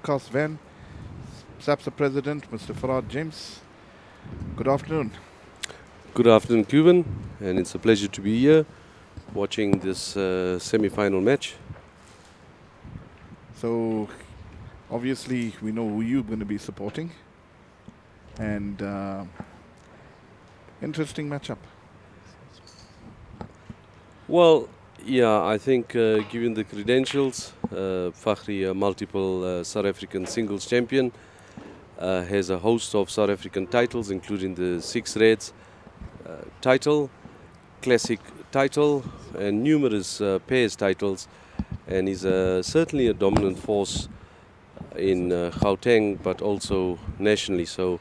broadcast van, SAPSA President, Mr. Fakhri James. Good afternoon. Good afternoon, Cuban, and it's a pleasure to be here watching this semi-final match. So, obviously, we know who you're going to be supporting, and interesting matchup. Well, yeah, I think given the credentials, Fakhri, a multiple South African singles champion, has a host of South African titles, including the 6 Reds title, Classic title, and numerous pairs titles, and is certainly a dominant force in Gauteng, but also nationally. So,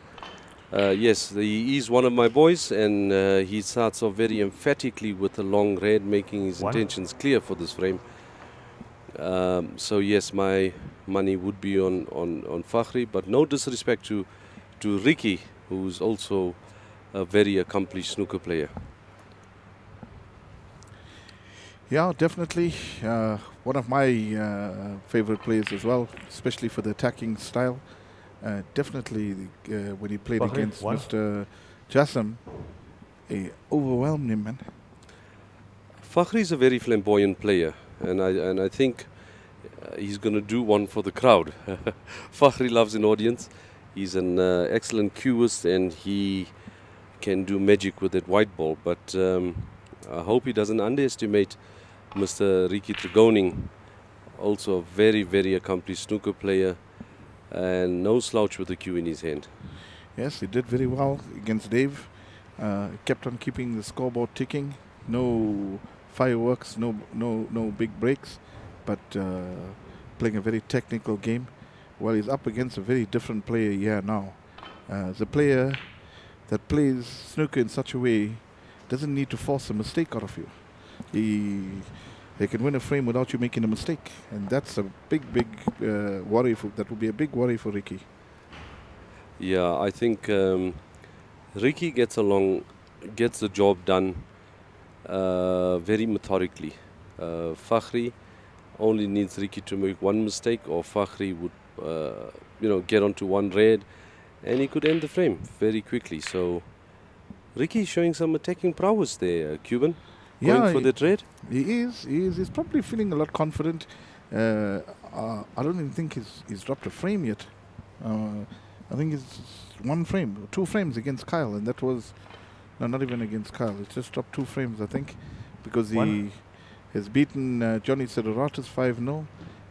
yes, he is one of my boys, and he starts off very emphatically with a long red, making his intentions clear for this frame. So, yes, my money would be on Fakhri, but no disrespect to Ricky, who's also a very accomplished snooker player. Yeah, definitely one of my favorite players as well, especially for the attacking style. Definitely when he played against Mr. Jassim, he overwhelmed him, man. Fakhri is a very flamboyant player, and I think he's going to do one for the crowd. Fakhri loves an audience. He's an excellent cueist, and he can do magic with that white ball. But I hope he doesn't underestimate Mr. Ricky Tregoning, also a very, very accomplished snooker player, and no slouch with the cue in his hand. Yes, he did very well against Dave. Kept on keeping the scoreboard ticking. No fireworks, no big breaks, but playing a very technical game. Well, he's up against a very different player here now. The player that plays snooker in such a way doesn't need to force a mistake out of you. They can win a frame without you making a mistake, and that's a big worry. That would be a big worry for Ricky. Yeah, I think Ricky gets the job done very methodically. Fakhri only needs Ricky to make one mistake, or Fakhri would, get onto one red, and he could end the frame very quickly. So Ricky is showing some attacking prowess there, Cuban. Going for that red? He is. He's probably feeling a lot confident. I don't even think he's dropped a frame yet. I think it's 1 frame, 2 frames against Kyle, and that was not even against Kyle. It's just dropped 2 frames, I think, because he has beaten Johnny Sedoratis 5-0.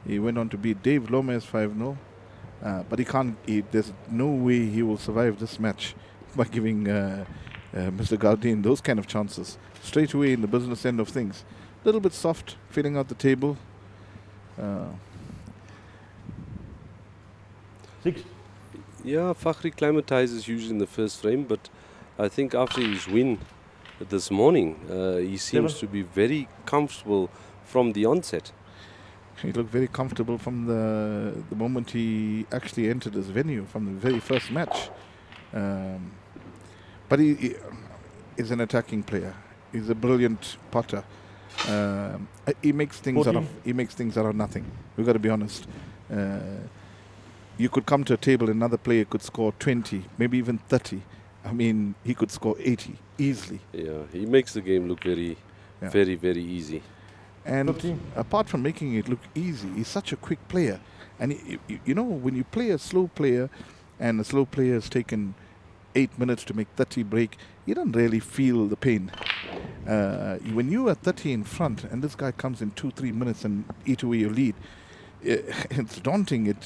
He went on to beat Dave Lomas 5-0, but he can't. There's no way he will survive this match by giving Mr. Gardine those kind of chances. Straight away in the business end of things. A little bit soft, filling out the table. 6. Yeah, Fakhri climatizes usually in the first frame, but I think after his win this morning, he seems to be very comfortable from the onset. He looked very comfortable from the moment he actually entered this venue, from the very first match. But he is an attacking player. He's a brilliant putter. He makes things out of nothing. We've got to be honest. You could come to a table, another player could score 20, maybe even 30. I mean, he could score 80 easily. Yeah, he makes the game look very, very easy. And apart from making it look easy, he's such a quick player. And when you play a slow player, and a slow player has taken 8 minutes to make 30 break, you don't really feel the pain. When you are 30 in front, and this guy comes in 2-3 minutes and eat away your lead, it's daunting. It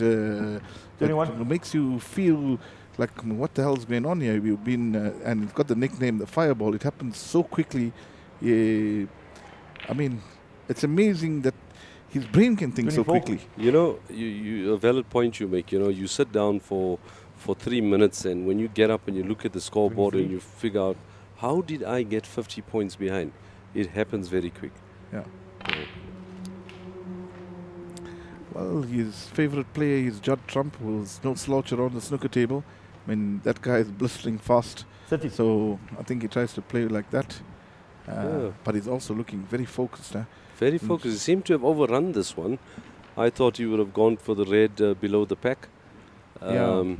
makes you feel like, what the hell is going on here? You've been, and it's got the nickname, the Fireball. It happens so quickly. I mean, it's amazing that his brain can think so quickly. A valid point you make. You sit down for 3 minutes, and when you get up and you look at the scoreboard and you figure out, how did I get 50 points behind? It happens very quick. Yeah. Well, his favorite player is Judd Trump, who's no slouch around the snooker table. I mean, that guy is blistering fast. So I think he tries to play like that. But he's also looking very focused. Very focused. He seemed to have overrun this one. I thought he would have gone for the red below the pack. Yeah.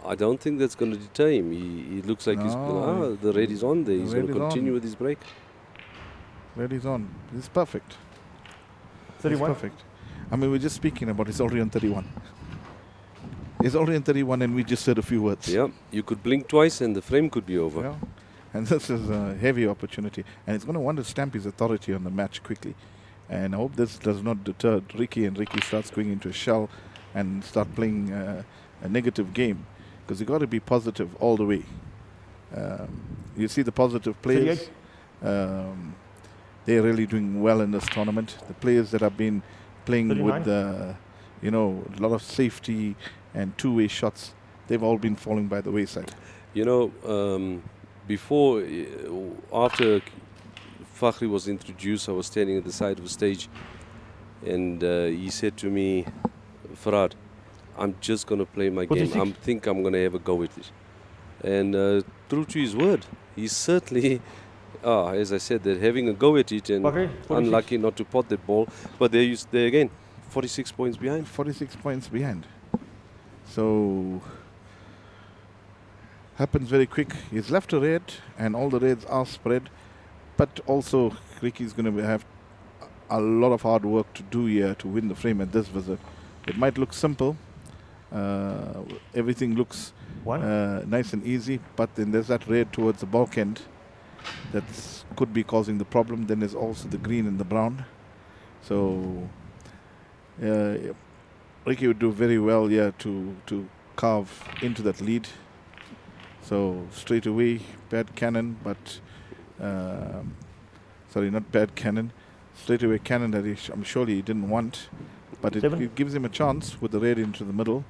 I don't think that's going to deter him. He looks like he's No, the red is on there. the He's going red to is continue on. with his break. Red is on. This is perfect. It's 31. perfect. I mean, we're just speaking about it's already on 31. It's already on 31 and we just said a few words. Yeah, you could blink twice and the frame could be over. Yeah. And this is a heavy opportunity. And it's going to want to stamp his authority on the match quickly. And I hope this does not deter Ricky, and Ricky starts going into a shell and start playing a negative game. Because you got to be positive all the way. You see the positive players. 38. They're really doing well in this tournament. The players that have been playing 39. with, a lot of safety and two-way shots, they've all been falling by the wayside. You know, after Fakhri was introduced, I was standing at the side of the stage and he said to me, Farad, I'm just going to play my game. I think I'm going to have a go at it. And true to his word, he's certainly, as I said, they're having a go at it and unlucky not to pot that ball. But they're again, 46 points behind. 46 points behind. So, happens very quick. He's left a red and all the reds are spread. But also, Ricky's going to have a lot of hard work to do here to win the frame at this visit. It might look simple. Everything looks nice and easy, but then there's that red towards the bulk end that could be causing the problem. Then there's also the green and the brown. So Ricky would do very well here to carve into that lead. So straight away, bad cannon, but sorry, not bad cannon. Straight away cannon that I'm sure he didn't want, but it gives him a chance with the red into the middle,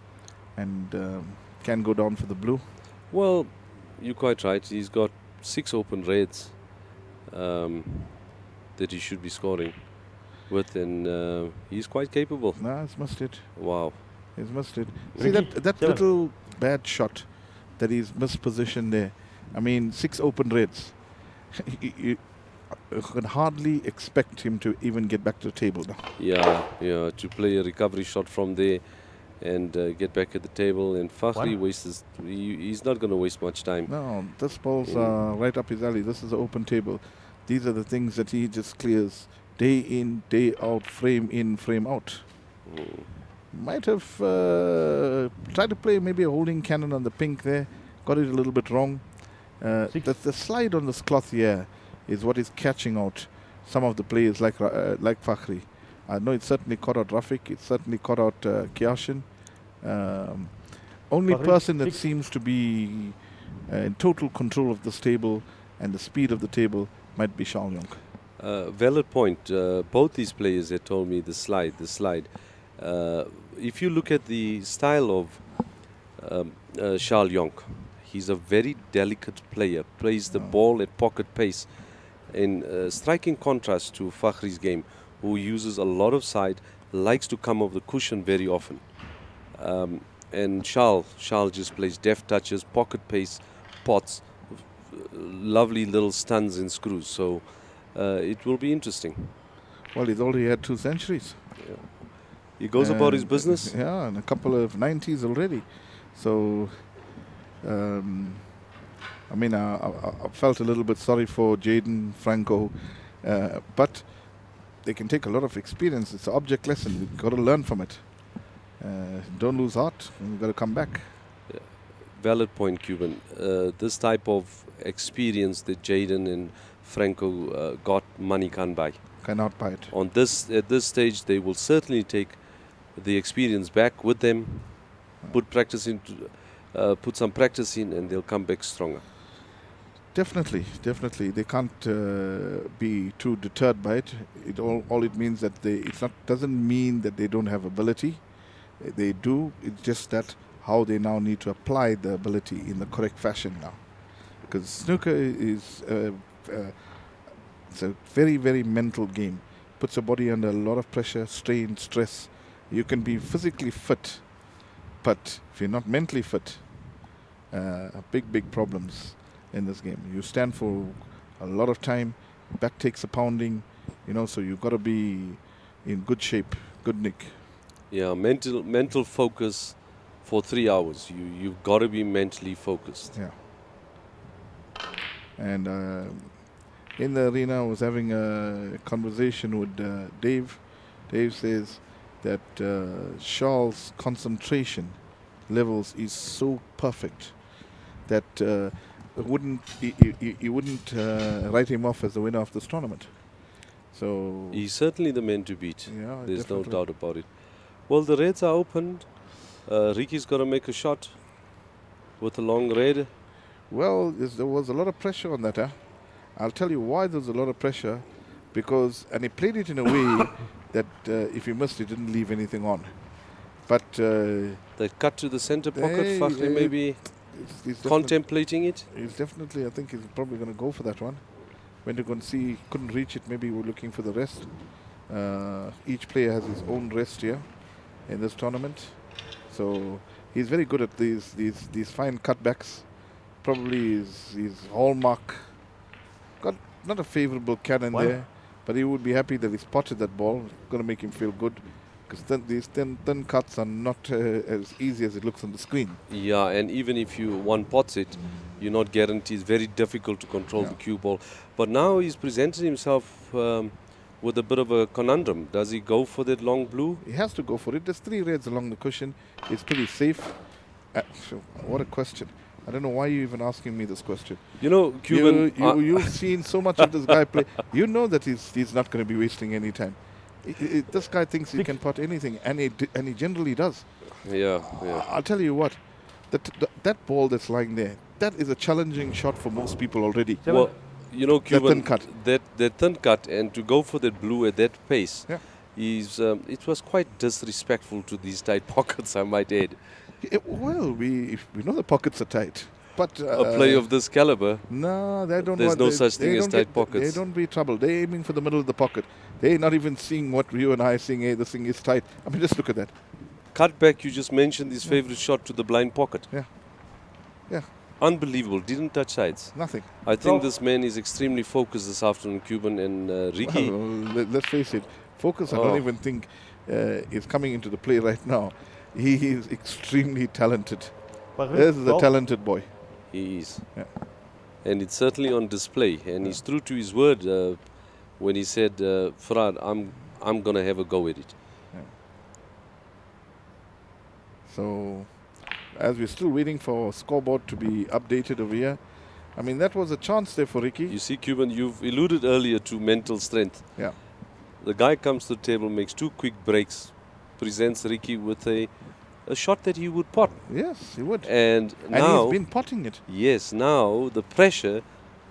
and can go down for the blue. Well, you're quite right. He's got 6 open reds that he should be scoring with, and he's quite capable. Nah, it's mustard. Wow. It's mustard. See that little bad shot that he's mispositioned there. I mean, 6 open reds. You can hardly expect him to even get back to the table now. Yeah, to play a recovery shot from there and get back at the table. And Fakhri wastes. He's not going to waste much time. No, this ball's right up his alley. This is an open table. These are the things that he just clears day in, day out, frame in, frame out. Might have tried to play maybe a holding cannon on the pink there. Got it a little bit wrong. The slide on this cloth here is what is catching out some of the players like Fakhri. I know it certainly caught out Rafiq. It certainly caught out Kiashin. Only person that seems to be in total control of this table and the speed of the table might be Shao Yong. Valid point. Both these players had told me the slide. If you look at the style of Shao Yong, he's a very delicate player, plays the ball at pocket pace, in striking contrast to Fakhri's game, who uses a lot of side, likes to come off the cushion very often. And Shao just plays deft touches, pocket pace, pots, lovely little stuns and screws. So it will be interesting. Well, he's already had 2 centuries. Yeah. He goes about his business. Yeah, and a couple of 90s already. So, I mean, I felt a little bit sorry for Jaden, Franco, but they can take a lot of experience. It's an object lesson. You've got to learn from it. Don't lose heart. You've got to come back. Yeah. Valid point, Cuban. This type of experience that Jaden and Franco got, money can't buy. Cannot buy it. At this stage, they will certainly take the experience back with them, put some practice in, and they'll come back stronger. Definitely. They can't be too deterred by it. All it means that doesn't mean that they don't have ability. They do. It's just that how they now need to apply the ability in the correct fashion now. Because snooker is it's a very, very mental game. Puts your body under a lot of pressure, strain, stress. You can be physically fit, but if you're not mentally fit, big problems in this game. You stand for a lot of time, back takes a pounding, so you've got to be in good shape Good nick. Yeah, mental focus for 3 hours. You've got to be mentally focused. Yeah. And in the arena, I was having a conversation with Dave. Dave says that Charles' concentration levels is so perfect that you wouldn't write him off as the winner of this tournament. So He's certainly the man to beat. yeah, There's definitely. no doubt about it. Well, the reds are opened. Ricky's got to make a shot with a long red. Well, there was a lot of pressure on that. I'll tell you why there was a lot of pressure, and he played it in a way that if he missed, he didn't leave anything on. But They cut to the center pocket. Hey, Fakhri maybe he's contemplating it. He's definitely, I think he's probably going to go for that one. When you're going to see, couldn't reach it, maybe we're looking for the rest. Each player has his own rest here in this tournament. So he's very good at these fine cutbacks. Probably his hallmark. Got not a favorable cannon there, but he would be happy that he spotted that ball. Going to make him feel good, because these thin cuts are not as easy as it looks on the screen. Yeah, and even if you one pots it, you're not guaranteed. It's very difficult to control the cue ball. But now he's presented himself with a bit of a conundrum. Does he go for that long blue? He has to go for it. There's 3 reds along the cushion. It's pretty safe. So what a question. I don't know why you're even asking me this question. You know, Cuban... You've seen so much of this guy play. You know that he's not going to be wasting any time. This guy thinks he can pot anything, and he generally does. Yeah. I'll tell you what. That ball that's lying there, that is a challenging shot for most people already. Well, you know, Cuban, that thin cut. That thin cut, and to go for that blue at that pace, it was quite disrespectful to these tight pockets, I might add. Well, we know the pockets are tight, but a play of this caliber, no, they don't. There's no such thing as tight pockets. They don't be trouble. They're aiming for the middle of the pocket. They're not even seeing what you and I are seeing. Hey, this thing is tight. I mean, just look at that. Cut back. You just mentioned his favorite shot to the blind pocket. Yeah. Unbelievable. Didn't touch sides. Nothing. I think this man is extremely focused this afternoon, Cuban, and Ricky. Well, let's face it. Focus, I don't even think is coming into the play right now. He is extremely talented. This is a talented boy. He is. Yeah. And it's certainly on display. And he's true to his word when he said, Farad, I'm going to have a go at it. Yeah. So, as we're still waiting for scoreboard to be updated over here, I mean, that was a chance there for Ricky. You see, Cuban, you've alluded earlier to mental strength. Yeah. The guy comes to the table, makes 2 quick breaks, presents Ricky with a shot that he would pot. Yes, he would. And now he's been potting it. Yes, now the pressure,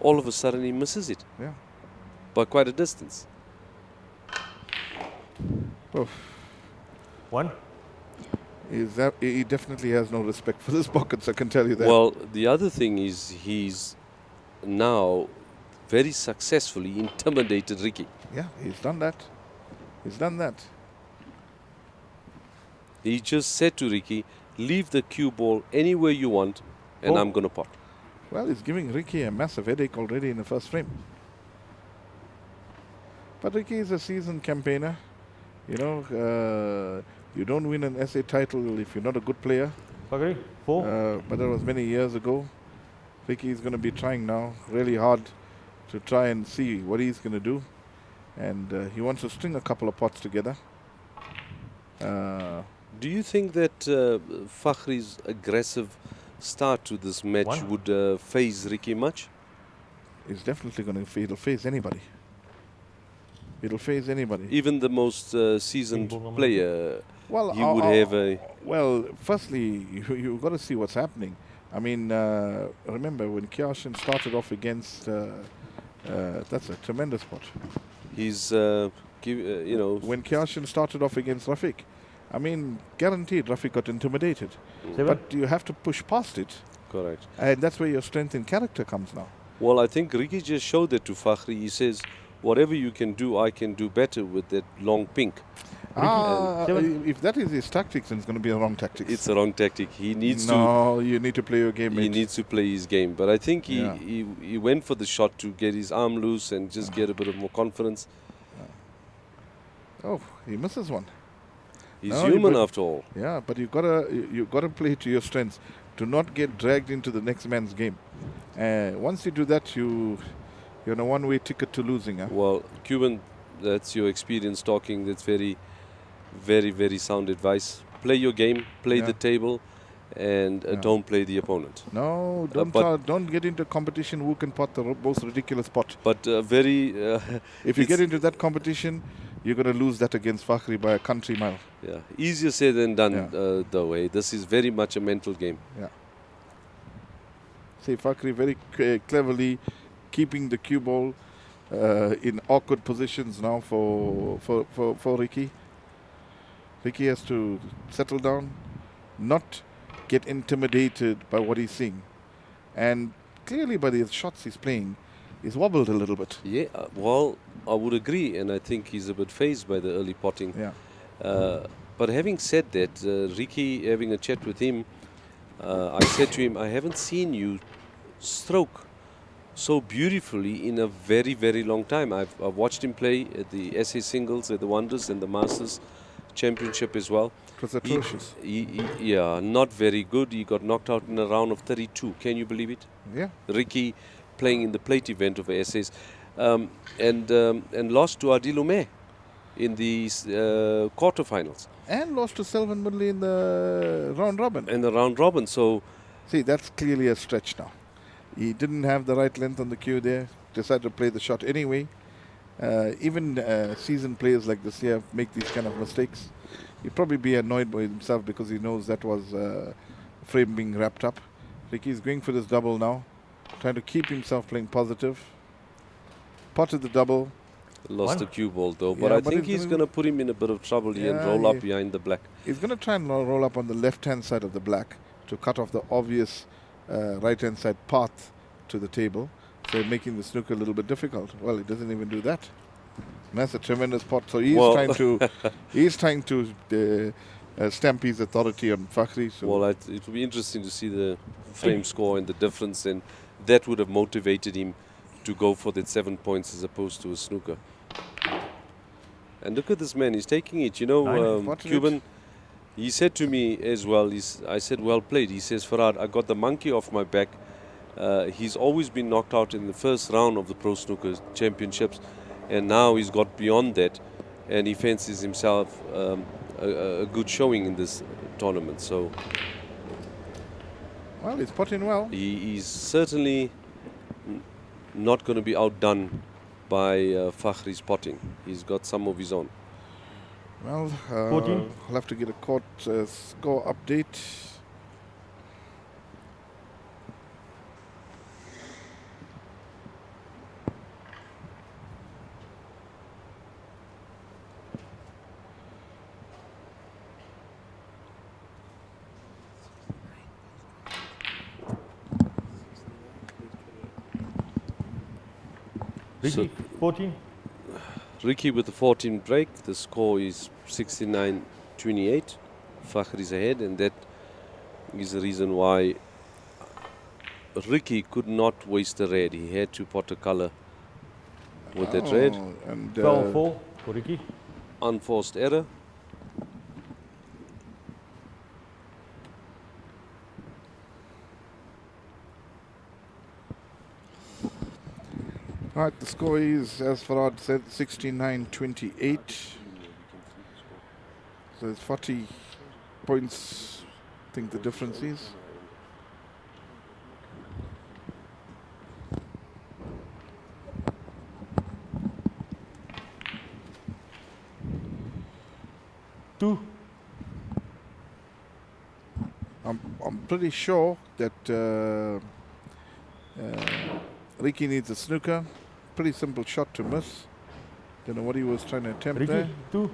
all of a sudden he misses it. Yeah. By quite a distance. Oh. He definitely has no respect for his pockets, I can tell you that. Well, the other thing is he's now very successfully intimidated Ricky. Yeah, he's done that. He just said to Ricky, leave the cue ball anywhere you want, and I'm going to pot. Well, he's giving Ricky a massive headache already in the first frame. But Ricky is a seasoned campaigner. You know, you don't win an SA title if you're not a good player. Fakhri, 4. But that was many years ago. Ricky is going to be trying now really hard to try and see what he's going to do. And he wants to string a couple of pots together. Do you think that Fakhri's aggressive start to this match would phase Ricky much? It's definitely going to phase anybody. It'll phase anybody. Even the most seasoned player, he would have a... Well, firstly, you've got to see what's happening. I mean, remember when Kiashin started off against... that's a tremendous spot. He's, when Kiashin started off against Rafiq, I mean, guaranteed Rafiq got intimidated. But you have to push past it. Correct. And that's where your strength in character comes now. Well, I think Ricky just showed that to Fakhri. He says, whatever you can do, I can do better with that long pink. If that is his tactics, then it's going to be a wrong tactics. It's a wrong tactic. He needs to... No, you need to play your game, mate. He needs to play his game. But I think he went for the shot to get his arm loose and just get a bit of more confidence. Oh, he misses one. He's No, human but- after all. Yeah, but you gotta play to your strengths, to not get dragged into the next man's game. Once you do that, you're on a one-way ticket to losing. Huh? Well, Cuban, that's your experience talking. That's very, very, very sound advice. Play your game, play Yeah. the table, and Yeah. don't play the opponent. No, but- don't get into competition who can pot the most ridiculous pot. But very. If you it's- get into that competition, you're gonna lose that against Fakhri by a country mile. Yeah, easier said than done, Yeah. though. This is very much a mental game. Yeah. See, Fakhri very cleverly keeping the cue ball in awkward positions now for Ricky. Ricky has to settle down, not get intimidated by what he's seeing. And clearly by the shots he's playing, he's wobbled a little bit. Yeah, well, I would agree, and I think he's a bit phased by the early potting. Yeah. But having said that, Ricky, having a chat with him, I said to him, I haven't seen you stroke so beautifully in a very, very long time. I've watched him play at the SA Singles, at the Wonders, and the Masters Championship as well. It was atrocious. Yeah, not very good. He got knocked out in a round of 32. Can you believe it? Yeah. Ricky playing in the plate event of SAs, and lost to Adilume in the quarterfinals And lost to Selvan Mudley in the round robin. and the round robin. So See, that's clearly a stretch now. He didn't have the right length on the cue there, decided to play the shot anyway. Even seasoned players like this here make these kind of mistakes. He'd probably be annoyed by himself because he knows that was frame being wrapped up. Ricky's going for this double now, trying to keep himself playing positive. Potted the double. lost One. the cue ball though. But Yeah, I but think he's he's gonna- going to put him in a bit of trouble here and Yeah, roll up yeah. behind the black. He's going to try and roll up on the left-hand side of the black to cut off the obvious right-hand side path to the table, so making the snooker a little bit difficult. Well, he doesn't even do that. And that's a tremendous pot. So he's Well- trying to stamp his authority on Fakhri. So Well, it will be interesting to see the frame score and the difference, and that would have motivated him to go for that 7 points as opposed to a snooker. And look at this man, he's taking it. You know, Nine. Fortunate. Cuban, he said to me as well, I said, well played. He says, Farhad, I got the monkey off my back. He's always been knocked out in the first round of the Pro Snooker Championships, and now he's got beyond that, and he fancies himself a good showing in this tournament. So well, he's potting well. he's certainly not going to be outdone by Fakhri's potting. He's got some of his own. Well, 14. I'll have to get a court score update. Ricky, 14. Ricky with the 14 break. The score is 69-28. Fakhri's ahead, and that is the reason why Ricky could not waste a red. He had to pot a color with that red. And 12-4 for Ricky. Unforced error. right, the score is, as Farhad said, 69-28. So it's 40 points, I think the difference is. Two. I'm pretty sure that Ricky needs a snooker. Pretty simple shot to miss. Don't know what he was trying to attempt Ricky, there. 2.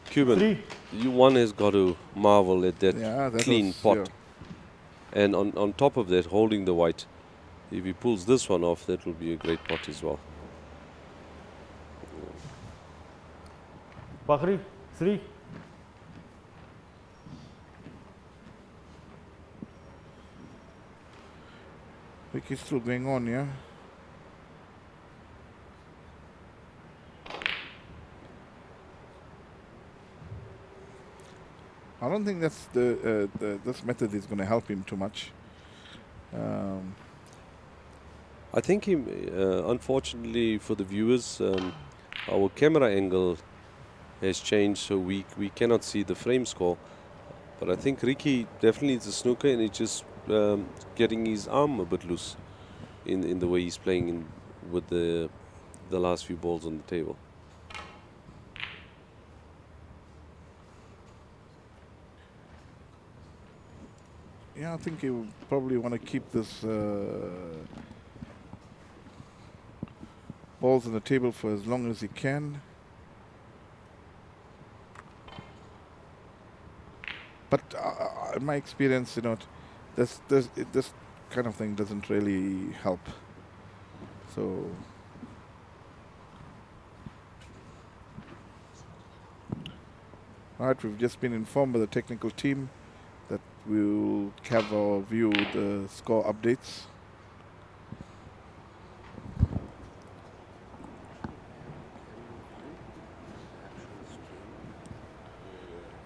Cuban, 3. one has got to marvel at that Yeah, that clean was, pot. yeah. And on top of that, holding the white. If he pulls this one off, that will be a great pot as well. Fakhri, 3. Break is still going on, yeah. I don't think that's this method is going to help him too much. I think unfortunately for the viewers, our camera angle has changed, so we cannot see the frame score. But I think Ricky definitely is a snooker, and he's just getting his arm a bit loose in the way he's playing with the last few balls on the table. Yeah, I think he will probably want to keep this balls on the table for as long as he can. But in my experience, you know, this kind of thing doesn't really help. So all right, we've just been informed by the technical team that we'll have our view the score updates.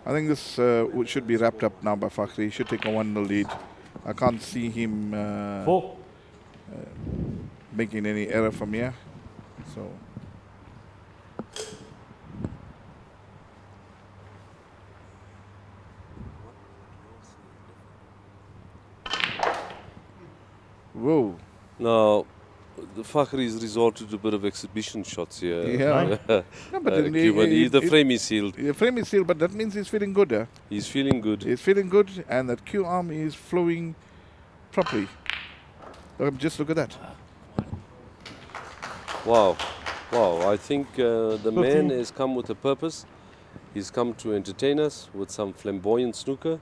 I think this should be wrapped up now by Fakhri. He should take a 1-0 lead. I can't see him making any error from here. So whoa. Now, the Fakhri's resorted to a bit of exhibition shots here. Yeah. No, but the frame is sealed. The frame is sealed, but that means he's feeling good. Eh? He's feeling good. He's feeling good, and that Q arm is flowing properly. Just look at that. Wow. Wow. I think the man has come with a purpose. He's come to entertain us with some flamboyant snooker.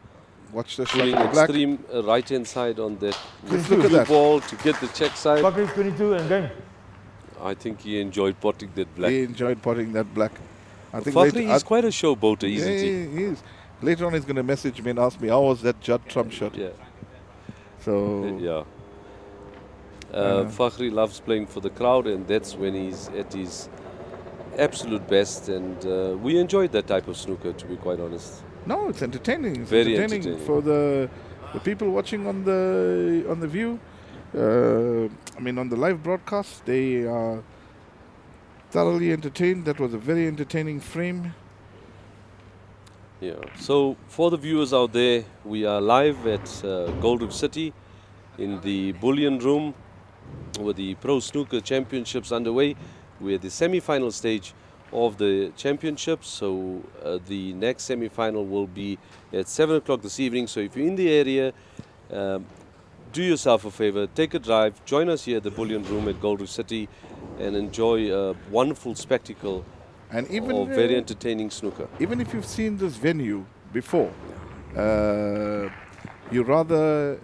Watch the shot Putting in the black. extreme right-hand side on that Look at that. ball to get the check side. Fakhri 22 and game. I think he enjoyed potting that black. He enjoyed potting that black. I think Fakhri is quite a showboater, isn't he? He is. Later on, he's going to message me and ask me, how was that Judd Trump shot? Yeah. So, Yeah. Fakhri loves playing for the crowd, and that's when he's at his absolute best. And we enjoyed that type of snooker, to be quite honest. no, it's entertaining. It's Very entertaining entertaining. for the people watching on the view. I mean, on the live broadcast, they are thoroughly entertained. That was a very entertaining frame. Yeah. So for the viewers out there, we are live at Gold Reef City in the Bullion Room with the Pro Snooker Championships underway. We're at the semi-final stage of the championships. So the next semi-final will be at 7 o'clock this evening. So if you're in the area, do yourself a favor, take a drive, join us here at the Bullion Room at Gold Reef City and enjoy a wonderful spectacle And even of very entertaining snooker. even if you've seen this venue before, you rather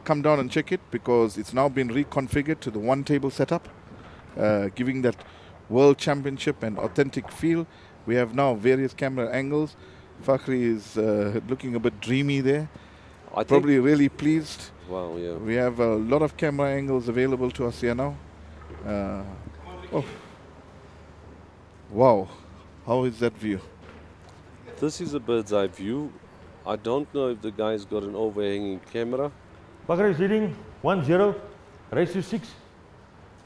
come down and check it because it's now been reconfigured to the one table setup, giving that world championship and authentic feel. We have now various camera angles. Fakhri is looking a bit dreamy there, I think, probably really pleased. wow, yeah. We have a lot of camera angles available to us here now. Oh. Wow, how is that view? This is a bird's eye view. I don't know if the guy's got an overhanging camera. Fakhri is leading 1-0. Race to 6.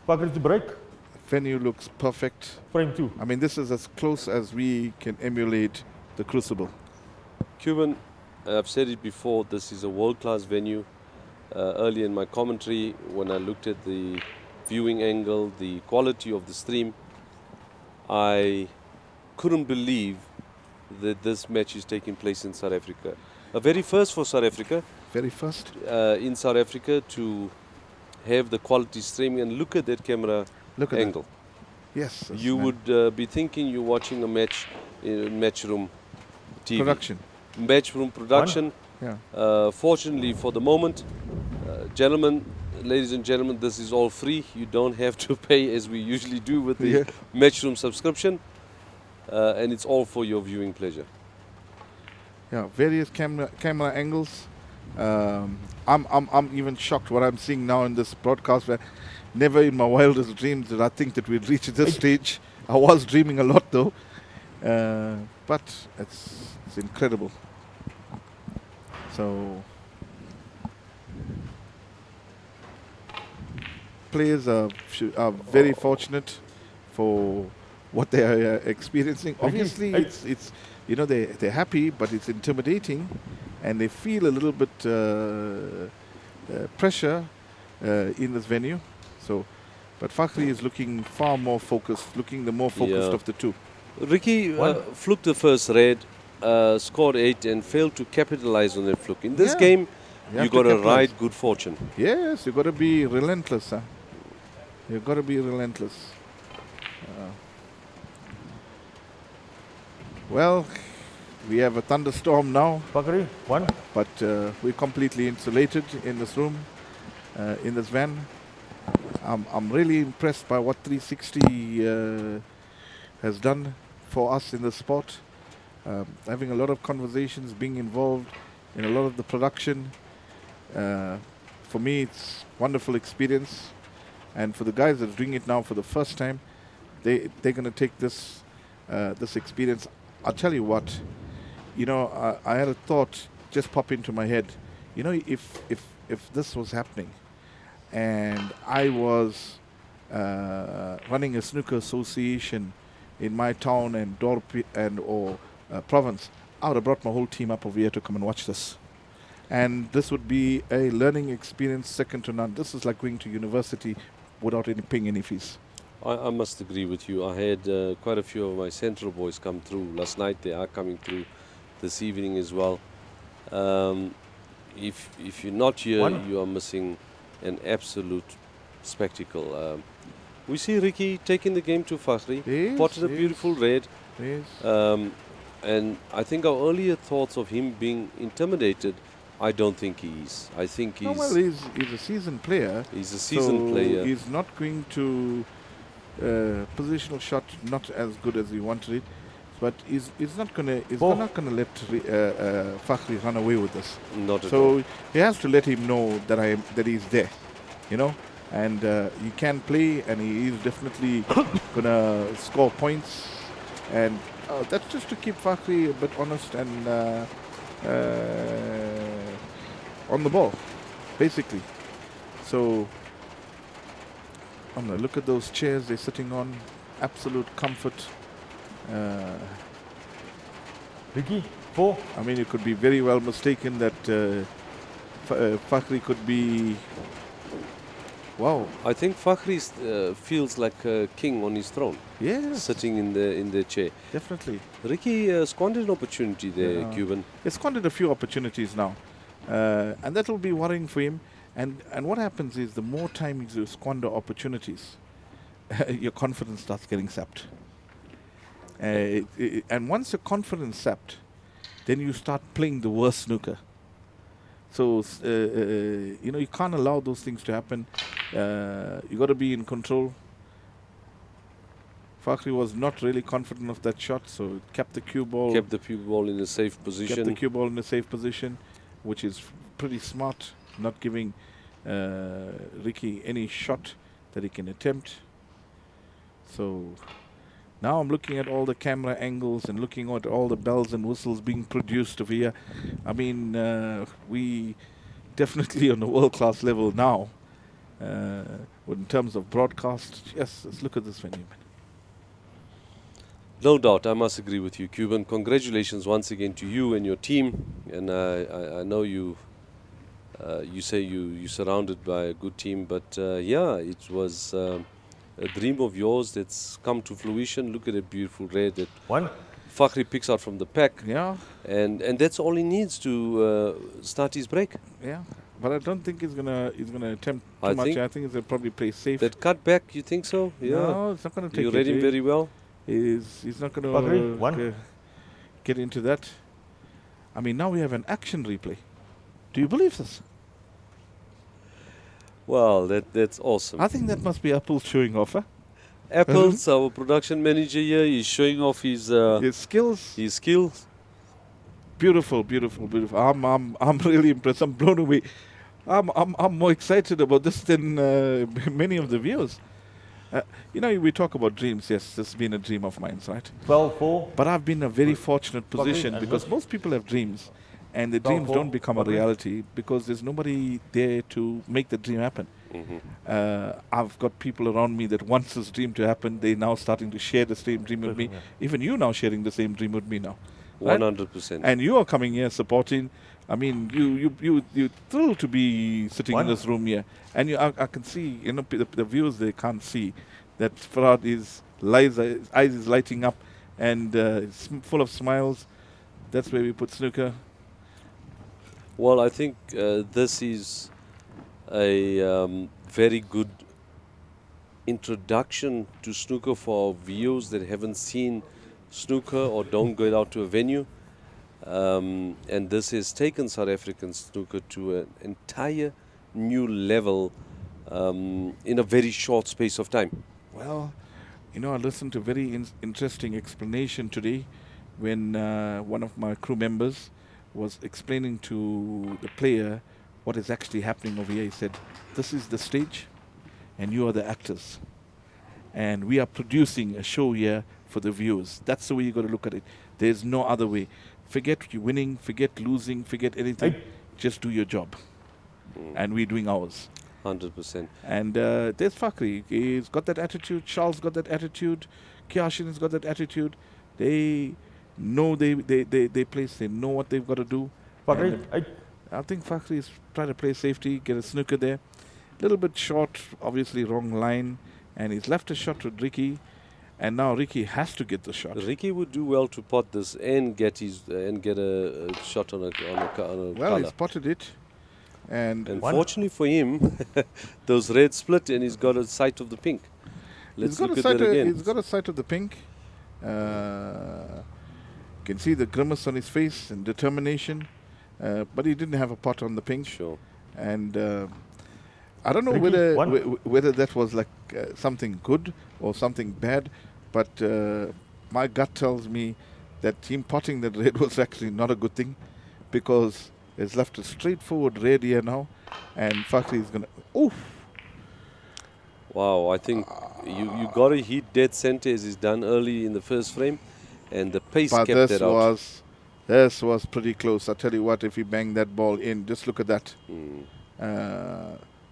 Fakhri to break. Venue looks perfect. Frame 2. I mean, this is as close as we can emulate the Crucible. Cuban, I've said it before, this is a world-class venue. Earlier in my commentary, when I looked at the viewing angle, the quality of the stream, I couldn't believe that this match is taking place in South Africa. A very first for South Africa. Very first. In South Africa to have the quality streaming, and look at that camera Look at angle. that. Yes. that's You man. would be thinking you're watching a match in Matchroom TV. Production. Matchroom production. Yeah. Fortunately for the moment, gentlemen, ladies and gentlemen, this is all free. You don't have to pay as we usually do with the Yeah. Matchroom subscription. And it's all for your viewing pleasure. Yeah. Various camera angles. I'm even shocked what I'm seeing now in this broadcast. Where never in my wildest dreams did I think that we'd reach this stage. I was dreaming a lot though, but it's incredible. So players are very fortunate for what they are experiencing. Obviously, it's they're happy, but it's intimidating, and they feel a little bit pressure in this venue. So, but Fakhri is looking far more focused, looking the more focused of the two. Ricky fluked the first red, scored 8 and failed to capitalize on that fluke. In this game, you got to ride good fortune. Yes, you got to be relentless. Huh? You've got to be relentless. Well, we have a thunderstorm now. Fakhri, 1. But we're completely insulated in this room, in this van. I'm really impressed by what 360 has done for us in the sport. Having a lot of conversations, being involved in a lot of the production. For me, it's wonderful experience. And for the guys that are doing it now for the first time, they're going to take this this experience. I'll tell you what, I had a thought just pop into my head. If this was happening, and I was running a snooker association in my town and or province, I would have brought my whole team up over here to come and watch this. And this would be a learning experience second to none. This is like going to university without paying any fees. I must agree with you. I had quite a few of my Central boys come through last night. They are coming through this evening as well. If you're not here, you are missing an absolute spectacle. We see Ricky taking the game to Fakhri, potted a beautiful red. And I think our earlier thoughts of him being intimidated, I don't think he is. I think he's... No, well, he's a seasoned player. He's a seasoned player. He's not going to... positional shot not as good as he wanted it, but he's not gonna let Fakhri run away with this. Not at all. So he has to let him know that he's there, and he can play, and he is definitely gonna score points, and that's just to keep Fakhri a bit honest and on the ball, basically. So. Look at those chairs they're sitting on. Absolute comfort. Ricky, 4. I mean, you could be very well mistaken that Fakhri could be... Wow. I think Fakhri feels like a king on his throne. Yes. Sitting in the chair. Definitely. Ricky squandered an opportunity there, Cuban. He squandered a few opportunities now. And that will be worrying for him. And what happens is the more time you squander opportunities, your confidence starts getting sapped. And once your confidence sapped, then you start playing the worst snooker. So, you can't allow those things to happen. You got to be in control. Fakhri was not really confident of that shot, so kept the cue ball. Kept the cue ball in a safe position. Kept the cue ball in a safe position, which is pretty smart. Not giving Ricky any shot that he can attempt. So now I'm looking at all the camera angles and looking at all the bells and whistles being produced over here. I mean, we definitely on a world-class level now in terms of broadcast. Yes, let's look at this venue, man. No doubt, I must agree with you, Cuban. Congratulations once again to you and your team. And I know you say you're surrounded by a good team, but yeah, it was a dream of yours that's come to fruition. Look at a beautiful red that Fakhri picks out from the pack. Yeah. And that's all he needs to start his break. Yeah. But I don't think he's gonna attempt too much. I think he'll probably play safe. That cut back, you think so? Yeah. No, it's not gonna take. You read him very well. He's not gonna get into that. I mean, now we have an action replay. Do you believe this? Well, that's awesome. I think that must be Apple's showing off, huh? Apple's our production manager here. He's showing off his skills. His skills. Beautiful, beautiful, beautiful. I'm really impressed. I'm blown away. I'm more excited about this than many of the viewers. Uh, we talk about dreams. Yes, this has been a dream of mine, right? 12-4. But I've been in a very Wait. fortunate Fakhri, position and because this? most people have dreams, and the Twelve dreams four. don't become a Fakhri. reality because there's nobody there to make the dream happen. I've got people around me that wants this dream to happen. They're now starting to share the same dream with me. Yeah. Even you now sharing the same dream with me now. Right? 100%. And you are coming here supporting. I mean, you thrilled to be sitting in One. this room here, and I can see, the viewers, they can't see that Farhad is his eyes is lighting up, and it's full of smiles. That's where we put snooker. Well, I think this is a very good introduction to snooker for viewers that haven't seen snooker or don't go out to a venue. And this has taken South African snooker to an entire new level in a very short space of time. Well, I listened to a very interesting explanation today when one of my crew members was explaining to the player what is actually happening over here. He said, "This is the stage, and you are the actors. And we are producing a show here for the viewers." That's the way you got to look at it. There's no other way. Forget you winning, forget losing, forget anything. Just do your job. And we're doing ours. 100%. And there's Fakhri. He's got that attitude. Charles got that attitude. Kiashin's got that attitude. They know they place. They know what they've got to do. Fakhri, And, 8. I think Fakhri is trying to play safety, get a snooker there. Little bit short, obviously wrong line. And he's left a shot with Ricky. And now Ricky has to get the shot. Ricky would do well to pot this and get a shot on a Well, colour. he spotted it. And And fortunately for him, those red split and he's got a sight of the pink. Let's look at that again. He's got a sight of the pink. You can see the grimace on his face and determination. But he didn't have a pot on the pink. Sure. And I don't know Ricky, whether that was like something good or something bad. But my gut tells me that him potting that red was actually not a good thing, because it's left a straightforward red here now, and Fakhri is going to... Oof! Wow, I think you got to hit dead center as he's done early in the first frame, and the pace But kept that out. this was pretty close. I tell you what, if he banged that ball in, just look at that.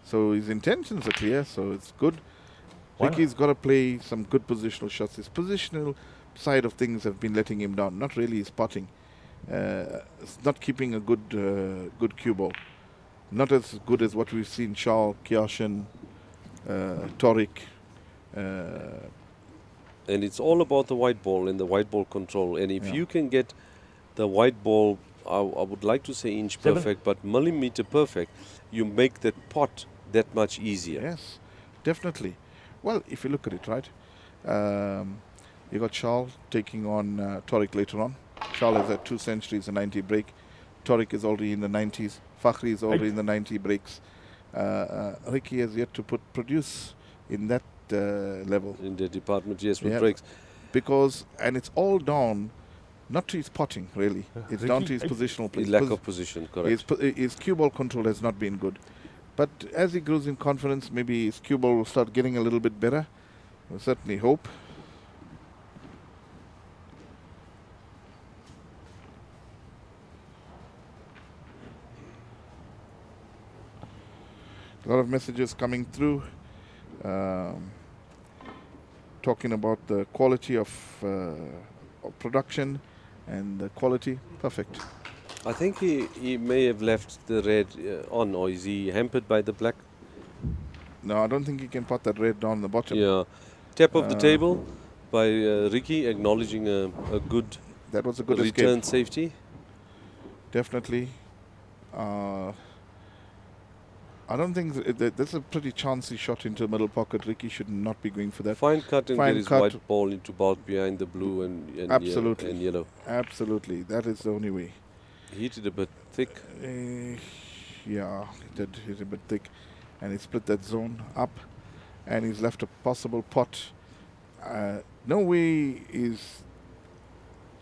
So his intentions are clear, so it's good. Ricky's got to play some good positional shots. His positional side of things have been letting him down. Not really his putting. It's not keeping a good cue ball. Not as good as what we've seen Charles, Kiashin, Tariq. And it's all about the white ball and the white ball control. And if Yeah. you can get the white ball, I would like to say inch 7. perfect, but millimeter perfect, you make that pot that much easier. Yes, definitely. Well, if you look at it, right, you got Charles taking on Tariq later on. Charles has had 2 centuries, a 90 break. Tariq is already in the 90s. Fakhri is already in the 90 breaks. Ricky has yet to produce in that level. In the department, yes, with Yeah. breaks. And it's all down, not to his potting, really. It's down to his positional play. The lack of position, correct. His cue ball control has not been good. But as he grows in confidence, maybe his cue ball will start getting a little bit better. We certainly hope. A lot of messages coming through, talking about the quality of production and the quality. Perfect. I think he may have left the red on, or is he hampered by the black? No, I don't think he can put that red down the bottom. Yeah. Tap of the table by Ricky, acknowledging a good That was a good return escape. safety. Definitely. I don't think that's a pretty chancy shot into the middle pocket. Ricky should not be going for that. Fine cut and Fine get his cut. white ball into bulk behind the blue and Absolutely. and yellow. Absolutely. That is the only way. He hit it a bit thick. Yeah, he did hit a bit thick. And he split that zone up. And he's left a possible pot. No way is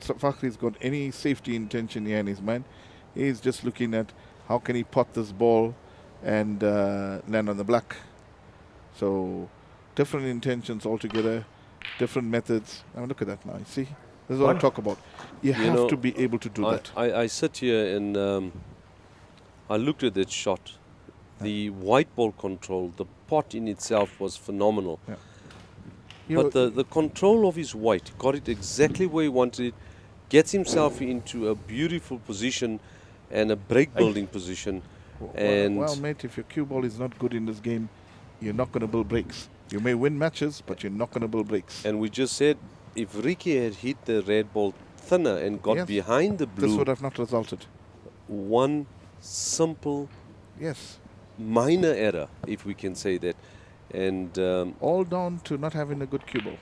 Fakhri's got any safety intention here in his mind. He's just looking at how can he pot this ball and land on the black. So different intentions altogether, different methods. I mean, look at that now. You see, this is what I talk about. You have to be able to do that. I sit here and I looked at that shot. The white ball control, the pot in itself was phenomenal. Yeah. But the control of his white, got it exactly where he wanted it, gets himself into a beautiful position and a break building position. Well, mate, if your cue ball is not good in this game, you're not going to build breaks. You may win matches, but you're not going to build breaks. And we just said, if Ricky had hit the red ball thinner and got behind the blue, this would have not resulted. One simple, minor error, if we can say that. And all down to not having a good cue ball.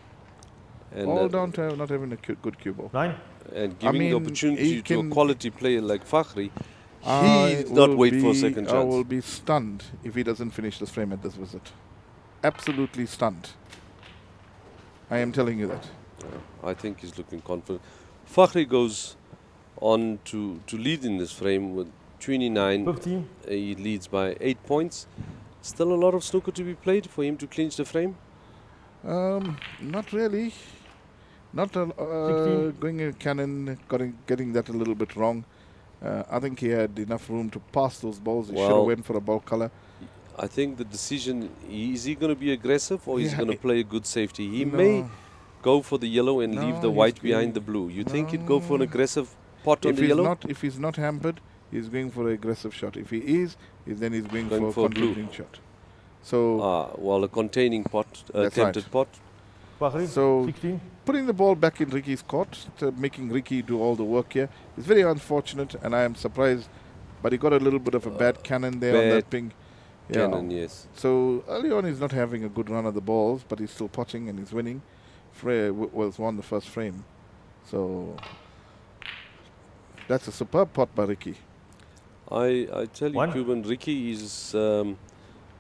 And all down to not having a good cue ball. 9. And giving the opportunity to a quality player like Fakhri, he not wait for a second chance. I will be stunned if he doesn't finish this frame at this visit. Absolutely stunned. I am telling you that. I think he's looking confident. Fakhri goes on to lead in this frame with 29. 15. He leads by 8 points. Still a lot of snooker to be played for him to clinch the frame? Not really. Not going a cannon, getting that a little bit wrong. I think he had enough room to pass those balls. He should have went for a ball color. I think the decision, is he going to be aggressive or is he going to play a good safety? He may go for the yellow and leave the white behind the blue. You think he'd go for an aggressive pot on the yellow? If he's not hampered, he's going for an aggressive shot. If he is, then he's going for a containing shot. So, a containing pot, attempted pot. So 16. Putting the ball back in Ricky's court, making Ricky do all the work here is very unfortunate, and I am surprised. But he got a little bit of a bad cannon there on that ping. Cannon, yes. So early on, he's not having a good run of the balls, but he's still potting and he's winning. Won the first frame. So that's a superb pot by Ricky. I tell you, Cuban, Ricky is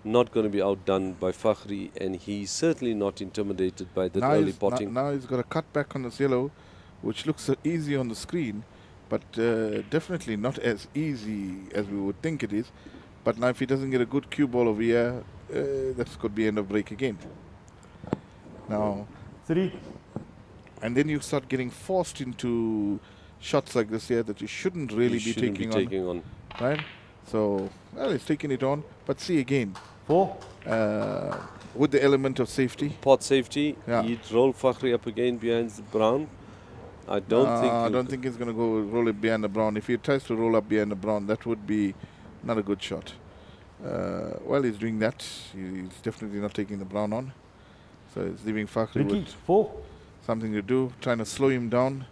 not going to be outdone by Fakhri, and he's certainly not intimidated by that early potting. Now he's got a cut back on this yellow, which looks easy on the screen, but definitely not as easy as we would think it is. But now if he doesn't get a good cue ball over here, that could be end of break again. Now 3. And then you start getting forced into shots like this here that you shouldn't really be taking on. Right? So, well, he's taking it on. But see again. 4. With the element of safety. Pot safety. He'd roll Fakhri up again behind the brown. I don't think he's going to go roll it behind the brown. If he tries to roll up behind the brown, that would be not a good shot. Well, he's doing that. He's definitely not taking the brown on. So he's leaving Fakhri with 4. Something to do, trying to slow him down.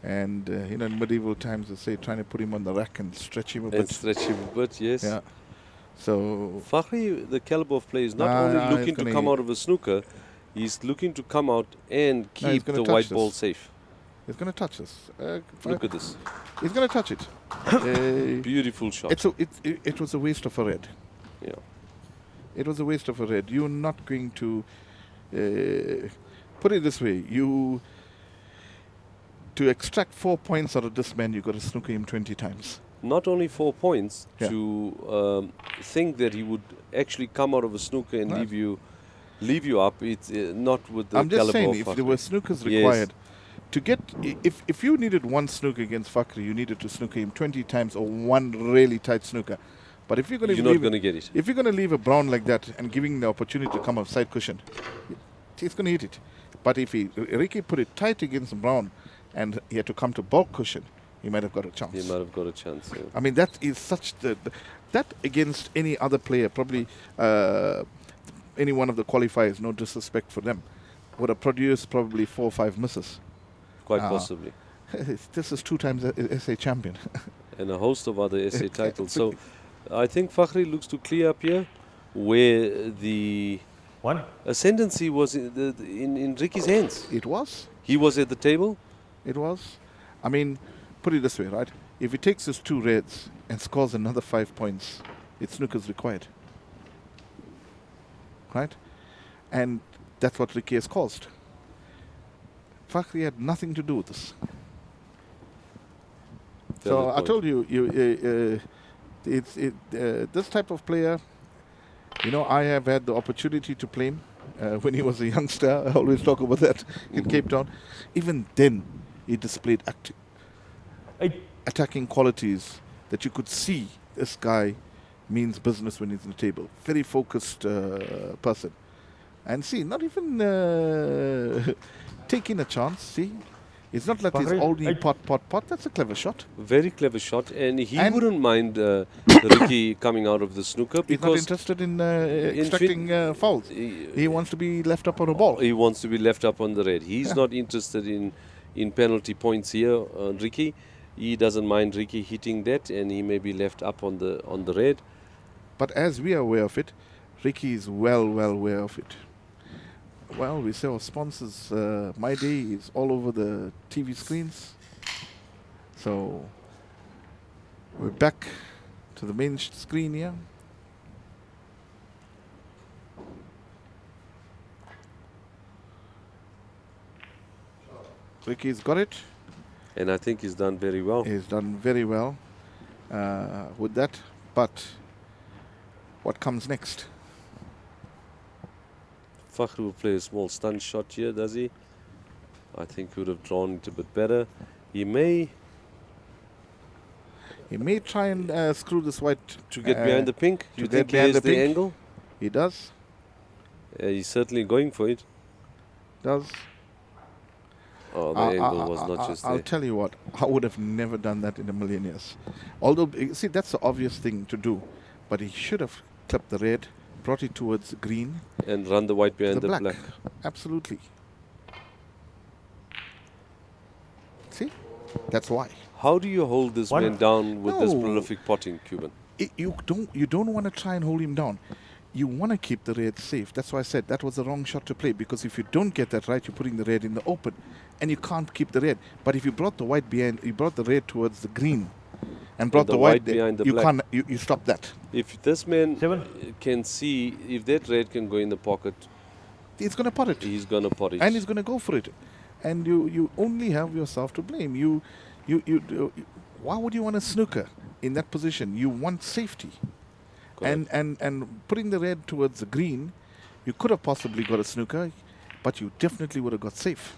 And, in medieval times, they say trying to put him on the rack and stretch him a bit. Yes. Yeah. So Fakhri, the caliber of player, is not only looking to come out of a snooker, he's looking to come out and keep the white ball safe. He's going to touch this. Look at this. He's going to touch it. Beautiful shot. It was a waste of a red. Yeah. It was a waste of a red. You're not going to put it this way. To extract 4 points out of this man, you got to snooker him 20 times. Not only 4 points, to think that he would actually come out of a snooker and leave you up. It's not with the caliber of Fakhri. I'm just saying, if there were snookers required to get, if you needed one snooker against Fakhri, you needed to snooker him 20 times or one really tight snooker. But if you're going to not going to get it. If you're going to leave a brown like that and giving the opportunity to come off side cushion, he's going to hit it. But if Ricky put it tight against the brown and he had to come to bulk cushion, he might have got a chance. He might have got a chance. Yeah. I mean, that is such that against any other player, probably any one of the qualifiers, no disrespect for them, would have produced probably 4 or 5 misses. Quite possibly. This is 2 times SA champion. And a host of other SA titles. So I think Fakhri looks to clear up here where the ascendancy was in Ricky's hands. It was. He was at the table. It was. I mean, put it this way, right? If he takes his 2 reds and scores another 5 points, it's snookers required. Right? And that's what Ricky has caused. Fakhri had nothing to do with this. So I point. told you, this type of player. You know, I have had the opportunity to play him when he was a youngster. I always talk about that in Cape Town. Even then, he displayed 8. attacking qualities that you could see this guy means business when he's on the table. Very focused person. And see, not even taking a chance, see. It's not like he's Fakhri, only 8. pot. That's a clever shot. Very clever shot, and he And- wouldn't mind Ricky coming out of the snooker He's not because interested in extracting fouls. He wants to be left up on a ball. he wants to be left up on the red. He's Yeah. not interested in penalty points here, Ricky. He doesn't mind Ricky hitting that, and he may be left up on the red. But as we are aware of it, Ricky is well aware of it. Well, we say our sponsors, My Day is all over the TV screens. So we're back to the main screen here. Ricky's got it. And I think he's done very well. He's done very well with that. But what comes next? Fakhri will play a small stun shot here, does he? I think he would have drawn it a bit better. He may try and screw this white to get behind the pink. to You get think he behind has the the pink. angle? He does. He's certainly going for it. Does. Oh, the angle was not just I'll there. tell you what, I would have never done that in a million years. Although, see, that's the obvious thing to do. But he should have clipped the red, brought it towards the green, And run the white behind the the black. Absolutely. See? That's why. How do you hold this One. man down with this No. prolific potting, Cuban? You don't want to try and hold him down. You want to keep the red safe. That's why I said that was the wrong shot to play, because if you don't get that right, you're putting the red in the open, and you can't keep the red. But if you brought the white behind, you brought the red towards the green, and brought the the white white there, behind the you black. can't. You stop that. If this man 7. can see, if that red can go in the pocket, He's going to pot it, he's going to pot it. and he's going to go for it, and you only have yourself to blame. Why would you want a snooker in that position? You want safety. Correct. And putting the red towards the green, you could have possibly got a snooker, but you definitely would have got safe.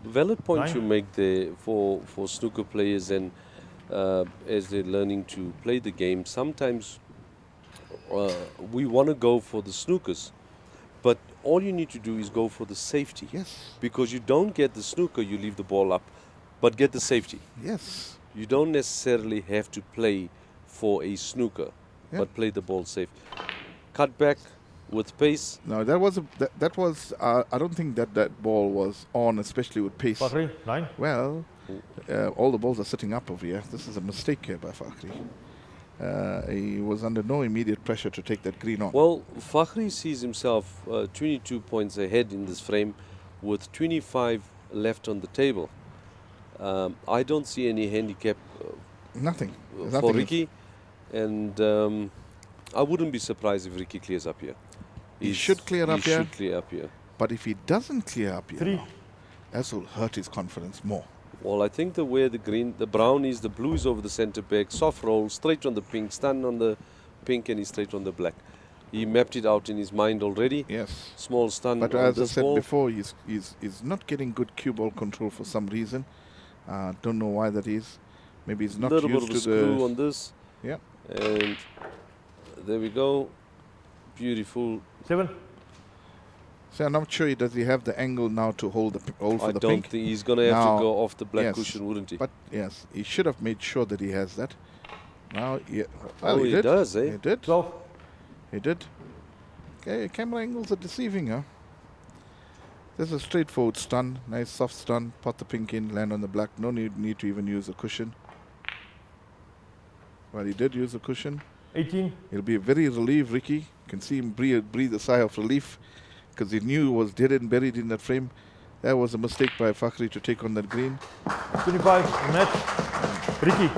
Valid point 9. you make there for snooker players, and as they're learning to play the game, sometimes we want to go for the snookers, but all you need to do is go for the safety. Yes, Because you don't get the snooker, you leave the ball up, but get the safety. yes. You don't necessarily have to play for a snooker, Yeah. but play the ball safe. Cut back with pace. No, that was. I don't think that ball was on, especially with pace. Fakhri, 9. Well, all the balls are sitting up over here. This is a mistake here by Fakhri. He was under no immediate pressure to take that green on. Well, Fakhri sees himself 22 points ahead in this frame with 25 left on the table. I don't see any handicap Nothing. There's for nothing. Ricky, and I wouldn't be surprised if Ricky clears up here. He should clear up He here. should clear up here. But if he doesn't clear up here, 3. now, that will hurt his confidence more. Well, I think the way the brown is, the blue is over the center peg, soft roll, straight on the pink, stun on the pink, and he's straight on the black. He mapped it out in his mind already. Yes. Small stun But on as I this said ball. before, he's not getting good cue ball control for some reason. Don't know why that is. Maybe he's not Little bit used of a to screw the. on this. Yeah. And there we go. Beautiful. 7. So I'm not sure does he have the angle now to hold for I the don't pink. think he's going to have Now, to go off the black yes, cushion, wouldn't he? But yes, he should have made sure that he has that. Now, yeah. Well, Oh, he did. does, eh? He did. 12. He did. Okay, camera angles are deceiving, huh? There's a straightforward stun, nice soft stun, pot the pink in, land on the black. No need to even use a cushion. Well, he did use a cushion. 18. He'll be very relieved, Ricky. You can see him breathe a sigh of relief because he knew he was dead and buried in that frame. That was a mistake by Fakhri to take on that green. 25. Match. Ricky.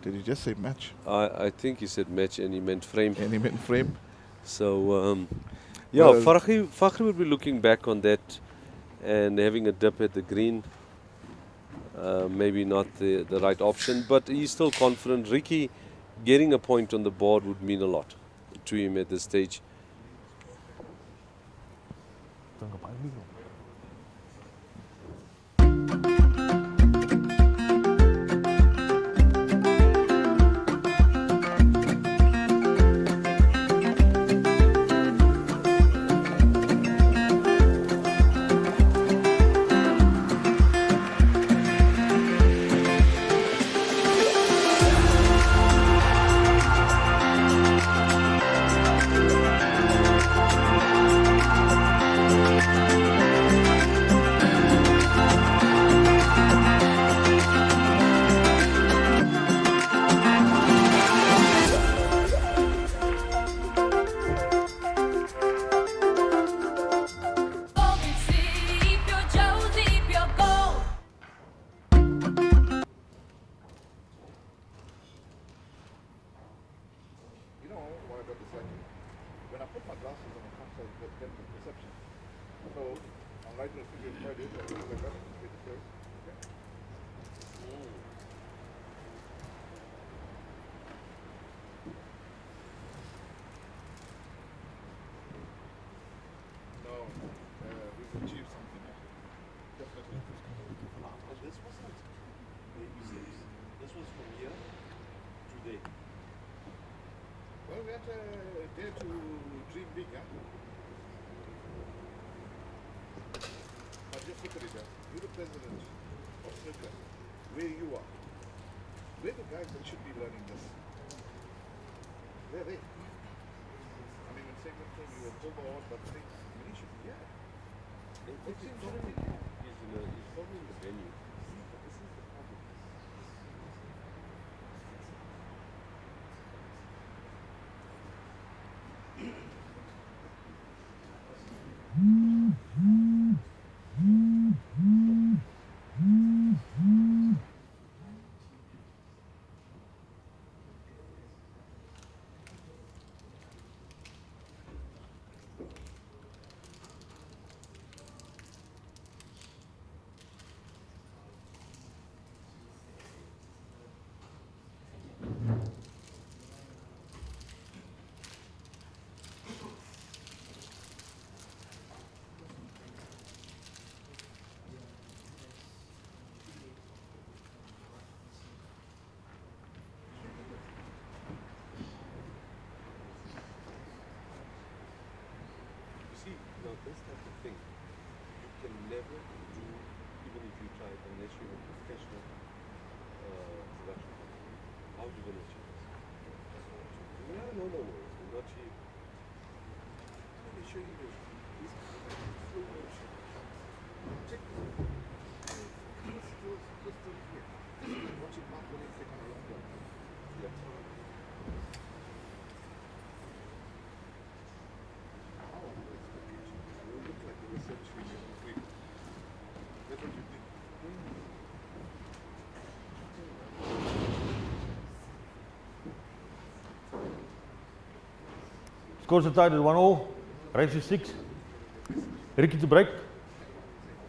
Did he just say match? I think he said match and he meant frame. And he meant frame. So, yeah, Well- Fakhri will be looking back on that and having a dip at the green. maybe not the right option, but he's still confident. Ricky getting a point on the board would mean a lot to him at this stage. You know why I got this like when I put my glasses on, it comes out with depth of perception. So I'm writing a figure quite in like that. It's close. Okay. No, we've achieved something. Definitely. And this wasn't baby steps. This was from here to there. Well, we had to dare to dream big, huh? But just look at it, you're the president of snooker, where you are. We're the guys that should be learning this. They're there. I mean, when segment came, you were overawed, but things, I mean, he should be, yeah. He's probably in the venue. But this is the problem. See, now this type of thing, you can never do, even if you try, unless you're a professional production company. How are you going to achieve this? No, it's not cheap. Let me show you this. This is slow motion. Check this out. Crystal clear. Watch it back when it's taken a long time. Yeah. Scores are tied at 1-0. Race is 6. Ricky to break.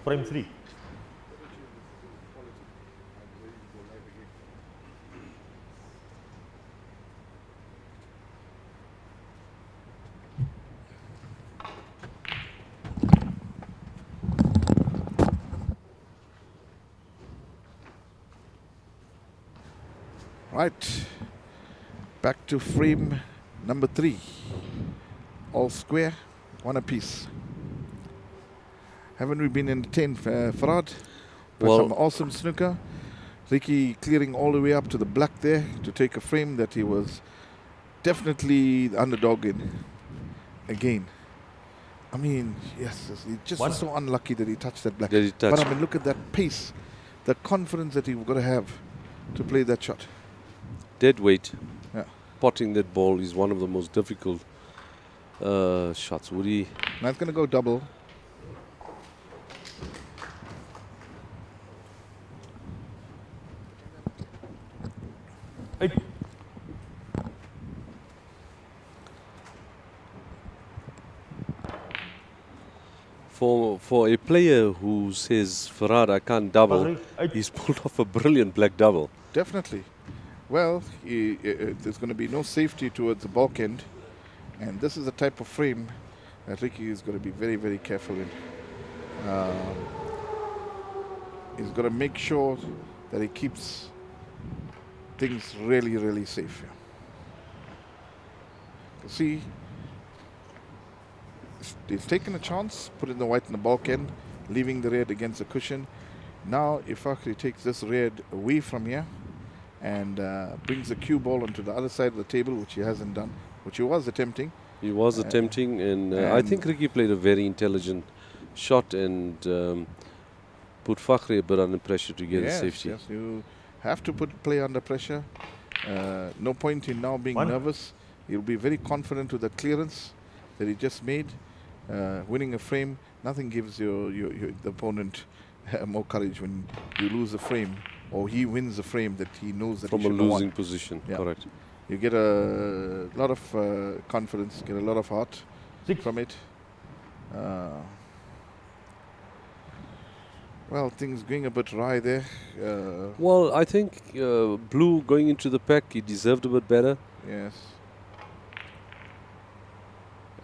Frame 3. Right. Back to frame number 3. All square, one apiece. Haven't we been entertained, Farad? By Well- some awesome snooker. Ricky clearing all the way up to the black there to take a frame that he was definitely the underdog in. Again. I mean, yes, he just was so unlucky that he touched that black. Did he touch? But I mean, look at that pace, the confidence that you've got to have to play that shot. Dead weight. Yeah. Potting that ball is one of the most difficult shots. Would he? Now it's going to go double. Hey. For a player who says, Farhad, I can't double, Fakhri, 8. he's pulled off a brilliant black double. Definitely. Well, there's going to be no safety towards the bulk end, and this is the type of frame that Ricky is going to be very, very careful in. He's got to make sure that he keeps things really, really safe here. You see, he's taken a chance, put in the white in the bulk end, leaving the red against the cushion. Now, if Fakhri takes this red away from here and brings the cue ball onto the other side of the table, which he hasn't done, which he was attempting. He was attempting, and I think Ricky played a very intelligent shot and put Fakhri a bit under pressure to get a safety. Yes, you have to put play under pressure. No point in now being nervous. He'll be very confident with the clearance that he just made. Winning a frame, nothing gives the opponent more courage when you lose a frame or he wins a frame that he knows that from he a should have losing won. position. Yeah. Correct. You get a lot of confidence, get a lot of heart 6. from it. Well, things going a bit wry there. Well, I think Blue going into the pack, he deserved a bit better Yes.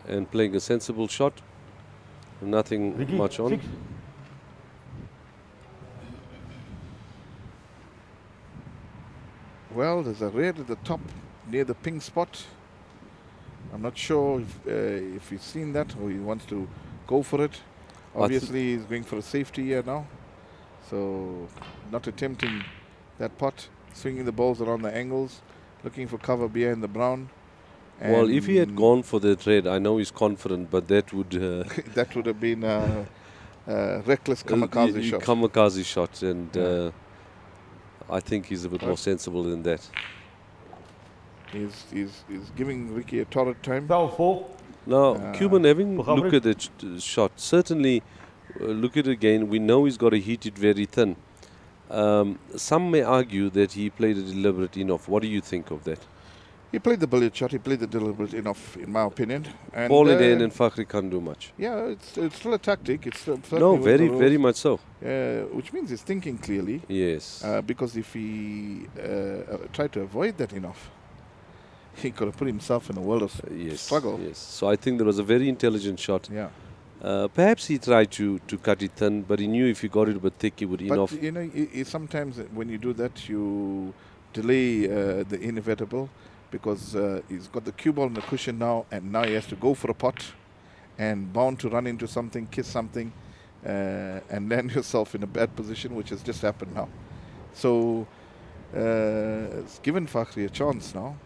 and playing a sensible shot. Nothing Ricky, much on. 6. Well, there's a red at the top near the pink spot. I'm not sure if he's seen that or he wants to go for it. Obviously, he's going for a safety here now. So, not attempting that pot, swinging the balls around the angles, looking for cover behind the brown. Well, if he had And gone for that red, I know he's confident, but that would that would have been a reckless kamikaze shot. Kamikaze shot, and I think he's a bit more sensible than that. He's giving Ricky a torrid time. Foul 4. Now, Cuban having Fakhri. look at that shot, certainly look at it again. We know he's got to heat it very thin. Some may argue that he played a deliberate enough. What do you think of that? He played the billiard shot. He played the deliberate enough, in my opinion. And Ball in hand and Fakhri can't do much. yeah, it's still a tactic. It's still No, certainly with the very rules. much so. Which means he's thinking clearly. Yes. Because if he tried to avoid that enough, he could have put himself in a world of Yes. struggle. Yes. So I think there was a very intelligent shot. Yeah. Perhaps he tried to cut it thin, but he knew if he got it a bit thick, he would enough. But you know, sometimes when you do that, you delay the inevitable, because he's got the cue ball on the cushion now, and now he has to go for a pot, and bound to run into something, kiss something, and land yourself in a bad position, which has just happened now. So it's given Fakhri a chance now.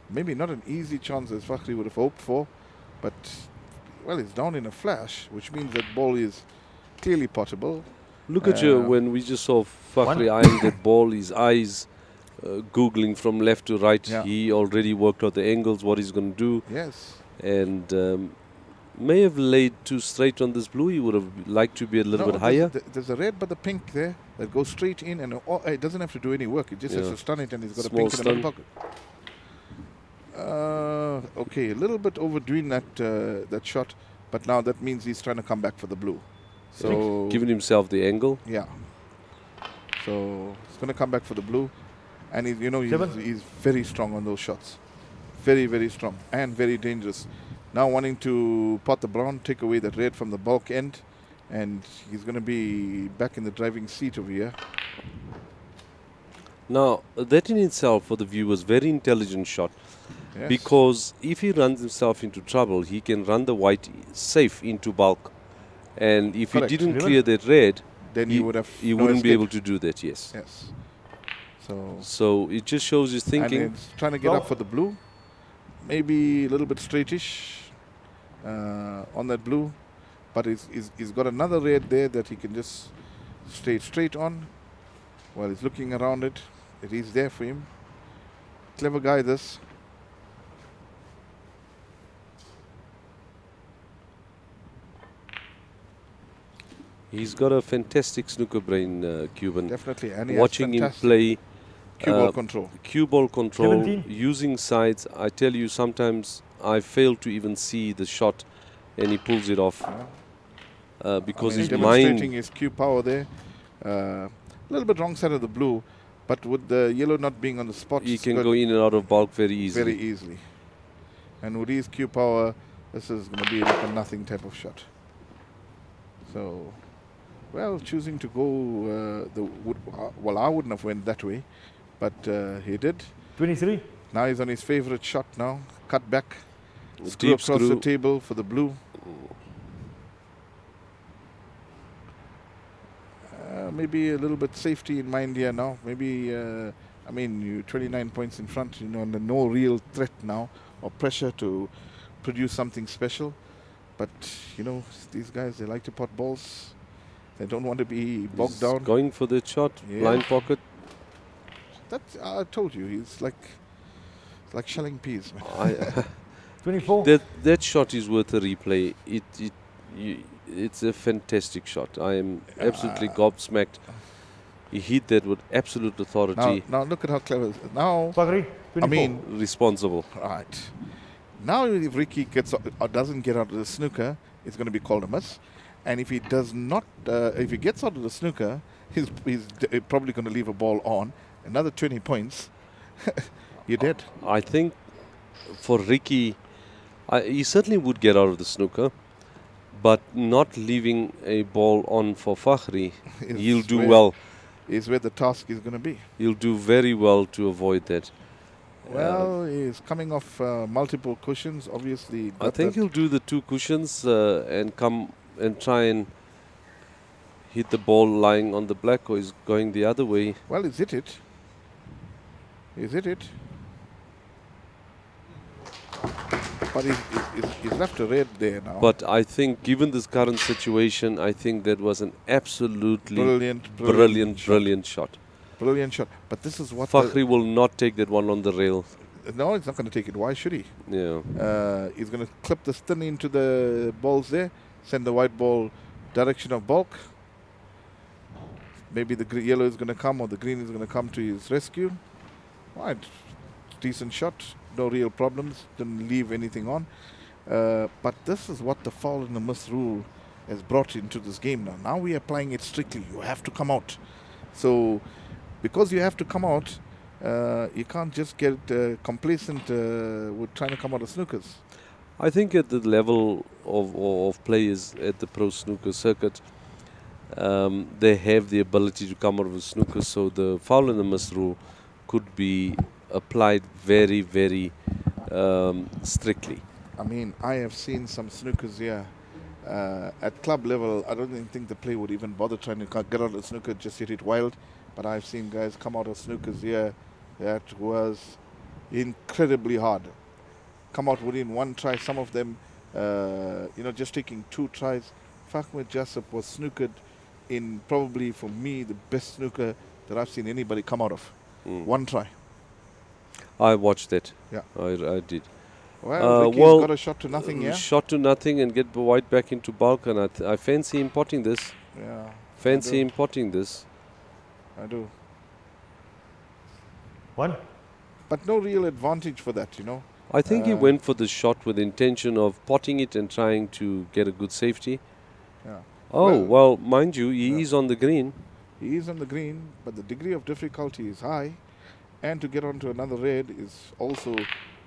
Maybe not an easy chance as Fakhri would have hoped for, but well, it's down in a flash, which means that ball is clearly potable. Look at you when we just saw Fakhri eyeing that ball, his eyes googling from left to right. Yeah. He already worked out the angles, what he's going to do, Yes. and may have laid too straight on this blue. He would have liked to be a little bit higher. There's a red but the pink there that goes straight in, and it doesn't have to do any work. It just has to stun it, and he's got a Small pink in the middle pocket. Okay, a little bit overdoing that shot, but now that means he's trying to come back for the blue. So Giving himself the angle. yeah. So he's going to come back for the blue, and he's very strong on those shots, very, very strong and very dangerous. Now wanting to pot the brown, take away that red from the bulk end, and he's going to be back in the driving seat over here. Now, that in itself for the viewers, very intelligent shot. Yes. Because if he runs himself into trouble, he can run the white safe into bulk. And if Correct. he didn't clear that red, then he would have he no wouldn't be escape. able to do that, yes. Yes. So it just shows his thinking. And he's trying to get up for the blue. Maybe a little bit straightish on that blue. But he's got another red there that he can just stay straight on while he's looking around it. It is there for him. Clever guy, this. He's got a fantastic snooker brain, Cuban. Definitely. And he Watching has him fantastic play cue ball control. cue ball control, 17. using sides. I tell you, sometimes I fail to even see the shot and he pulls it off. because I mean, his demonstrating mind, his cue power there. A little bit wrong side of the blue, but with the yellow not being on the spot, he it's can good go in and out of bulk very easily. very easily. And with his cue power, this is going to be like a nothing type of shot. So, well, choosing to go well, I wouldn't have went that way, but he did. 23. Now he's on his favorite shot now. Cut back, screw Deep across screw. the table for the blue. Maybe a little bit safety in mind here now. Maybe, I mean, you 29 points in front, you know, and no real threat now or pressure to produce something special. But, you know, these guys, they like to pot balls. They don't want to be bogged He's down. going for the shot, Yeah. blind pocket. That's, I told you, he's like shelling peas, man. 24. That shot is worth a replay. It's a fantastic shot. I am absolutely gobsmacked. He hit that with absolute authority. Now look at how clever. Now, Fakhri, 24. I mean, Responsible. right. Now, if Ricky gets or doesn't get out of the snooker, it's going to be called a miss. And if he does not, if he gets out of the snooker, he's probably going to leave a ball on. Another 20 points. You're dead. I think for Ricky, he certainly would get out of the snooker, but not leaving a ball on for Fakhri, he'll do well. Is where the task is going to be. He'll do very well to avoid that. Well, he's coming off multiple cushions, obviously. I think he'll do the 2 cushions and come and try and hit the ball lying on the black, or he's going the other way. Well, is it? Is it? But he's left a red there now. But I think, given this current situation, I think that was an absolutely brilliant shot. Brilliant shot. But this is what Fakhri will not take that one on the rail. No, he's not going to take it. Why should he? Yeah. He's going to clip the spin into the balls there, send the white ball direction of bulk. Maybe the yellow is going to come or the green is going to come to his rescue. Right. Decent shot. No real problems. Didn't leave anything on. But this is what the foul and the miss rule has brought into this game now. Now we are applying it strictly. You have to come out. So, because you have to come out, you can't just get complacent with trying to come out of snookers. I think at the level of players at the pro snooker circuit, they have the ability to come out of a snooker, so the foul and the miss rule could be applied very, very strictly. I mean, I have seen some snookers here at club level. I don't even think the player would even bother trying to get out of the snooker, just hit it wild. But I've seen guys come out of snookers here that was incredibly hard. Come out within 1 try. Some of them, just taking 2 tries. Fakhri Jasip was snookered in probably, for me, the best snooker that I've seen anybody come out of. 1 try. I watched that. Yeah. I did. Well, Ricky's got a shot to nothing, yeah? Shot to nothing and get the white back into bulk, and I fancy him potting this. Yeah. Fancy him potting this. I do. 1. But no real advantage for that, you know. I think he went for the shot with the intention of potting it and trying to get a good safety. Yeah. Oh, well mind you, he is on the green. He is on the green, but the degree of difficulty is high. And to get onto another red is also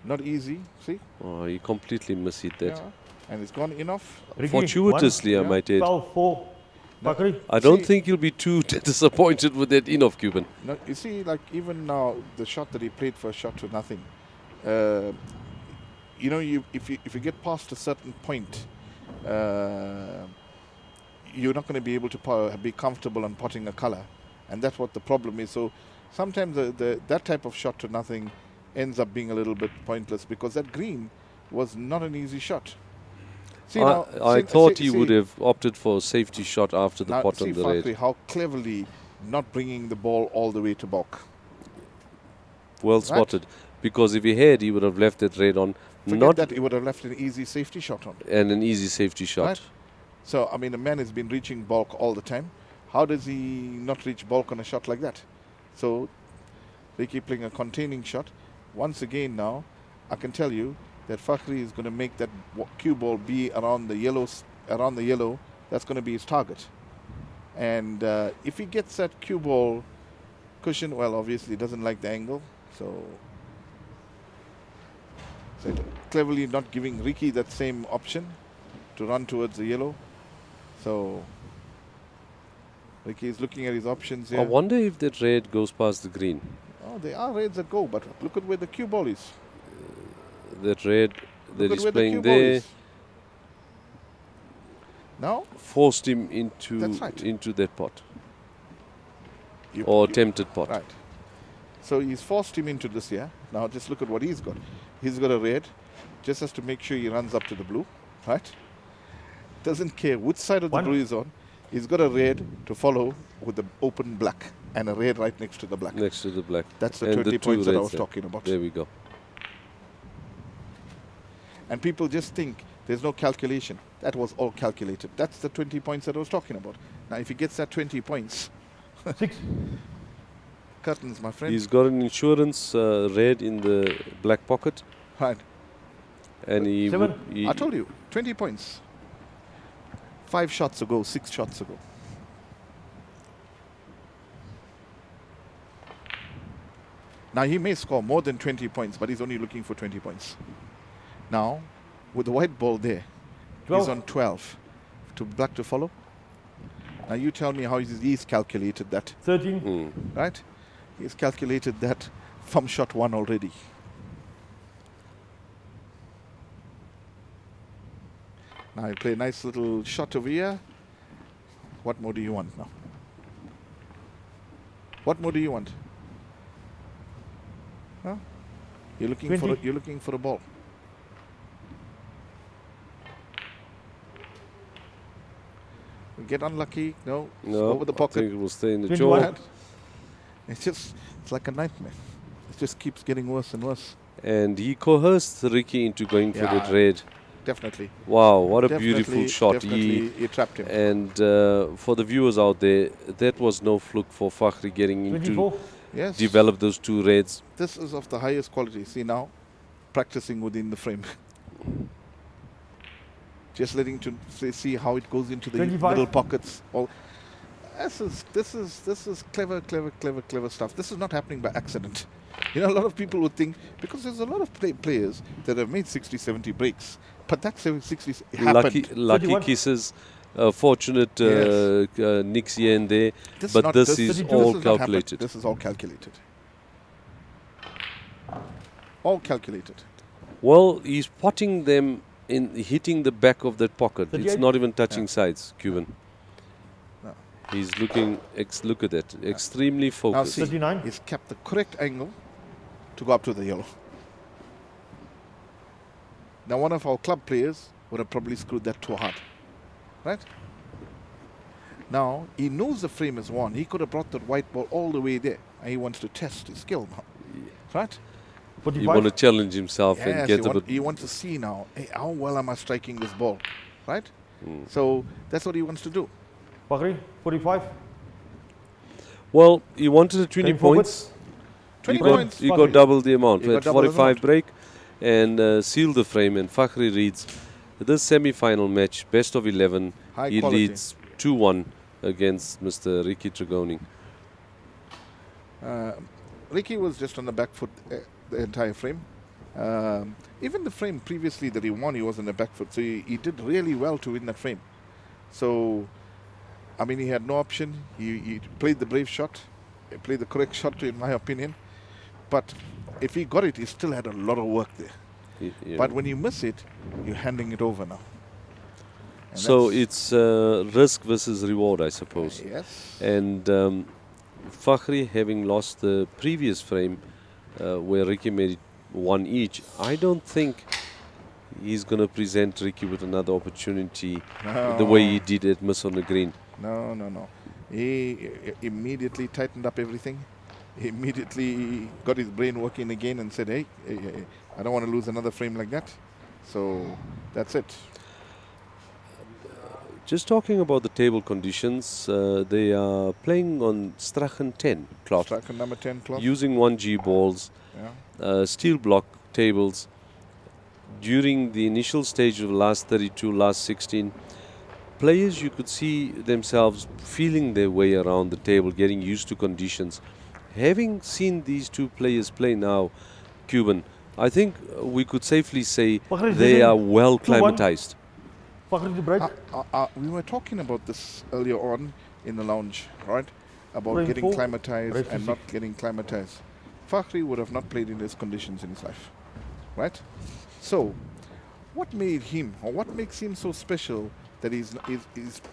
not easy, see? Oh, he completely mishit that. Yeah. And it's gone enough. Ricky, Fortuitously, I might add. Foul 4. Fakhri. I don't think you'll be too disappointed with that in of Cuban. No, you see, like even now, the shot that he played for a shot to nothing. If you get past a certain point, you're not going to be able to be comfortable on potting a color, and that's what the problem is. So sometimes that type of shot to nothing ends up being a little bit pointless because that green was not an easy shot. See, I thought he would have opted for a safety shot after the pot on the Fakhri, red. how cleverly not bringing the ball all the way to bulk. Well spotted. Because if he had, he would have left that red on. Forget that, he would have left an easy safety shot on. And an easy safety shot. Right? So, I mean, a man has been reaching bulk all the time. How does he not reach bulk on a shot like that? So, they keep playing a containing shot. Once again now, I can tell you that Fakhri is going to make that cue ball be around the yellow that's going to be his target. And if he gets that cue ball cushion, well, obviously he doesn't like the angle. So cleverly not giving Ricky that same option to run towards the yellow. So Ricky is looking at his options here. I wonder if that red goes past the green. Oh, there are reds that go, but look at where the cue ball is. That red that Look at he's where the playing cue ball there is. Now, forced him into That's right. into that pot you- or you- attempted pot. right. So he's forced him into this here. Now just look at what he's got. He's got a red. Just has to make sure he runs up to the blue, right? Doesn't care which side of the One. blue is on. He's got a red to follow with the open black and a red right next to the black. Next to the black. That's the And 20 two points that I reds was there. talking about. There we go. And people just think there's no calculation. That was all calculated. That's the 20 points that I was talking about. Now, if he gets that 20 points, 6, curtains, my friend. He's got an insurance red in the black pocket, Right. and he, Seven. he I told you, 20 points. 5 shots ago, 6 shots ago. Now, he may score more than 20 points, but he's only looking for 20 points. Now, with the white ball there, 12. he's on 12. To black to follow. Now, you tell me how he's calculated that, 13, right? He's calculated that from shot 1 already. Now, I play a nice little shot over here. What more do you want now? What more do you want? Huh? You're looking for 20. you're looking for a ball. Get unlucky. No. no, Over the I pocket. think it will stay in the 21. jaw. It's like a nightmare. It just keeps getting worse and worse. And he coerced Ricky into going for that Yeah. red. Definitely. Wow, what a Definitely- beautiful shot. Definitely, he trapped him. And for the viewers out there, that was no fluke for Fakhri getting into 24, Yes. develop those two reds. This is of the highest quality. See now, practicing within the frame. Just letting to see how it goes into the 25. middle pockets. All this is clever stuff. This is not happening by accident. You know, a lot of people would think, because there's a lot of players that have made 60, 70 breaks, but that 60 happened. Lucky 31. kisses, fortunate Yes. nicks here and there. This But not- this this- is this all not happened. calculated. This is all calculated. All calculated. Well, he's potting them in, hitting the back of that pocket. It's 38. not even touching sides, Cuban. No. He's looking, look at that, extremely Now focused. see, 39. he's kept the correct angle to go up to the yellow. Now one of our club players would have probably screwed that too hard. Right? Now, he knows the frame is one. He could have brought that white ball all the way there. And he wants to test his skill now. Right? You 45, want to challenge himself and Yes, get a bit. you want to see now, hey, how well am I striking this ball? Right? Hmm. So that's what he wants to do. Fakhri, 45, Well, he wanted a 20 Going forward. points. 20 You got, points. you got double the amount. You We got had double the 45 amount. break and seal the frame. And Fakhri reads this semi-final match, best of 11. High He quality. leads 2-1 against Mr. Ricky Tregoning. Ricky was just on the back foot the entire frame. Even the frame previously that he won, he was on the back foot. So he did really well to win that frame. So, I mean, he had no option. He played the brave shot. He played the correct shot, in my opinion. But if he got it, he still had a lot of work there. But when you miss it, you're handing it over now. And So that's- it's risk versus reward, I suppose. Yes. And Fakhri, having lost the previous frame where Ricky made it 1 each, I don't think he's going to present Ricky with another opportunity the way he did at Miss on the Green. No. He immediately tightened up everything. He immediately got his brain working again and said, hey, I don't want to lose another frame like that. So that's it. Just talking about the table conditions, they are playing on Strachen 10 cloth, Striker number 10 cloth. using 1G balls, Yeah. steel block tables. During the initial stage of the last 32, last 16, players, you could see themselves feeling their way around the table, getting used to conditions. Having seen these two players play now, Cuban, I think we could safely say Fakhri is they leading are well 2-1. climatized. Fakhri to break. We were talking about this earlier on in the lounge, right? About Frame getting 4, climatized right and to not 6. getting climatized. Fakhri would have not played in these conditions in his life, right? So, what made him, or what makes him so special that he's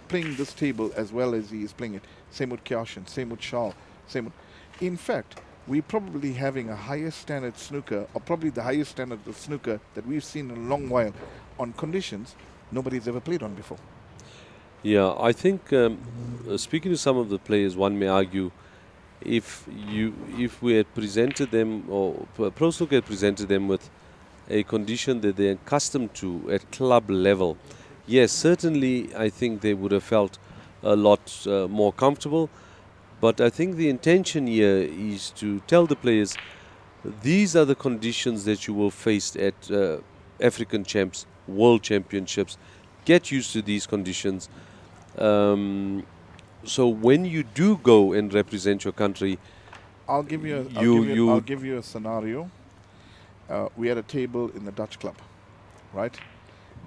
playing this table as well as he is playing it? Same with Kyoshin, same with Shah, same with... In fact, we're probably having a higher standard snooker, or probably the highest standard of snooker that we've seen in a long while, on conditions nobody's ever played on before. Yeah, I think speaking to some of the players, one may argue if we had presented them, or Pro Snooker had presented them with a condition that they're accustomed to at club level, yes, certainly I think they would have felt a lot more comfortable. But I think the intention here is to tell the players these are the conditions that you will face at African Champs, World Championships. Get used to these conditions. So when you do go and represent your country, I'll give you a scenario. We had a table in the Dutch club, right?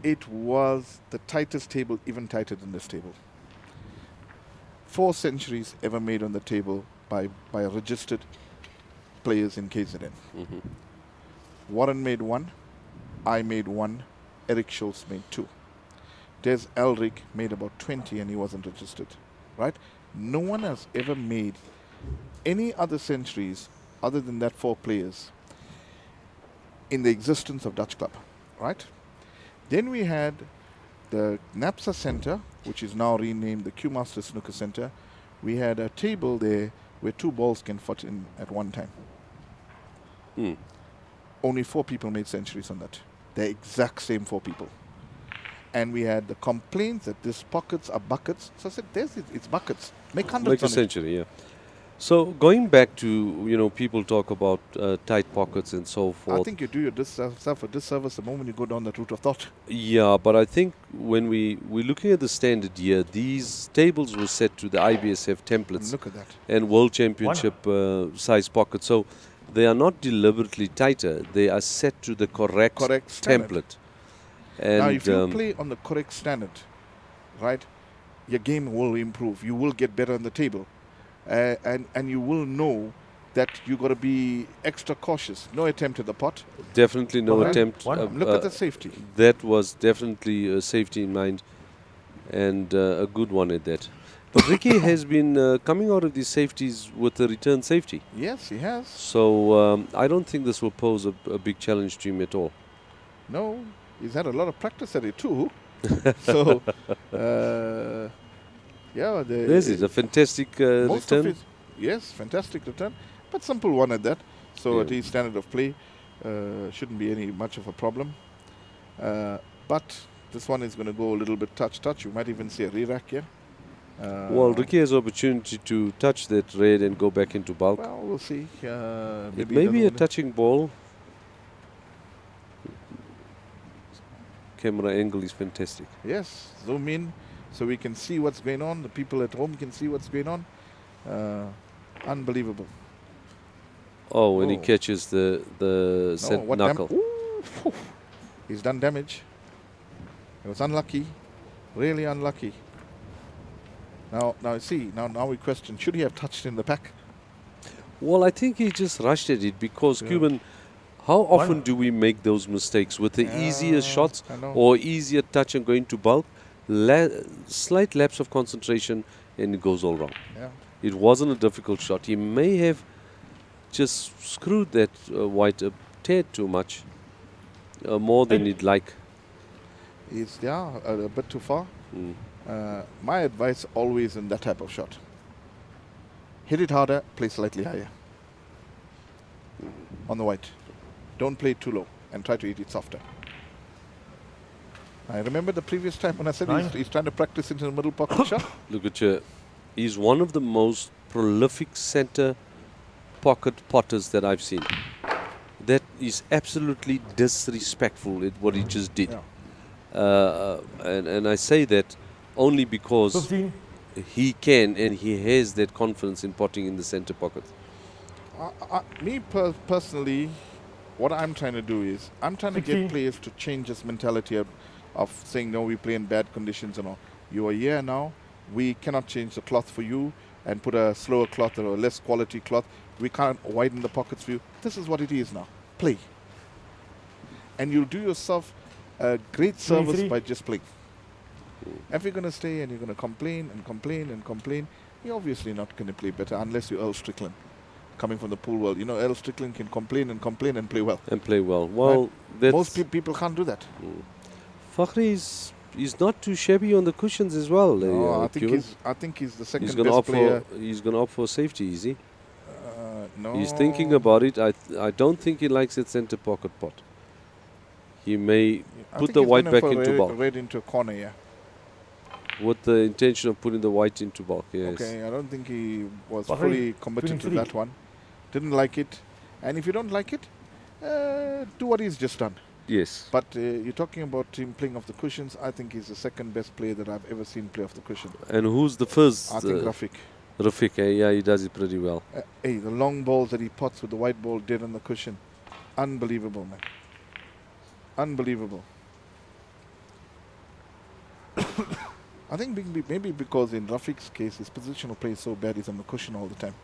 It was the tightest table, even tighter than this table. 4 centuries ever made on the table by registered players in KZN. Warren made 1, I made 1, Eric Schultz made 2. Des Elric made about 20 and he wasn't registered, right? No one has ever made any other centuries other than that 4 players in the existence of Dutch club, right? Then we had the NAPSA Center, which is now renamed the Q Master Snooker Center. We had a table there where 2 balls can fit in at one time. Only 4 people made centuries on that. The exact same 4 people. And we had the complaints that these pockets are buckets. So I said, it's buckets. Make hundreds like a on it. century, yeah. So going back to, people talk about tight pockets and so forth. I think you do yourself a disservice the moment you go down that route of thought. Yeah, but I think when we're looking at the standard here, these tables were set to the IBSF templates Look at that. and World Championship size pockets. So they are not deliberately tighter. They are set to the correct standard. template. And now, if you play on the correct standard, right, your game will improve. You will get better on the table. And you will know that you got to be extra cautious. No attempt at the pot. Definitely no Right. attempt. Look at the safety. That was definitely a safety in mind, and a good one at that. But Ricky has been coming out of these safeties with a return safety. Yes, he has. So I don't think this will pose a big challenge to him at all. No, he's had a lot of practice at it too. So, yeah. This is a fantastic most return. of it, yes, fantastic return. But simple one at that. So Yeah. at his standard of play, shouldn't be any much of a problem. But this one is going to go a little bit touch. You might even see a re-rack here. Well, Ricky has opportunity to touch that red and go back into bulk. Well, we'll see. It may be a touching ball. Camera angle is fantastic. Yes, zoom in so we can see what's going on. The people at home can see what's going on. Unbelievable. Oh, when he Oh. catches the set what knuckle. Ooh, he's done damage. It was unlucky, really unlucky. Now see, now we question, should he have touched in the pack? Well, I think he just rushed at it because, Yeah. Cuban, how often do we make those mistakes with the easier shots I know. or easier touch and going to bulk? Slight lapse of concentration and it goes all wrong. Yeah. It wasn't a difficult shot. He may have just screwed that white a tad too much, more than he'd like. He's a bit too far. Mm. My advice always in that type of shot: hit it harder, play slightly higher on the white. Don't play it too low and try to hit it softer. I remember the previous time when I said he's trying to practice into the middle pocket shot. Look at you. He's one of the most prolific center pocket potters that I've seen. That is absolutely disrespectful at what he just did. Yeah. And I say that only because 15. he can and he has that confidence in potting in the center pocket. Me personally, what I'm trying to do is I'm trying to 16. get players to change this mentality of saying no, we play in bad conditions and all. You are here now. We cannot change the cloth for you and put a slower cloth or a less quality cloth. We can't widen the pockets for you. This is what it is now. Play, and you'll do yourself a great service 23. by just playing. If you're going to stay and you're going to complain and complain and complain, you're obviously not going to play better unless you're Earl Strickland, coming from the pool world. You know, Earl Strickland can complain and complain and play well. And play well. Well, that's Most people can't do that. Fakhri is not too shabby on the cushions as well. No, Cuban. I think he's the second He's going to best opt player. for he's going to opt for safety, is he? No, He's thinking about it. I don't think he likes that center pocket pot. He may I put think the he's white gonna back for into bulk red into a corner. Yeah. with the intention of putting the white into bulk. Yes. Okay, I don't think he was Bahrain, fully committed to 23. that one. Didn't like it, and if you don't like it, do what he's just done. Yes. But you're talking about him playing off the cushions. I think he's the second best player that I've ever seen play off the cushion. And who's the first? I think Rafiq. Rafiq. Yeah, he does it pretty well. Hey, the long balls that he pots with the white ball dead on the cushion. Unbelievable, man. Unbelievable. I think maybe because in Rafiq's case, his positional play is so bad, he's on the cushion all the time.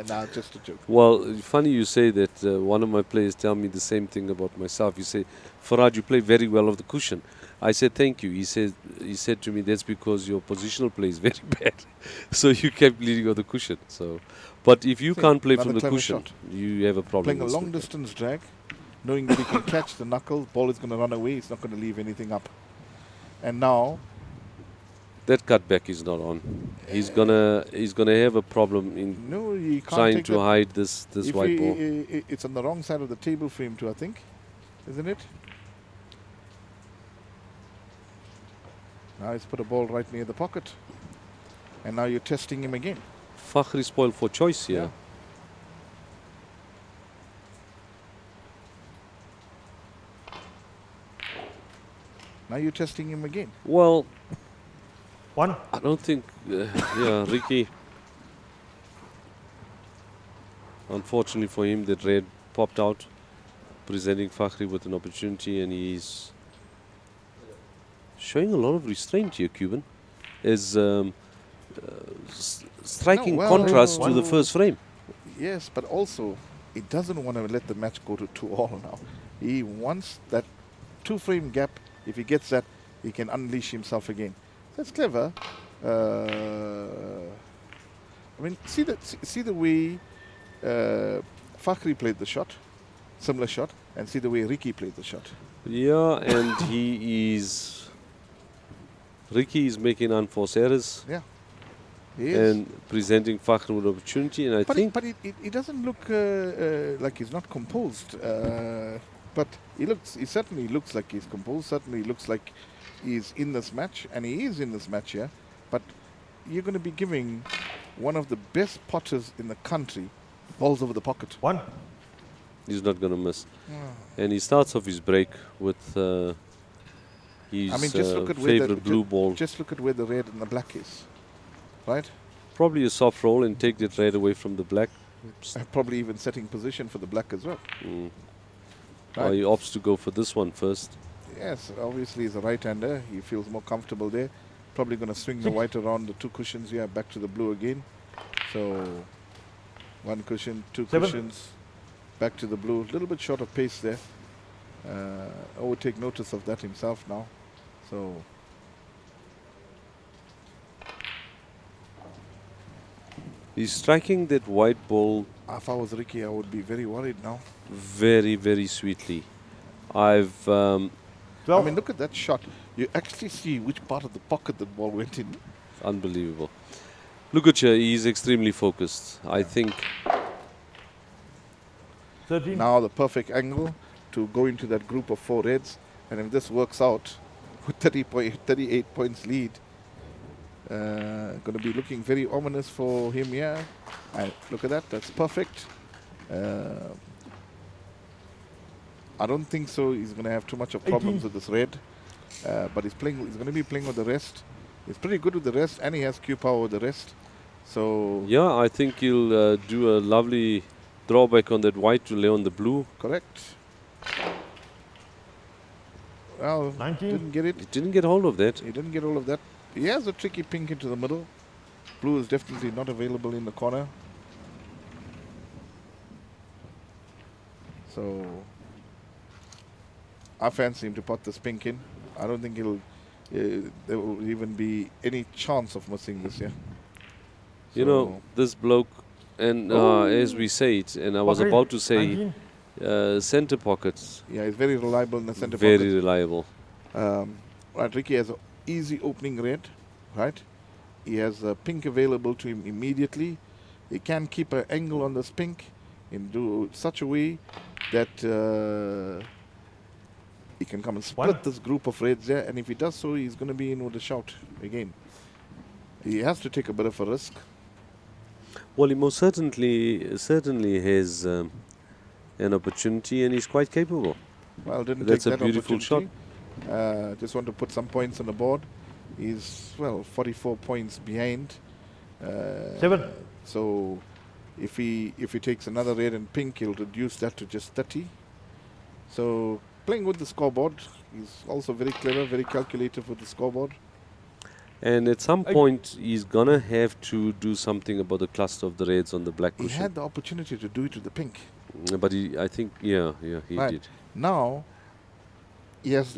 Nah, just a joke. Well, funny you say that. One of my players tell me the same thing about myself. You say, Faraj, you play very well off the cushion. I said, thank you. He said to me, that's because your positional play is very bad. So you kept leading on the cushion. So, but if you See, can't play another from the clever cushion, shot. you have a problem. Playing a with long slip. distance drag, knowing that he can catch the knuckle, ball is going to run away, he's not going to leave anything up. And now, That cutback is not on. He's gonna have a problem in no, he can't trying take to that. hide this If white ball. it's on the wrong side of the table for him too, I think. Isn't it? Now he's put a ball right near the pocket. And now you're testing him again. Fakhri spoiled for choice here. Yeah. Now you're testing him again. Well, 1. I don't think, Ricky. Unfortunately for him, that red popped out, presenting Fakhri with an opportunity, and he's showing a lot of restraint here, Cuban, as striking No, well, contrast to the first frame. Yes, but also he doesn't want to let the match go to 2-all now. He wants that 2-frame gap. If he gets that, he can unleash himself again. That's clever. I mean, see the way Fakhri played the shot, similar shot, and see the way Ricky played the shot. Yeah, and Ricky is making unforced errors Yeah, he is. and presenting Fakhri with opportunity, and I But think it doesn't look like he's not composed. But he certainly looks like he's composed. Certainly looks like he's in this match, and he is in this match here. But you're going to be giving one of the best potters in the country balls over the pocket. 1. he's not going to miss. And he starts off his break with his I mean, just look at where favorite blue ball. Just look at where the red and the black is, right? Probably a soft roll and take that red away from the black. Probably even setting position for the black as well. Or he opts to go for this one first. Yes, obviously he's a right-hander. He feels more comfortable there. Probably going to swing the white around the 2 cushions here, back to the blue again. So 1 cushion, 2 7. cushions, back to the blue. A little bit short of pace there. I would take notice of that himself now. So He's striking that white ball if I was Ricky, I would be very worried now. very, very sweetly. I 12. mean, look at that shot. You actually see which part of the pocket the ball went in. Unbelievable. Look at you, he's extremely focused. I think 13. Now the perfect angle to go into that group of 4 reds. And if this works out with 38 points lead, going to be looking very ominous for him here. And look at that, that's perfect. I don't think so. He's going to have too much of problems 18. with this red. But he's going to be playing with the rest. He's pretty good with the rest, and he has Q power with the rest. So Yeah, I think he'll do a lovely drawback on that white to lay on the blue. correct. Well, 19. didn't get it. He didn't get hold of that. He didn't get all of that. He has a tricky pink into the middle. Blue is definitely not available in the corner. So I fancy him to pot this pink in. I don't think there will even be any chance of missing this here. You know, this bloke, and as we say it, and I was Fakhri, about to say, 19. center pockets, Yeah, he's very reliable in the center very pocket. reliable. Right, Ricky has an easy opening red, right? He has a pink available to him immediately. He can keep an angle on this pink and do such a way that he can come and split this group of reds there. And if he does so, he's going to be in with a shout again. He has to take a bit of a risk. Well, he most certainly has an opportunity, and he's quite capable. Well, didn't That's take a that beautiful shot. opportunity. Just want to put some points on the board. He's, well, 44 points behind. 7. So if he takes another red and pink, he'll reduce that to just 30. So playing with the scoreboard, he's also very clever, very calculative with the scoreboard. And at some point, he's gonna have to do something about the cluster of the reds on the black He cushion. had the opportunity to do it with the pink. But I think, he Right. did. Now he has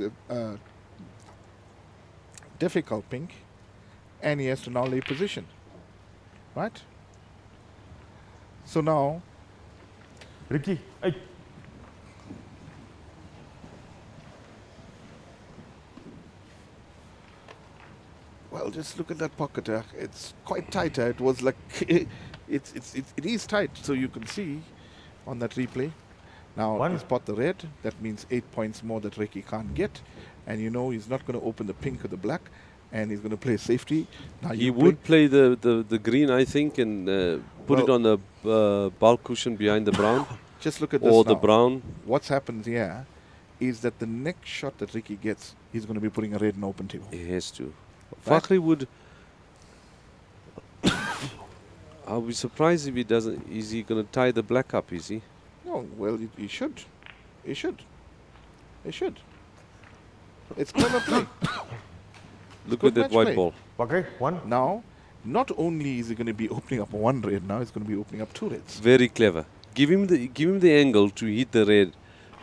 difficult pink, and he has to now lay position, right? So now Ricky, 8. well, just look at that pocket. It's quite tight. It was like it is tight, so you can see on that replay. Now One. you spot the red. That means 8 points more that Ricky can't get, and you know he's not going to open the pink or the black, and he's going to play safety. Now He you would play the green, I think, and put it Well- on the bulk cushion behind the brown, just look at this or the now. brown. What's happened here is that the next shot that Ricky gets, he's going to be putting a red in open table. He has to. Right. Fakhri would. I'll be surprised if he doesn't. Is he going to tie the black up? Is he? No, well, he should. He should. He should. It's clever play. Look Good at that match white play. ball. Fakhri, 1. Now, not only is he going to be opening up one red, now he's going to be opening up 2 reds. Very clever. Give him the angle to hit the red,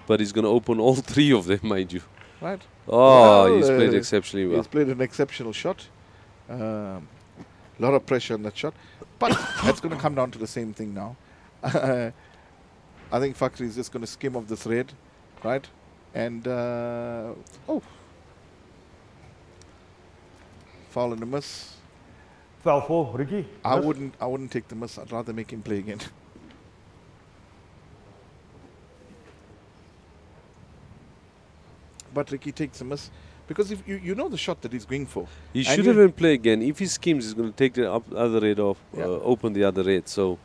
but he's going to open all 3 of them, mind you. Right? Oh, Well, he's played exceptionally well. He's played an exceptional shot. A lot of pressure on that shot. But that's going to come down to the same thing now. I think Fakhri is just going to skim off this red, right? And, foul and a miss. Foul 4, Ricky. I Miss. wouldn't take the miss. I'd rather make him play again. But Ricky takes a miss because if you know the shot that he's going for. He And should you- have play again. If he schemes, he's going to take the other red off, Yeah. open the other red. So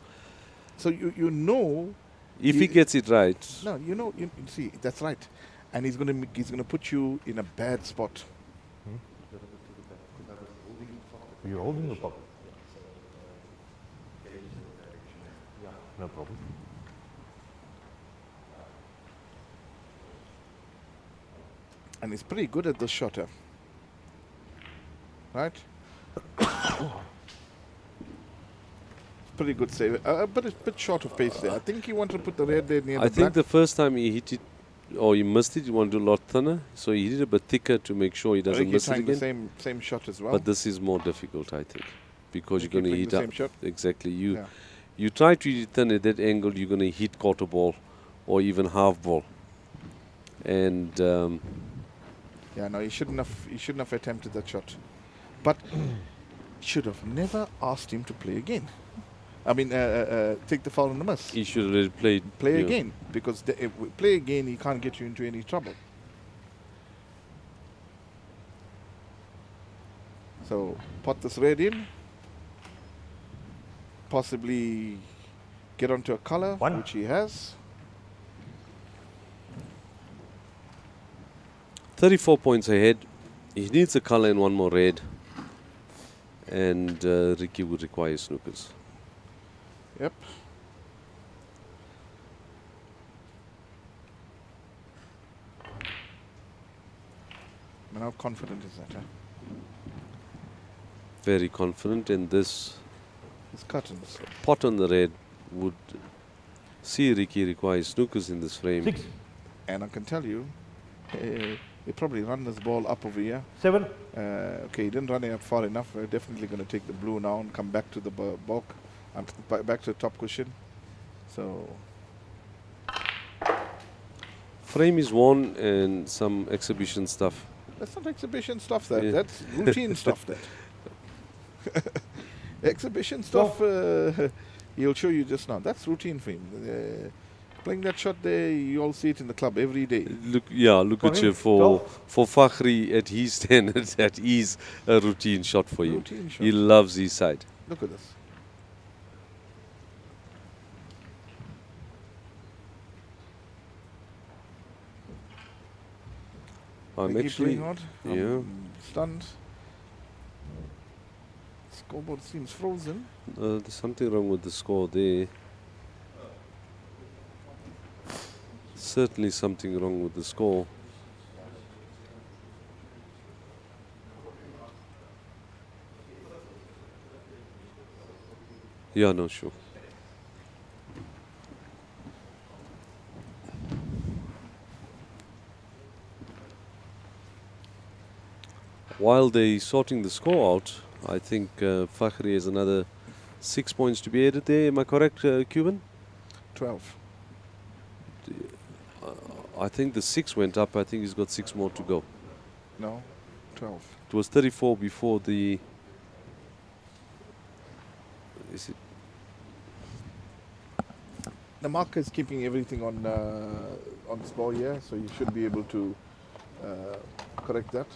So you know. if he He- gets it right, No, you see that's right, and he's gonna put you in a bad spot. You're holding the puck. Yeah, no problem. And he's pretty good at this shot, right? Pretty good save, but it's a bit short of pace there. I think he wanted to put the red there near I the think black. the first time he hit it, or he missed it, he wanted to do a lot thinner. So he hit it a bit thicker to make sure he I doesn't think he's miss it trying the again. same shot as well. But this is more difficult, I think, because you're Think going to you're hit playing up the same shot? exactly. Yeah. You try to hit it thin at that angle, you're going to hit quarter ball, or even half ball. And Yeah, no, he shouldn't have attempted that shot, but should have never asked him to play again. I mean, take the foul and the miss. he should have really played. Play yeah. again, because if we play again, he can't get you into any trouble. So pot this red in, possibly get onto a color, One. which he has. 34 points ahead. He needs a color and one more red. and Ricky would require snookers. Yep. And how confident is that, huh? Very confident, and this It's curtains. pot on the red would see Ricky require snookers in this frame. 6, And I can tell you, he probably run this ball up over here. 7, Okay, he didn't run it up far enough. We're definitely going to take the blue now and come back to the bulk, and back to the top cushion. So, Frame is won and some exhibition stuff. that's not exhibition stuff, that. Yeah. That's routine stuff, that. Exhibition stuff, he'll show you just now. That's routine for him. Playing that shot there, you all see it in the club every day. Look For at him, you. For 12. Fakhri at his standards, that is a routine shot for him. Routine shot. He loves his side. Look at this. I'm They keep actually, playing hard. yeah. I'm stunned. Scoreboard seems frozen. There's something wrong with the score there. Certainly something wrong with the score. Yeah, no, sure. While they sorting the score out, I think Fakhri has another 6 points to be added there. Am I correct, Cuban? 12. I think the 6 went up. I think he's got 6 more to go. No, 12. It was 34 before the... Is it? The marker is keeping everything on the score here, so you should be able to correct that.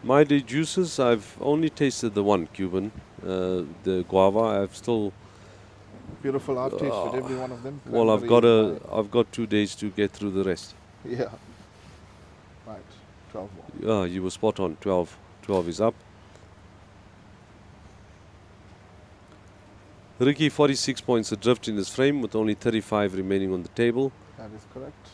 My day juices, I've only tasted the one, Cuban, the guava. I've still... Beautiful art taste with every one of them. Well, Cranberry, I've got 2 days to get through the rest. yeah. Right, 12 more. Yeah, you were spot on. 12 is up. Ricky, 46 points adrift in this frame with only 35 remaining on the table. That is correct.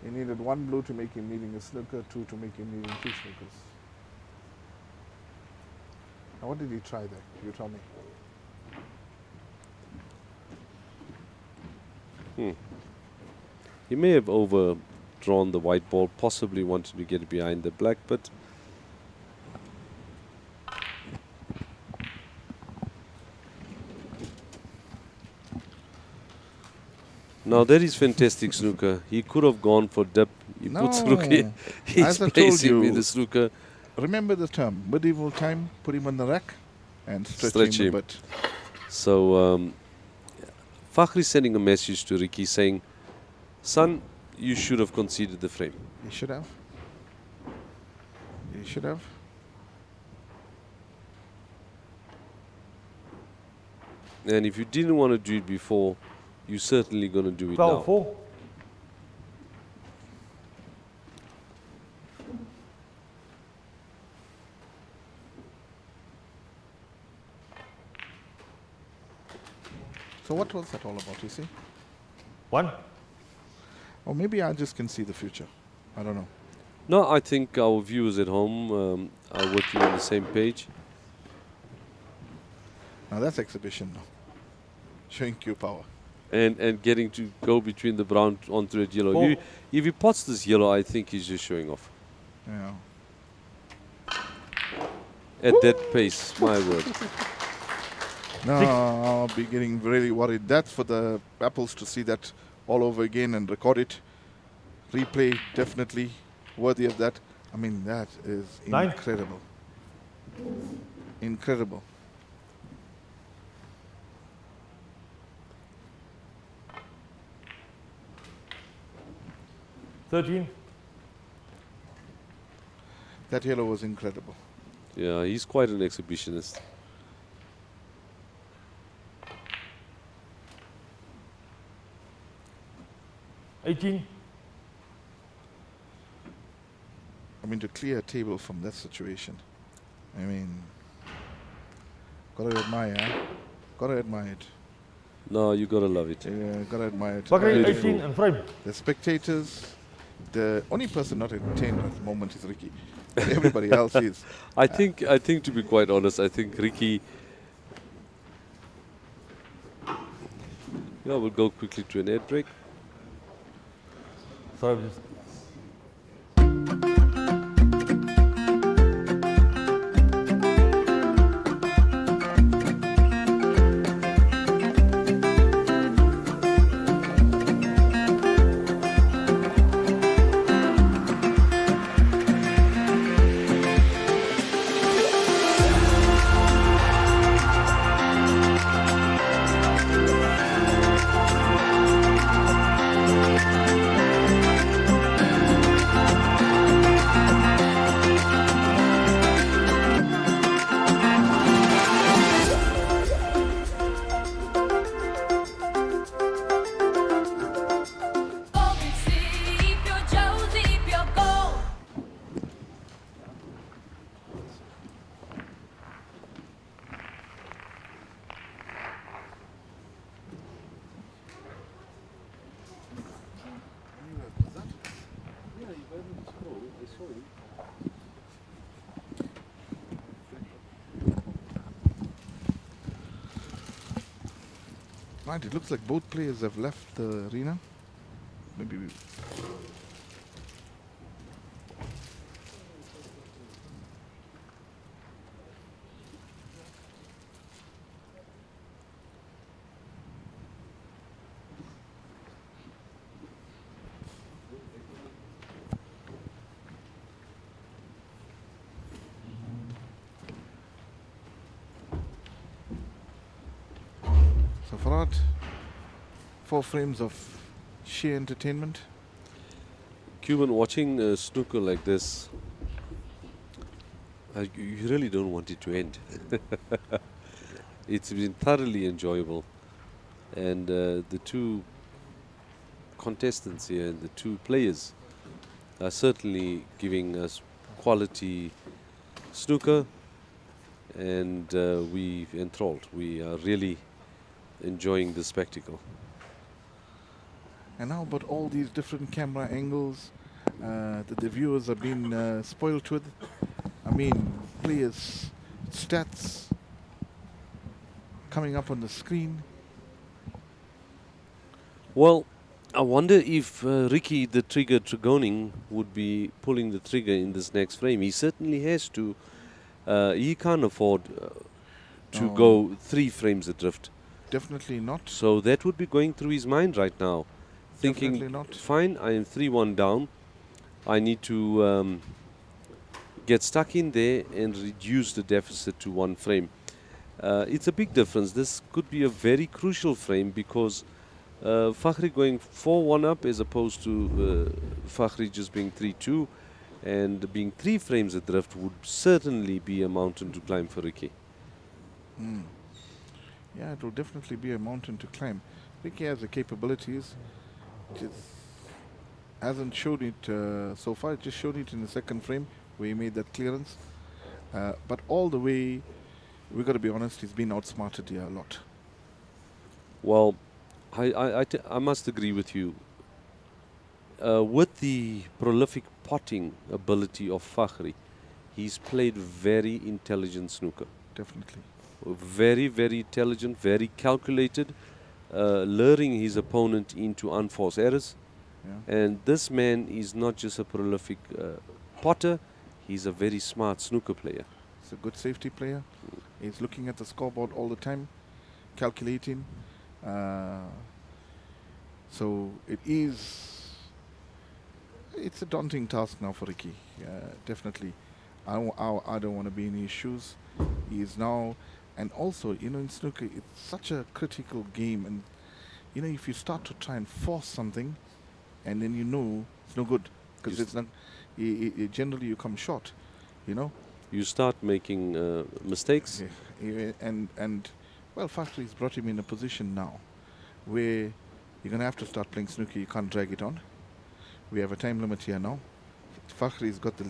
He needed 1 blue to make him needing a snooker, 2 to make him needing 2 snookers. Now what did he try there? You tell me. He may have overdrawn the white ball, possibly wanted to get it behind the black, but now that is fantastic snooker. He could have gone for dip. He No. puts snooker. He's As I told placing me you, the snooker. Remember the term, medieval time, put him on the rack and stretch Stretch him him. a bit. So Fakhri sending a message to Ricky saying, son, you should have conceded the frame. He should have. He should have. And if you didn't want to do it before, you're certainly going to do it 12, now. 4, So what was that all about, you see? 1, Or maybe I just can see the future. I don't know. No, I think our viewers at home are working on the same page. Now that's exhibition now. Showing Q power. And getting to go between the brown onto a yellow. Four. If he pots this yellow, I think he's just showing off. Yeah. At that pace, my word. No, I'll be getting really worried. That's for the Apples to see that all over again and record it. Replay, definitely worthy of that. I mean, that is 9. incredible. Incredible. $13, That yellow was incredible. Yeah, he's quite an exhibitionist. Eighteen. I mean, to clear a table from that situation, I mean, gotta admire, huh? Gotta admire it. No, you gotta love it. Yeah, gotta admire it. Fakhri, Beautiful. 18 and frame. The spectators, the only person not entertained at the moment is Ricky. But everybody else is. I think to be quite honest, I think Ricky. Yeah, we'll go quickly to an ad break. Sorry, just Right, it looks like both players have left the arena. Maybe we So Farad, 4 frames of sheer entertainment. Cuban, watching snooker like this, you really don't want it to end. It's been thoroughly enjoyable, and the two contestants here and the two players are certainly giving us quality snooker, and we're enthralled. We are really enjoying the spectacle. And how about all these different camera angles that the viewers have been spoiled with? I mean, players' stats coming up on the screen. Well, I wonder if Ricky, the trigger Trigoning, would be pulling the trigger in this next frame. He certainly has to. He can't afford to No. go 3 frames adrift. Definitely not. So that would be going through his mind right now. Thinking, Definitely not. fine, I am 3-1 down. I need to get stuck in there and reduce the deficit to 1 frame. It's a big difference. This could be a very crucial frame because Fakhri going 4-1 up as opposed to Fakhri just being 3-2, and being 3 frames adrift would certainly be a mountain to climb for Ricky. Yeah, it will definitely be a mountain to climb. Ricky has the capabilities. Just hasn't shown it so far. Just showed it in the second frame where he made that clearance. But all the way, we got to be honest, he's been outsmarted here a lot. Well, I must agree with you. With the prolific potting ability of Fakhri, he's played very intelligent snooker. Definitely. Very, very intelligent, very calculated, luring his opponent into unforced errors. Yeah. And this man is not just a prolific potter, he's a very smart snooker player. He's a good safety player. He's looking at the scoreboard all the time, calculating. So it's a daunting task now for Ricky. Definitely. I don't want to be in his shoes. He is now, and also, in snooker, it's such a critical game. And, if you start to try and force something, and then it's no good. Because Yes. it's not, generally you come short. you know. You start making mistakes. And well, Fakhri's brought him in a position now where you're going to have to start playing snooker. You can't drag it on. We have a time limit here now. Fakhri's got the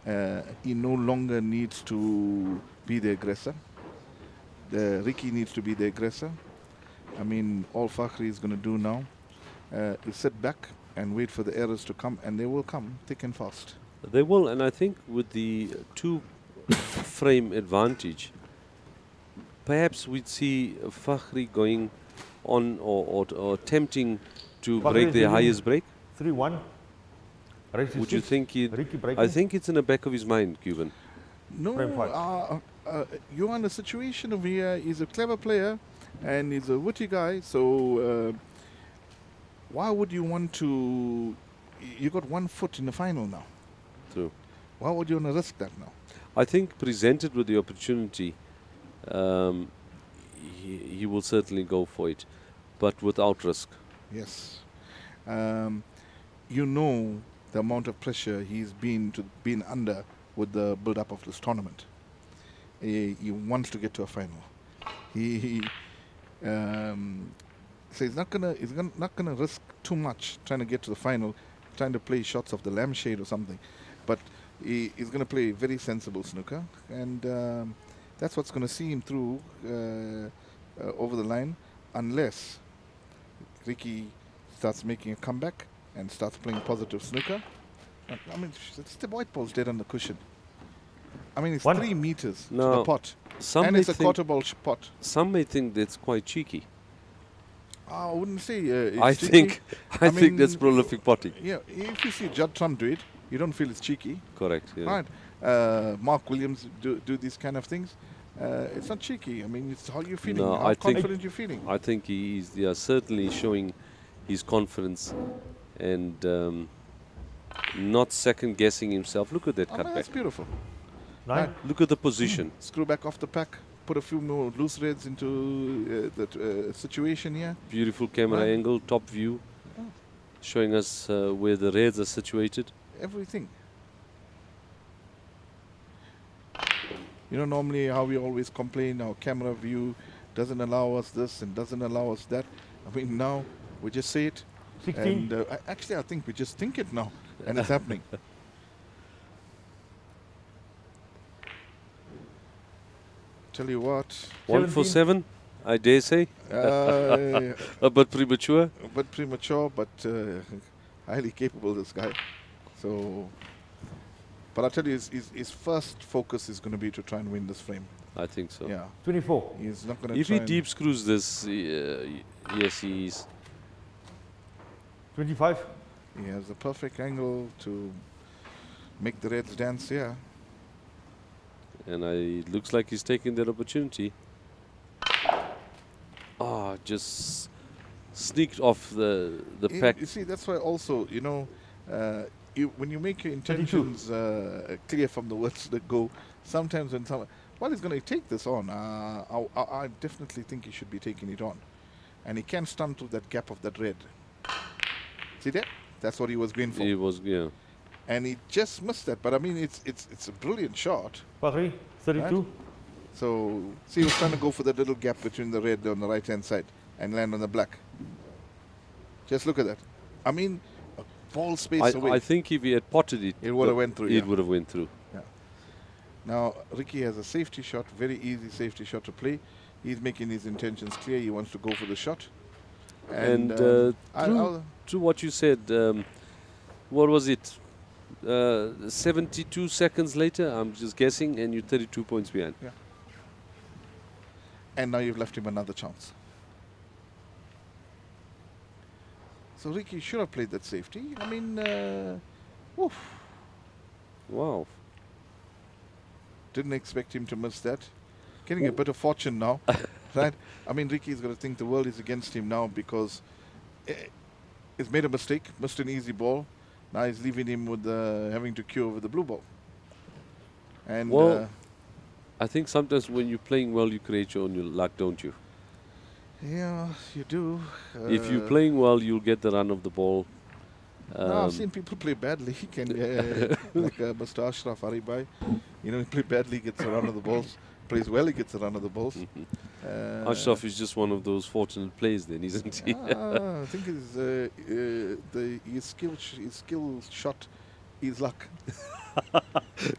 lead. He no longer needs to be the aggressor. Ricky needs to be the aggressor. I mean, all Fakhri is going to do now is sit back and wait for the errors to come, and they will come thick and fast. They will, and I think with the two-frame advantage, perhaps we'd see Fakhri going on or attempting to Fakhri break is the leading highest break. 3-1. Race Would you 6. think he'd... Ricky breaking. I think it's in the back of his mind, Cuban. Frame five. No, you're in a situation of here. He's a clever player, and he's a witty guy. So why would you want to? You got 1 foot in the final now. True. Why would you want to risk that now? I think presented with the opportunity, he will certainly go for it, but without risk. Yes. You know the amount of pressure he's been under with the build-up of this tournament. He wants to get to a final. So he's not gonna risk too much trying to get to the final, trying to play shots of the lampshade or something, but he's gonna play very sensible snooker, and that's what's gonna see him through over the line, unless Ricky starts making a comeback and starts playing positive snooker. I mean, it's the white ball's dead on the cushion. I mean, it's 3 meters to the No, pot, some and may it's a think- quarter ball pot. Some may think that's quite cheeky. I wouldn't say. It's I cheeky. think I mean, think that's prolific potting. Yeah, if you see Judd Trump do it, you don't feel it's cheeky, Correct. Yeah. right? Mark Williams do these kind of things. It's not cheeky. I mean, it's how you're feeling, No, how I think- confident you're feeling. I think he is certainly showing his confidence and not second guessing himself. Look at that Oh, man, that's cutback. beautiful. 9. Look at the position. Screw back off the pack. Put a few more loose reds into the situation here. Beautiful camera Right. angle, top view, Oh. showing us where the reds are situated. Everything. You know, normally how we always complain, our camera view doesn't allow us this and doesn't allow us that. I mean, now we just say it. 16. And actually, I think we just think it now, and it's happening. Tell you what, 1 for 7, I dare say. A bit premature. a bit premature, but highly capable, this guy. So, but I tell you, his first focus is going to be to try and win this frame. I think so. Yeah, 24. he's not going to If try he and- deep screws this, yes, he is. 25. He has the perfect angle to make the Reds dance here. And it looks like he's taking that opportunity. Just sneaked off the pack. You see, that's why also, you know, when you make your intentions clear from the words that go, sometimes when someone, well, he's going to take this on, I definitely think he should be taking it on. And he can stunt through that gap of that red. See that? That's what he was going for. He was, yeah. And he just missed that. But I mean, it's a brilliant shot. Fakhri, 32. So, see, he was trying to go for that little gap between the red on the right-hand side and land on the black. Just look at that. I mean, a ball space away. I think if he had potted it, It would have went through, It yeah. would have went through. Now, Ricky has a safety shot, very easy safety shot to play. He's making his intentions clear. He wants to go for the shot. And I'll to what you said, what was it? 72 seconds later, I'm just guessing, and you're 32 points behind. and now you've left him another chance. So Ricky should have played that safety. I mean, oof, Wow. didn't expect him to miss that. Getting a bit of fortune now, right? I mean, Ricky's got to think the world is against him now because he's made a mistake, missed an easy ball. Now he's leaving him with having to queue over the blue ball. And Well, I think sometimes when you're playing well, you create your own luck, don't you? yeah, you do. If you're playing well, you'll get the run of the ball. No, I've seen people play badly. He can, like Mr. Ashraf Aribai, you know, he play badly, gets a run of the balls. Plays well, he gets a run of the balls. Ashraf is just one of those fortunate players, then, isn't he? I think his skill shot is luck.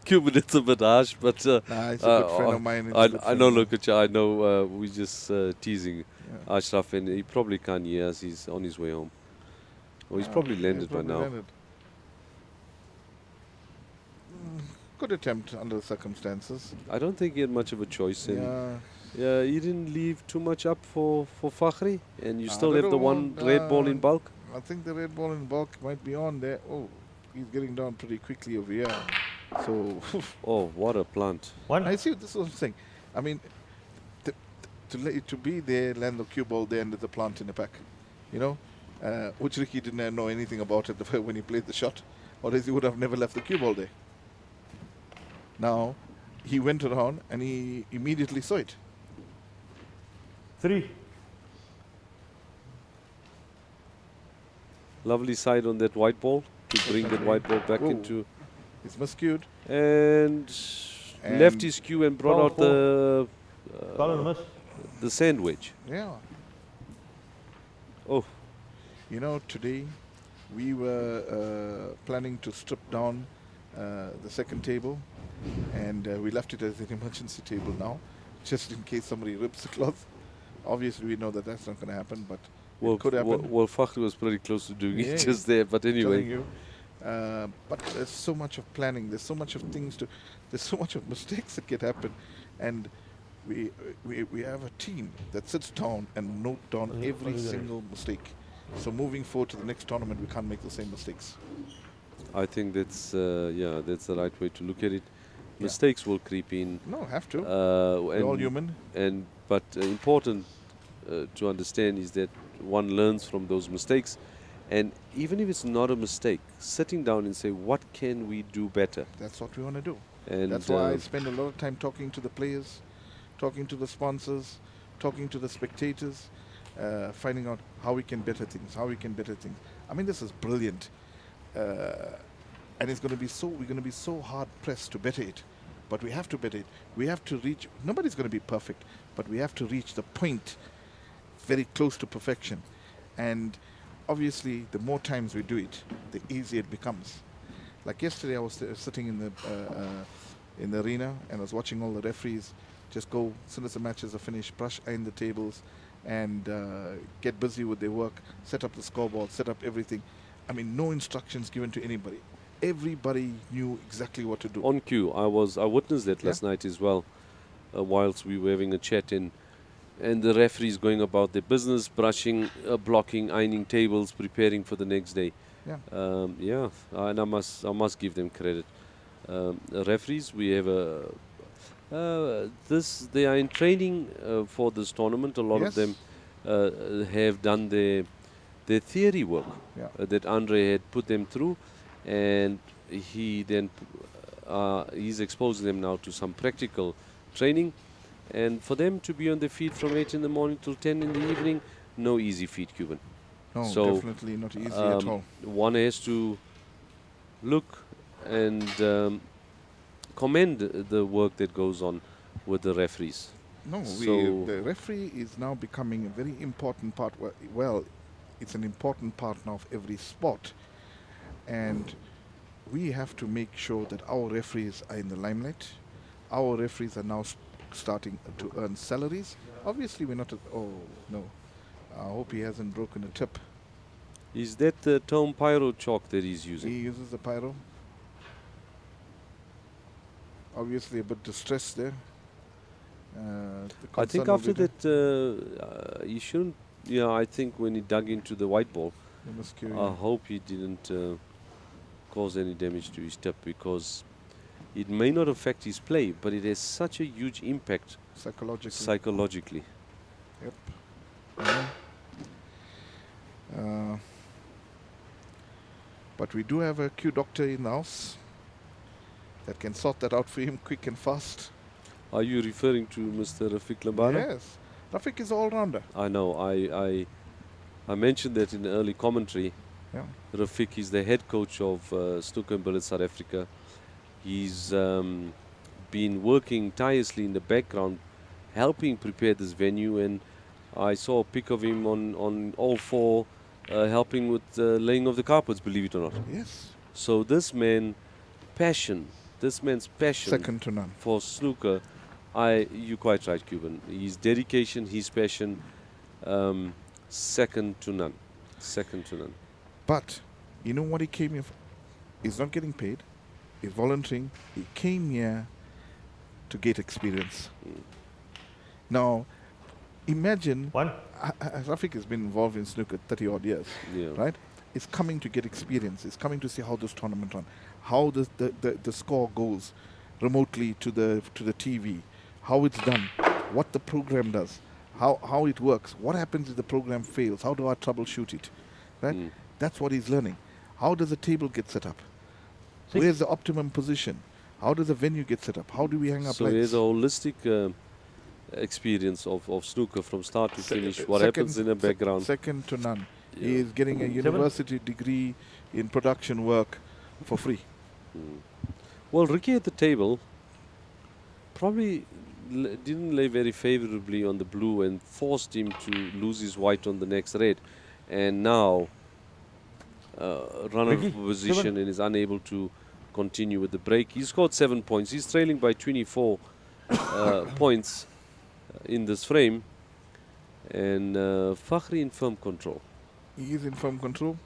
Cuban, it's a bit harsh, but Nah, he's a good friend of mine. He's a good I friend know, of mine. Lokacha, I know we're just teasing Yeah. Ashraf, and he probably can't hear us. He's on his way home. Oh, he's probably He's landed by probably now. landed. Good attempt under the circumstances. I don't think he had much of a choice. And Yeah. he didn't leave too much up for Fakhri, and you I still don't have the know, one red ball in bulk. I think the red ball in bulk might be on there. Oh, he's getting down pretty quickly over here. So, Oh, what a plant. One. I see. This is what I'm saying. I mean, to be there, land the cue ball there, and there's a plant in the pack. You know, which Ricky didn't know anything about it when he played the shot, or else he would have never left the cue ball there. Now, he went around and he immediately saw it. 3. Lovely side on that white ball to bring that white ball back Whoa. into. It's miscued. And And left his cue and brought Foul, out the Call and miss. sandwich. Yeah. Oh, You know, today we were planning to strip down the second table, and we left it as an emergency table now, just in case somebody rips the cloth. Obviously, we know that that's not going to happen, but well, it could happen. well, Fakhri was pretty close to doing Yeah, it just there. But Telling anyway, you. But there's so much of planning. There's so much of things to. There's so much of mistakes that can happen, and we have a team that sits down and note down every single mistake. So moving forward to the next tournament, we can't make the same mistakes. I think that's that's the right way to look at it. Yeah. Mistakes will creep in. No, have to. We're We're all human. But important to understand is that one learns from those mistakes, and even if it's not a mistake, sitting down and say, what can we do better? That's what we want to do. And That's why I spend a lot of time talking to the players, talking to the sponsors, talking to the spectators, finding out how we can better things, I mean, this is brilliant. And it's going to be we're going to be so hard pressed to better it. But we have to better it. We have to reach, nobody's going to be perfect, but we have to reach the point very close to perfection. And obviously, the more times we do it, the easier it becomes. Like yesterday, I was sitting in the arena and I was watching all the referees just go, as soon as the matches are finished, brush iron the tables and get busy with their work, set up the scoreboard, set up everything. I mean, no instructions given to anybody. Everybody knew exactly what to do. on cue, I witnessed that Yeah. last night as well, whilst we were having a chat and the referees going about their business, brushing, blocking, ironing tables, preparing for the next day. Yeah. And I must give them credit. Referees, we have they are in training for this tournament. A lot of Yes. them have done their theory work Yeah. that Andre had put them through, and he then he's exposing them now to some practical training. And for them to be on the field from 8 in the morning till 10 in the evening, no easy feat, Cuban. No, So, definitely not easy at all. One has to look and commend the work that goes on with the referees. No, So- the referee is now becoming a very important part. Well, it's an important part now of every sport. And we have to make sure that our referees are in the limelight. Our referees are now starting to earn salaries. Obviously, we're not. Oh, no. I hope he hasn't broken a tip. Is that the term pyro chalk that he's using? He uses the pyro. Obviously, a bit distressed there. I think after that, he shouldn't. Yeah, I think when he dug into the white ball, I hope he didn't cause any damage to his tip, because it may not affect his play, but it has such a huge impact psychologically. Yep. Yeah. But we do have a Q doctor in the house that can sort that out for him quick and fast. Are you referring to Mr. Rafiq Lambada? Yes. Rafiq is all-rounder. I know. I mentioned that in the early commentary. Yeah. Rafik is the head coach of Snooker and Billiards South Africa. He's been working tirelessly in the background, helping prepare this venue, and I saw a pic of him on all four, helping with laying of the carpets, believe it or not. Yes. So this man's passion Second to none. for snooker, you're quite right, Cuban. His dedication, his passion, second to none. Second to none. But you know what he came here for? He's not getting paid. He's volunteering. He came here to get experience. Now, imagine One. Rafik has been involved in snooker 30 odd years, Yeah. right? It's coming to get experience. It's coming to see how this tournament run, how the score goes remotely to the TV, how it's done, what the program does, how it works, what happens if the program fails, how do I troubleshoot it, right? That's what he's learning. How does the table get set up? Six. Where's the optimum position? How does the venue get set up? How do we hang up So lights? there's a holistic experience of snooker from start to finish. What Second- happens in the background? Second to none. He Yeah. is getting a university degree in production work for free. Well, Ricky at the table probably didn't lay very favorably on the blue and forced him to lose his white on the next red. And now run out Ricky, of position 7. and is unable to continue with the break. He scored 7 points. He's trailing by 24 points in this frame. And Fakhri in firm control. He is in firm control.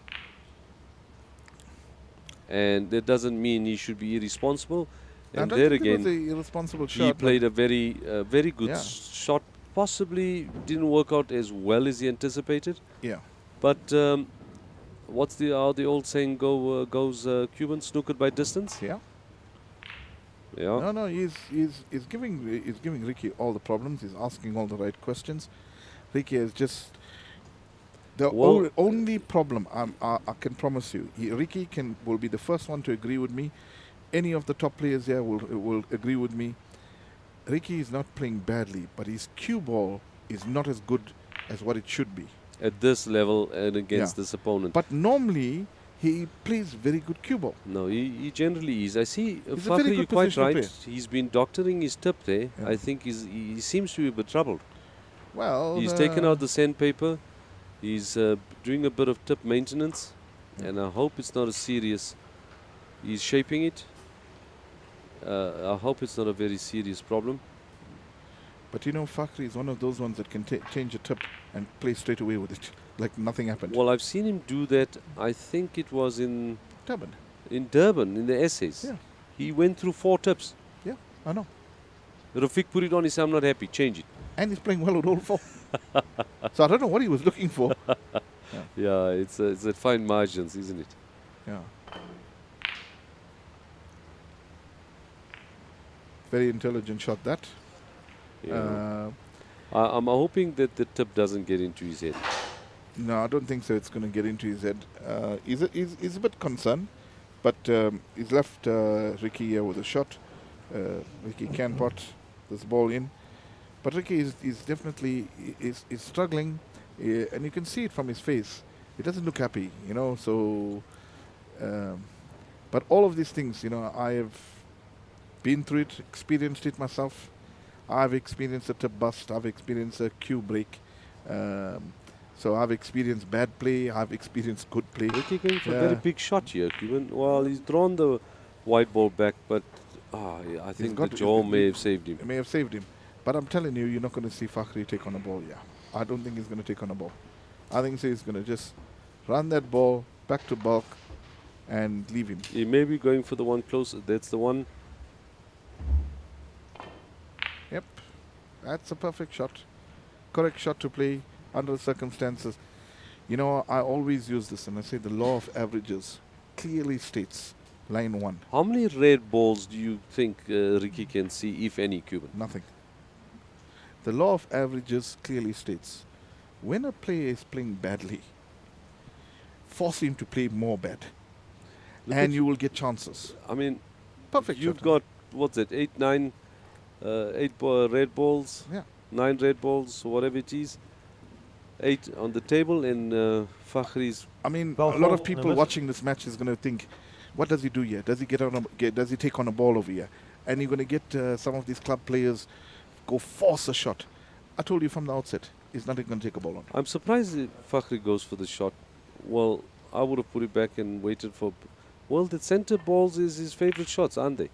And that doesn't mean he should be irresponsible. I And don't there think it again, was a irresponsible he shot. played a very, very good Yeah. shot. Possibly didn't work out as well as he anticipated. Yeah. But what's how the old saying goes? Cuban snookered by distance. Yeah. Yeah. No, he's giving Ricky all the problems. He's asking all the right questions. Ricky is just the Well- only problem. I can promise you, Ricky will be the first one to agree with me. Any of the top players here will agree with me. Ricky is not playing badly, but his cue ball is not as good as what it should be. At this level and against Yeah. this opponent. But normally he plays very good cue ball. No, he generally is. I see, He's a very Fakhri, good you're quite positional right. player. He's been doctoring his tip there. Yeah. I think he seems to be a bit troubled. Well, He's taken out the sandpaper. He's doing a bit of tip maintenance. And I hope it's not a serious. He's shaping it. I hope it's not a very serious problem. But you know, Fakhri is one of those ones that can change a tip and play straight away with it, like nothing happened. Well, I've seen him do that. I think it was in Durban. Durban, in the essays. Yeah. He went through 4 tips. Yeah, I know. Rafik put it on, he said, I'm not happy, change it. And he's playing well with all four. So I don't know what he was looking for. Yeah, it's at fine margins, isn't it? Yeah. Very intelligent shot that. Yeah. I'm hoping that the tip doesn't get into his head. No, I don't think so. It's going to get into his head. He's a bit concerned, but he's left Ricky here with a shot. Ricky can pot this ball in, but Ricky is definitely is struggling, and you can see it from his face. He doesn't look happy, you know. So, but all of these things, you know, I have been through it, experienced it myself. I've experienced a tip bust. I've experienced a cue break. So I've experienced bad play. I've experienced good play. Ricky going for a Yeah. very big shot here, Cuban. Well, he's drawn the white ball back, but I think the got- jaw he's- may have saved him. It may have saved him. But I'm telling you, you're not going to see Fakhri take on a ball. Yeah, I don't think he's going to take on a ball. I think he's going to just run that ball back to bulk and leave him. He may be going for the one closer. That's the one. Yep, that's a perfect shot. Correct shot to play under the circumstances. You know, I always use this, and I say the law of averages clearly states, line 1, How many red balls do you think Ricky can see, if any, Cuban? nothing. The law of averages clearly states, when a player is playing badly, force him to play more bad, Look and at- you will get chances. I mean, Perfect you've shot. got, what's it, 8, 9, 8 red balls, Yeah. 9 red balls, whatever it is. 8 on the table, and Fakhri's. I mean, Well, a lot of no people miss. watching this match is going to think, what does he do here? Does he does he take on a ball over here? And you're going to get some of these club players go force a shot. I told you from the outset, he's not going to take a ball on. I'm surprised if Fakhri goes for the shot. Well, I would have put it back and waited for. Well, the centre balls is his favourite shots, aren't they?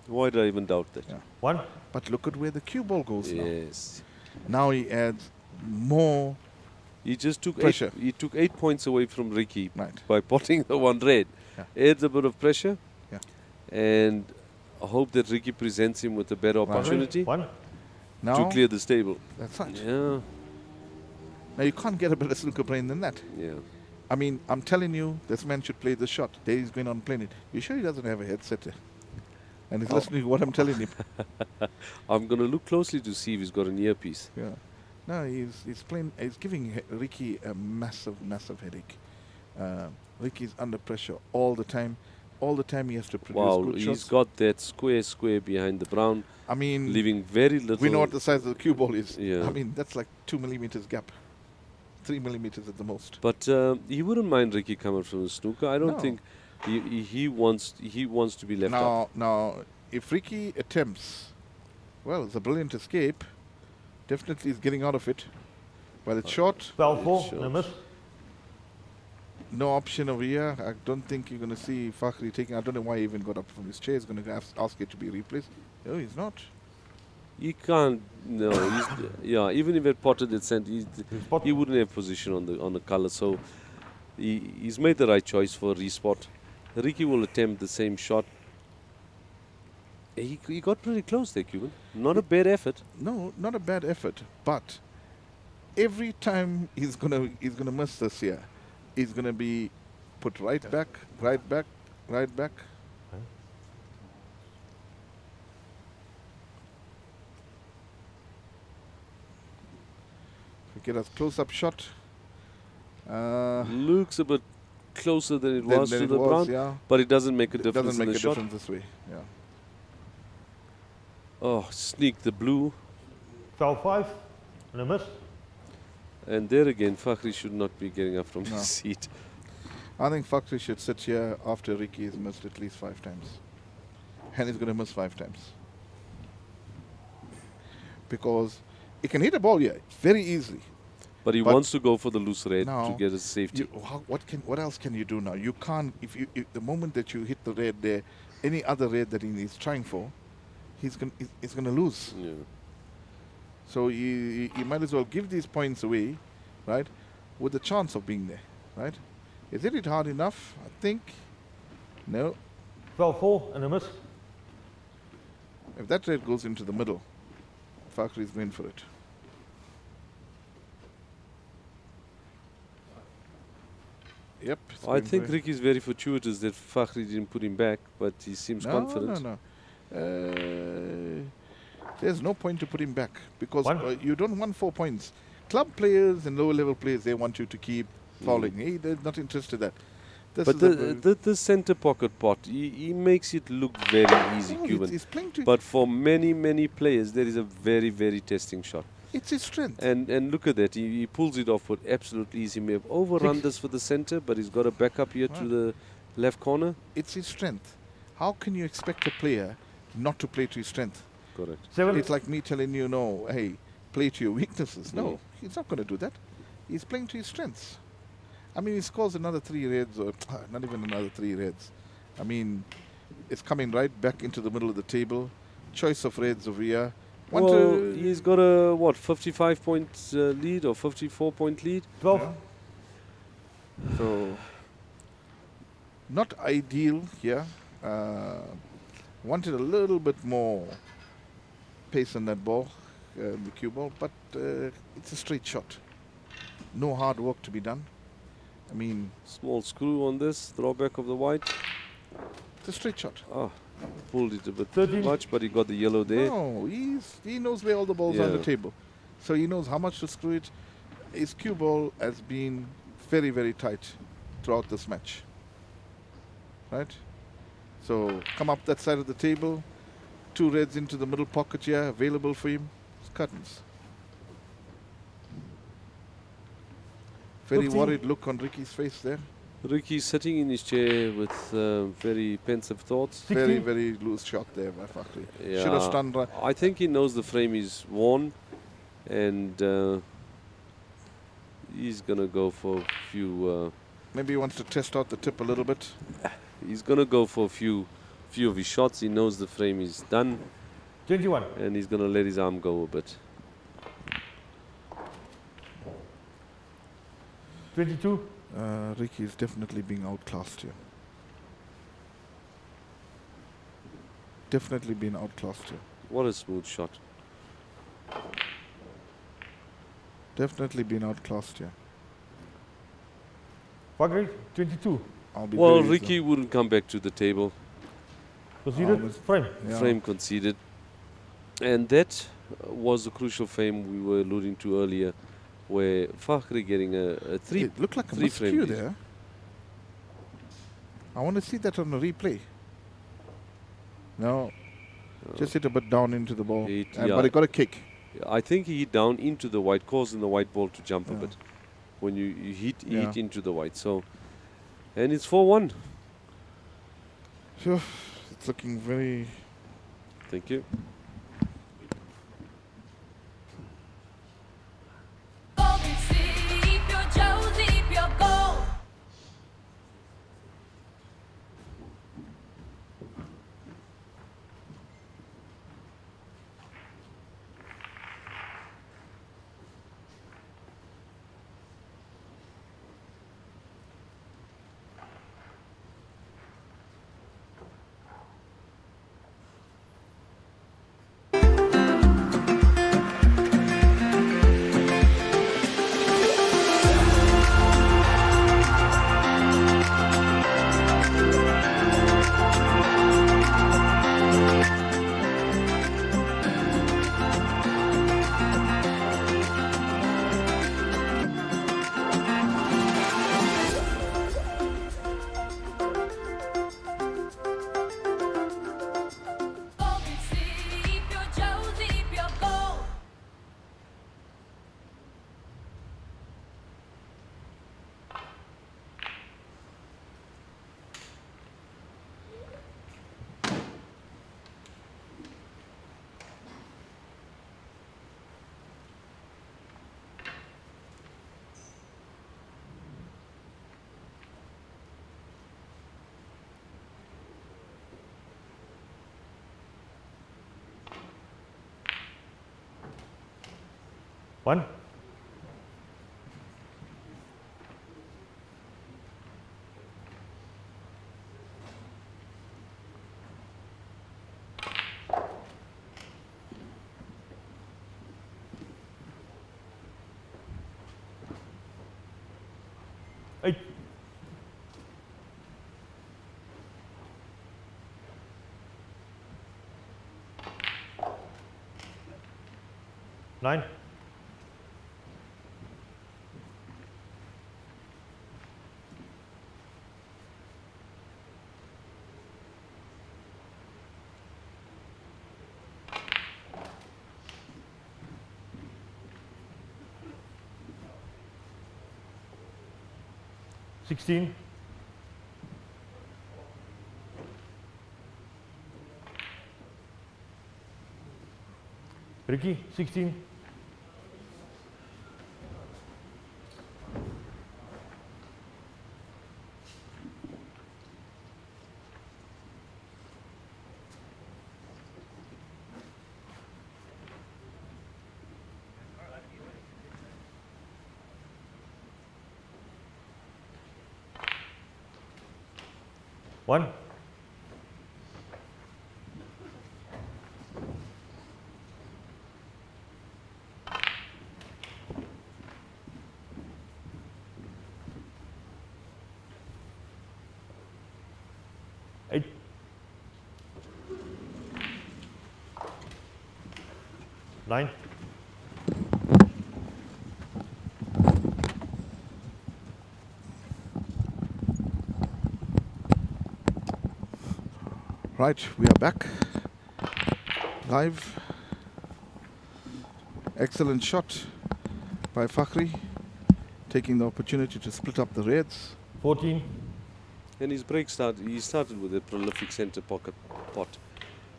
Why did I even doubt that? Yeah. 1. But look at where the cue ball goes now. Yes. Now he adds more. He just took Pressure. he took 8 points away from Ricky Right. by potting the one red. Yeah. Adds a bit of pressure. Yeah. And I hope that Ricky presents him with a better opportunity 1. to Now, clear the stable. that's right. Yeah. Now you can't get a better snooker brain than that. Yeah. I mean, I'm telling you, this man should play the shot. There he's going on playing it. You sure he doesn't have a headset? And he's listening to what I'm telling him. I'm going to look closely to see if he's got an earpiece. Yeah. No, he's playing. He's giving Ricky a massive headache. Ricky's under pressure all the time. All the time he has to produce Wow, good he's shots. got that square behind the brown, I mean, leaving very little. we know what the size of the cue ball is. Yeah. I mean, that's like 2 millimeters gap. 3 millimeters at the most. But he wouldn't mind Ricky coming from the snooker. I don't No. think he wants to be left up. Now, if Ricky attempts, well, it's a brilliant escape. Definitely he's getting out of it. But it's short. 12 4 It's and a short. miss. No option over here. I don't think you're going to see Fakhri taking. I don't know why he even got up from his chair. He's going to ask it to be replaced. No, he's not. He can't. No, yeah. Even if it potted it sent, Spot. he wouldn't have position on the color. So he's made the right choice for respot. Ricky will attempt the same shot. He got pretty close there, Cuban. Not a bad effort. No, not a bad effort. But every time he's gonna miss this here, he's gonna be put right back, right back, right back. We get a close-up shot. Looks a bit closer than it was to the was, brown, yeah. but it doesn't make a It difference doesn't in make the a shot. difference this way. Yeah. Oh, sneak the blue. 12 5 and a miss. And there again, Fakhri should not be getting up from No. his seat. I think Fakhri should sit here after Ricky has missed at least 5 times. And he's going to miss 5 times. Because he can hit a ball here very easily. But he But wants to go for the loose red to now get his safety. What else can you do now? You can't, if the moment that you hit the red there, any other red that he's trying for, he's going to lose. Yeah. So you might as well give these points away, right, with the chance of being there, right? Is it hard enough? I think. No. 12 4 and a miss. If that red goes into the middle, Fakhri is going for it. Yep. it's I going think for it. Ricky's very fortuitous that Fakhri didn't put him back, but he seems confident. No. There's no point to put him back because you don't want 4 points. Club players and lower level players, they want you to keep falling. They're not interested in that. This But is the center pocket pot, he makes it look very easy, No, Cuban. it's playing to. But for many players, there is a very testing shot. It's his strength. And look at that, he pulls it off with absolute ease. He may have overrun this for the center, but he's got a backup here to the left corner. It's his strength. How can you expect a player not to play to his strength? Correct. 7 It's like me telling you, no, hey, play to your weaknesses. No, he's not going to do that. He's playing to his strengths. I mean, he scores another 3 reds, or not even another 3 reds. I mean, it's coming right back into the middle of the table. Choice of reds over here. Well, he's got a, 55-point lead or 54-point lead? 12 So, not ideal here. Wanted a little bit more pace on that ball, the cue ball, but it's a straight shot. No hard work to be done. I mean, Small screw on this, throwback of the white. it's a straight shot. Ah, pulled it a bit 13. much, but he got the yellow there. No, he knows where all the balls are on the Yeah. table. So he knows how much to screw it. His cue ball has been very tight throughout this match. Right? So come up that side of the table. 2 reds into the middle pocket here, available for him. It's curtains. Very 15. worried look on Ricky's face there. Ricky's sitting in his chair with very pensive thoughts. 16. Very, very loose shot there by Fakhri. Yeah, Should have stunned. I think he knows the frame is worn, and he's gonna go for a few. Maybe he wants to test out the tip a little bit. He's gonna go for a few of his shots. He knows the frame is done, 21. and he's gonna let his arm go a bit. 22. Ricky is definitely being outclassed here. Definitely being outclassed here. What a smooth shot! Definitely being outclassed here. Fakhri, 22. I'll be Well, very Ricky wouldn't come back to the table. Conceded. Almost. Frame. Yeah. Frame conceded, and that was the crucial frame we were alluding to earlier, where Fakhri getting a three. It looked like a three miscue frame there. I want to see that on the replay. No, just hit a bit down into the ball, It- but yeah. it got a kick. I think he hit down into the white, causing the white ball to jump a Yeah. bit. When you hit Yeah. into the white, so, and it's 4-1. Phew, it's looking very. Thank you. One. Eight. Nine. Sixteen. Ricky, 16. One. Eight. Nine. Right, we are back. Live. Excellent shot by Fakhri. taking the opportunity to split up the reds. 14. And his break he started with a prolific centre pocket pot.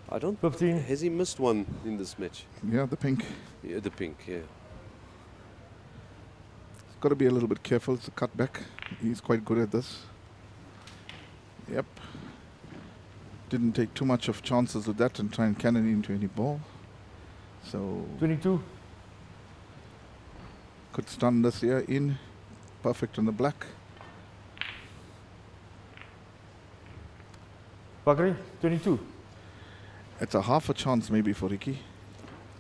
I don't. 15. Has he missed one in this match? Yeah, the pink. Yeah, the pink. Yeah. He's got to be a little bit careful. It's a cutback. He's quite good at this. Yep. Didn't take too much of chances with that and try and cannon into any ball. So 22. could stun this here in. Perfect on the black. Fakhri, 22. It's a half a chance maybe for Ricky.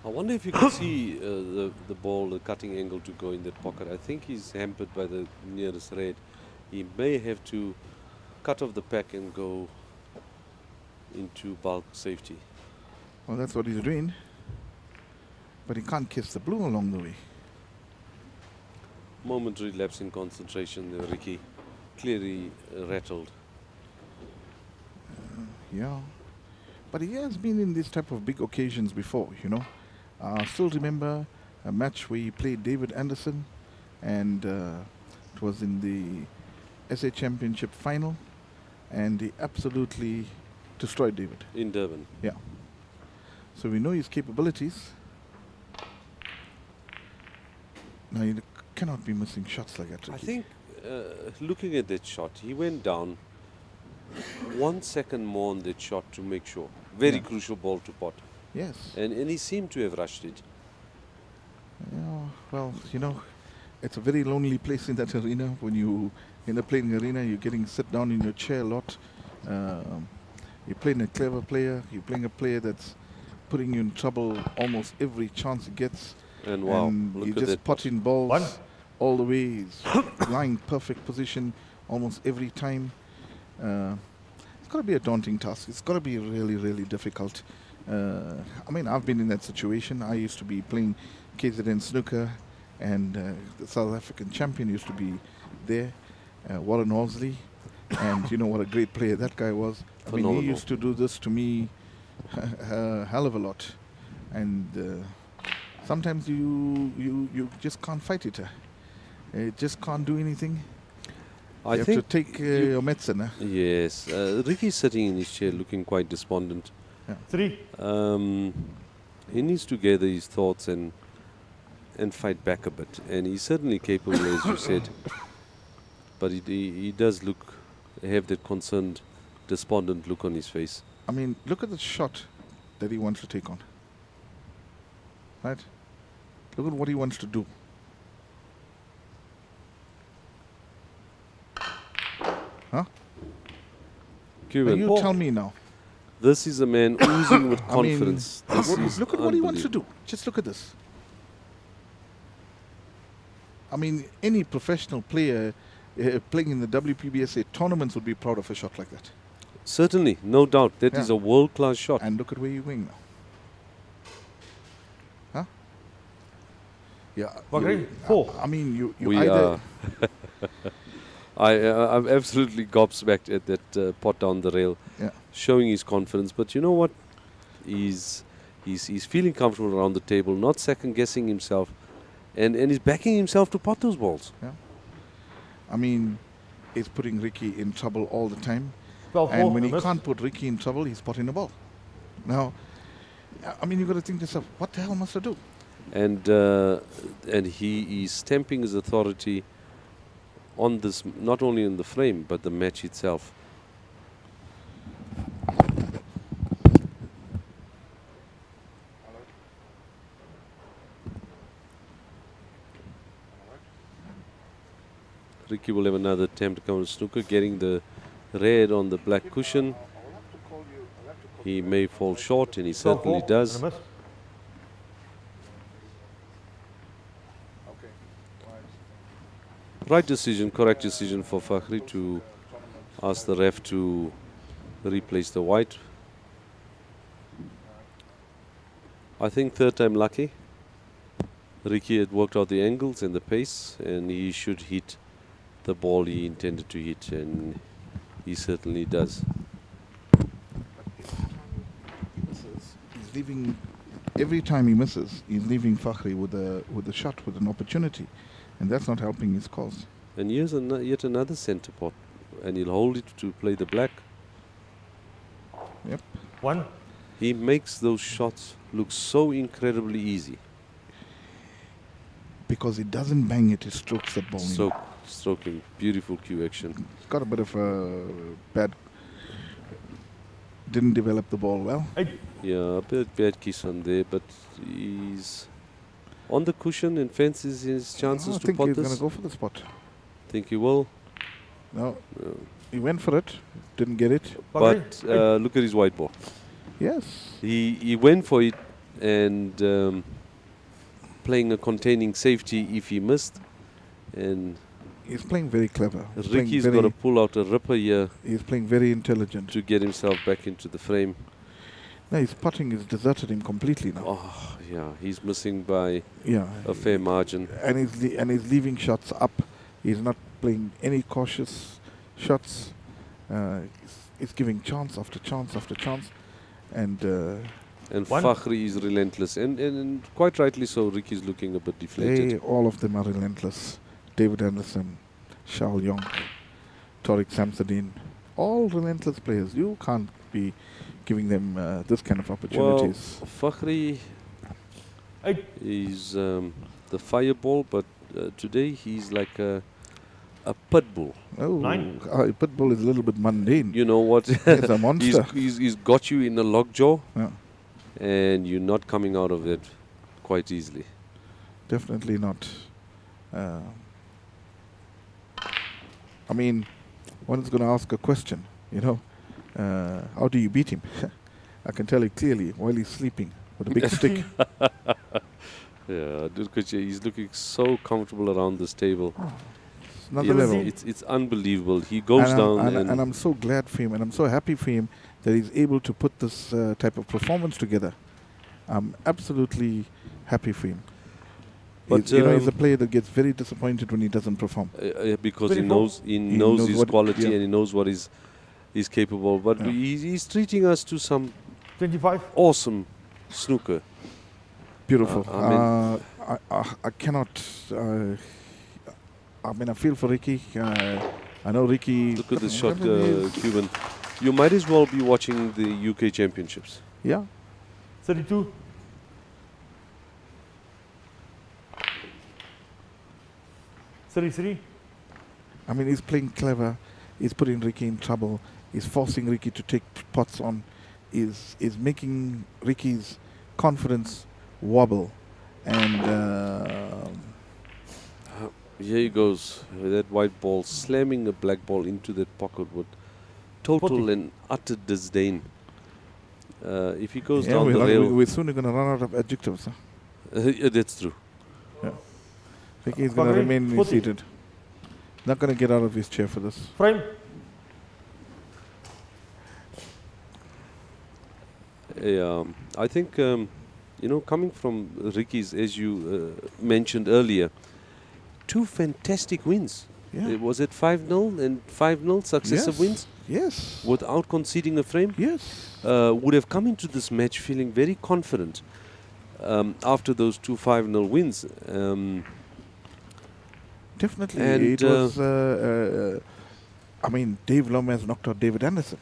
I wonder if you can see the ball, the cutting angle to go in that pocket. I think he's hampered by the nearest red. He may have to cut off the pack and go into bulk safety. Well, that's what he's doing. But he can't kiss the blue along the way. Momentary lapse in concentration there, Ricky. Clearly rattled. Yeah. But he has been in this type of big occasions before, you know. I still remember a match where he played David Anderson, and it was in the SA Championship final, and he absolutely destroyed David. In Durban. Yeah. So we know his capabilities. Now you cannot be missing shots like that, I Ricky. think looking at that shot, he went down 1 second more on that shot to make sure. Very Yeah. crucial ball to pot. Yes. And he seemed to have rushed it. Yeah, well, you know, it's a very lonely place in that arena. When you in the playing arena, you're getting sit down in your chair a lot. You're playing a clever player. You're playing a player that's putting you in trouble almost every chance he gets. And wow, and look you at just that. potting balls One. all the way. He's lying perfect position almost every time. It's got to be a daunting task. It's got to be really, really difficult. I mean, I've been in that situation. I used to be playing KZN snooker, and the South African champion used to be there, Warren Horsley. And you know what a great player that guy was. I mean, Phenomenal. he used to do this to me a hell of a lot. And sometimes you just can't fight it. You just can't do anything. I You have think to take your medicine. yes, Ricky's sitting in his chair looking quite despondent. 3. He needs to gather his thoughts and fight back a bit. And he's certainly capable, as you said. But he does have that concerned, despondent look on his face. I mean, look at the shot that he wants to take on. Right? Look at what he wants to do. Huh? Now Cuban, you tell me now. this is a man oozing with I mean, confidence. This is look at what he wants to unbelievable. do. Just look at this. I mean, any professional player playing in the WPBSA tournaments would be proud of a shot like that. Certainly, no doubt. That is Yeah. a world-class shot. And look at where you're going now. Huh? Yeah. Fakhri, you- 4. I mean, you We either... I'm absolutely gobsmacked at that pot down the rail, Yeah. showing his confidence. But you know what? He's feeling comfortable around the table, not second-guessing himself, and he's backing himself to pot those balls. I mean, he's putting Ricky in trouble all the time. 12. And when he miss. can't put Ricky in trouble, he's potting the ball. Now, I mean, you've got to think to yourself, what the hell must I do? And he is stamping his authority on this, not only in the frame but the match itself. Ricky will have another attempt to come to snooker, getting the red on the black cushion. He may fall short, and he 12, certainly does. and a miss. Right decision, correct decision for Fakhri to ask the ref to replace the white. I think third time lucky. Ricky had worked out the angles and the pace, and he should hit the ball he intended to hit, and he certainly does. He's leaving, every time he misses, he's leaving Fakhri with a shot, with an opportunity. and that's not helping his cause. And here's yet another centre pot, and he'll hold it to play the black. Yep. 1. He makes those shots look so incredibly easy. Because he doesn't bang it, he strokes the ball. in. Stroking, beautiful cue action. He's got a bit of a bad. Didn't develop the ball well. 8. Yeah, a bit bad kiss on there, but he's on the cushion and fancies his chances I to think pot he's this. going to go for the spot. Think he will. No, he went for it, didn't get it. But look at his white ball. Yes. He went for it and playing a containing safety if he missed. And He's playing very clever. He's playing Ricky's very- got to pull out a ripper here He's playing very intelligent. to get himself back into the frame. No, his putting has deserted him completely now. Oh, yeah, he's missing by Yeah. a fair margin. And he's leaving shots up. He's not playing any cautious shots. He's giving chance after chance after chance. And And 1. Fakhri is relentless. And quite rightly so, Ricky's looking a bit deflated. all of them are relentless. David Anderson, Shao Yong, Tariq Samsudeen, all relentless players. You can't be giving them this kind of Well, opportunities. Fakhri 8. is the fireball, but today he's like a pit bull. Oh, 9. Pitbull is a little bit mundane. You know what? He's a monster. he's got you in a lockjaw, Yeah, and you're not coming out of it quite easily. definitely not. I mean, one is going to ask a question, you know. How do you beat him? I can tell you clearly while he's sleeping with a big stick. Yeah, he's looking so comfortable around this table. It's another It's, level. it's unbelievable. He goes and down and I'm so glad for him, and I'm so happy for him that he's able to put this type of performance together. I'm absolutely happy for him. But, He's a player that gets very disappointed when he doesn't perform. because he 24. knows knows his what- quality yeah. and he knows what he's capable. But Yeah. he's treating us to some 25. awesome snooker. Beautiful. I I cannot. I mean, I feel for Ricky. I know Ricky. Look at this shot, I mean, he's- Cuban. You might as well be watching the UK Championships. Yeah. 32. 33. I mean, he's playing clever. He's putting Ricky in trouble. He's forcing Ricky to take pots on. Is making Ricky's confidence wobble, and Here he goes with that white ball, slamming a black ball into that pocket with total 40. and utter disdain. If he goes yeah, down the rail, we're soon going to run out of adjectives. Huh? yeah, that's true. Ricky's going to Fakhri, remain 40. seated. Not going to get out of his chair for this. Frame. I think, coming from Ricky's, as you mentioned earlier, 2 fantastic wins. Yeah. Was it 5-0 and 5-0 successive Yes. wins Yes. without conceding a frame? Yes. Would have come into this match feeling very confident after those 2 5-0 wins. Definitely. And, It was. I mean, Dave Lomas knocked out David Anderson.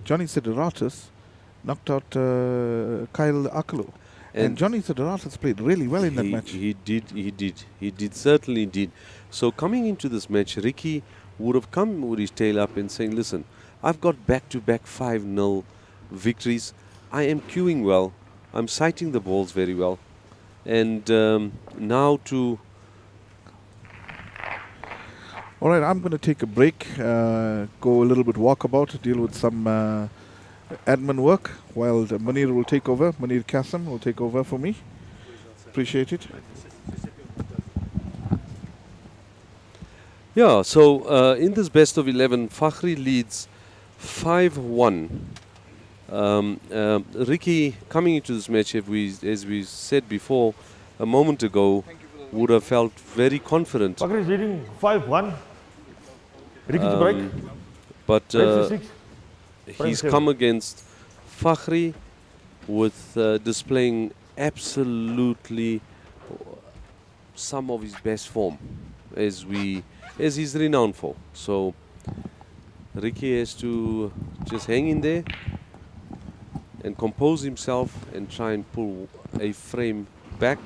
Johnny Siderotis knocked out Kyle Akalu. And Johnny Siderotis played really well in that match. He did, certainly did. So coming into this match, Ricky would have come with his tail up and saying, listen, I've got back-to-back 5-0 victories. I am cueing well. I'm sighting the balls very well. And now to... All right, I'm going to take a break, go a little bit walkabout, deal with some admin work while Munir will take over. Munir Qasim will take over for me. Appreciate it. Yeah, so in this best of 11, Fakhri leads 5-1. Ricky, coming into this match, as we said before, a moment ago, would have felt very confident. Fakhri is leading 5-1. Ricky to break. But Frame 6. he's Frame come against Fakhri with displaying absolutely some of his best form, as he's renowned for. So Ricky has to just hang in there and compose himself and try and pull a frame back.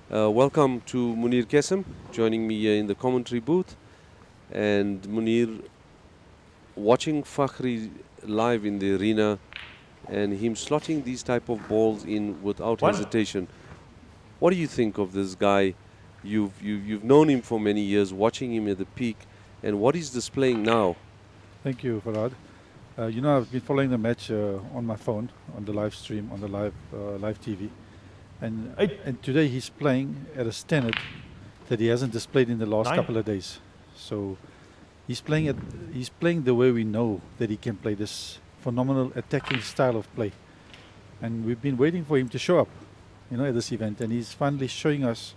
Welcome to Munir Kesem, joining me here in the commentary booth. And Munir, watching Fakhri live in the arena and him slotting these type of balls in without hesitation. What do you think of this guy? You've known him for many years, watching him at the peak, and what he's displaying now. Thank you, Farhad. You know, I've been following the match on my phone, on the live stream, on the live TV, and today he's playing at a standard that he hasn't displayed in the last couple of days. So he's playing the way we know that he can play, this phenomenal attacking style of play, and we've been waiting for him to show up, you know, at this event, and he's finally showing us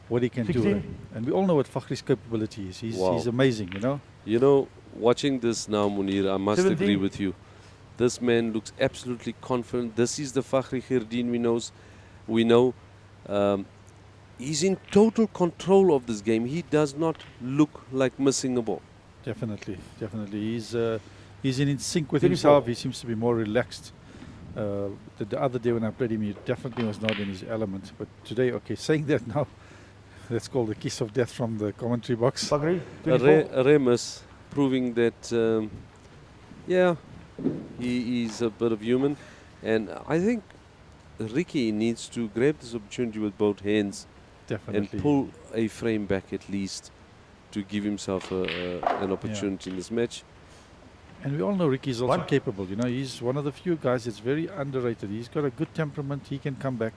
what he can 16. do. And we all know what Fakhri's capability is. He's amazing, you know. You know, watching this now, Munir, I must 17. agree with you. This man looks absolutely confident. This is the Fakhri Khirdin we know. He's in total control of this game. He does not look like missing a ball. Definitely. He's in sync with 34. himself. He seems to be more relaxed. The other day when I played him, he definitely was not in his element. But today, okay, saying that now, that's called the kiss of death from the commentary box. Fakhri, A 24. rare miss, proving that, yeah, he is a bit of human. And I think Ricky needs to grab this opportunity with both hands Definitely. and pull a frame back at least to give himself an opportunity in this match. And we all know Ricky's also One. capable. You know, he's one of the few guys that's very underrated. He's got a good temperament. He can come back.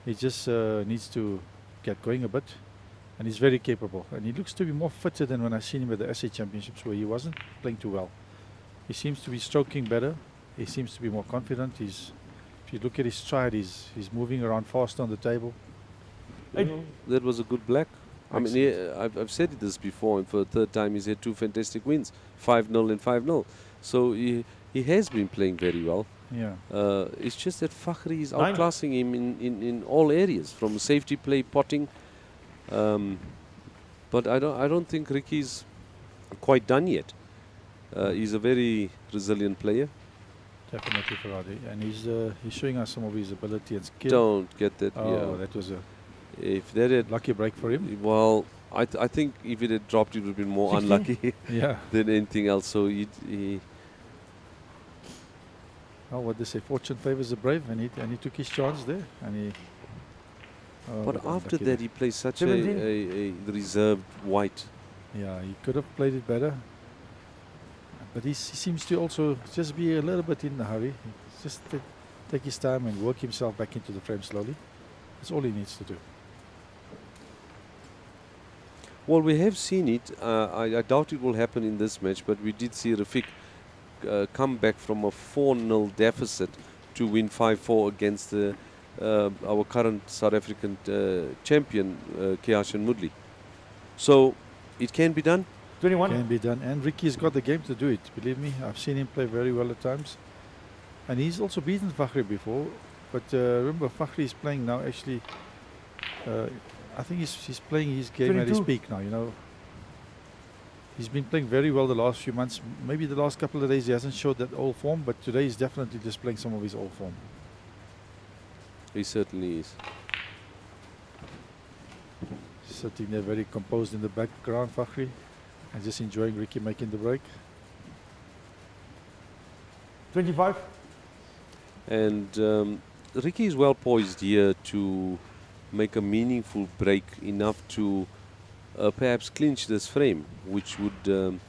He just needs to get going a bit. And he's very capable. And he looks to be more fitter than when I seen him at the SA Championships, where he wasn't playing too well. He seems to be stroking better. He seems to be more confident. If you look at his stride, he's moving around fast on the table. You know, that was a good black. I mean, I've said this before, and for the third time he's had two fantastic wins, 5-0 and 5-0. So he has been playing very well. Yeah. It's just that Fakhri is 9. outclassing him in all areas, from safety play, potting. But I don't think Ricky's quite done yet. He's a very resilient player. Definitely, Farhadi. And he's showing us some of his ability and skill. Don't get that. Oh, Yeah. that was a If that had, lucky break for him. well, I think if it had dropped, it would have been more 16. unlucky Yeah. than anything else. So he Oh, what they say, fortune favors the brave, and he took his chance there, and he. Oh, but got after unlucky that, there. he plays such 17. a reserved white. Yeah, he could have played it better, but he seems to also just be a little bit in a hurry. Just take his time and work himself back into the frame slowly. That's all he needs to do. Well, we have seen it. I doubt it will happen in this match, but we did see Rafiq come back from a 4-0 deficit to win 5-4 against our current South African champion, Kiashan Mudli. So it can be done. 21. Can be done, and Ricky's got the game to do it. Believe me, I've seen him play very well at times, and he's also beaten Fakhri before. But remember, Fakhri is playing now. Actually, I think he's playing his game at his 22. peak now. You know, he's been playing very well the last few months. Maybe the last couple of days he hasn't showed that old form, but today he's definitely displaying some of his old form. He certainly is. Sitting there very composed in the background, Fakhri, and just enjoying Ricky making the break. 25. And Ricky is well poised here to make a meaningful break, enough to perhaps clinch this frame, which would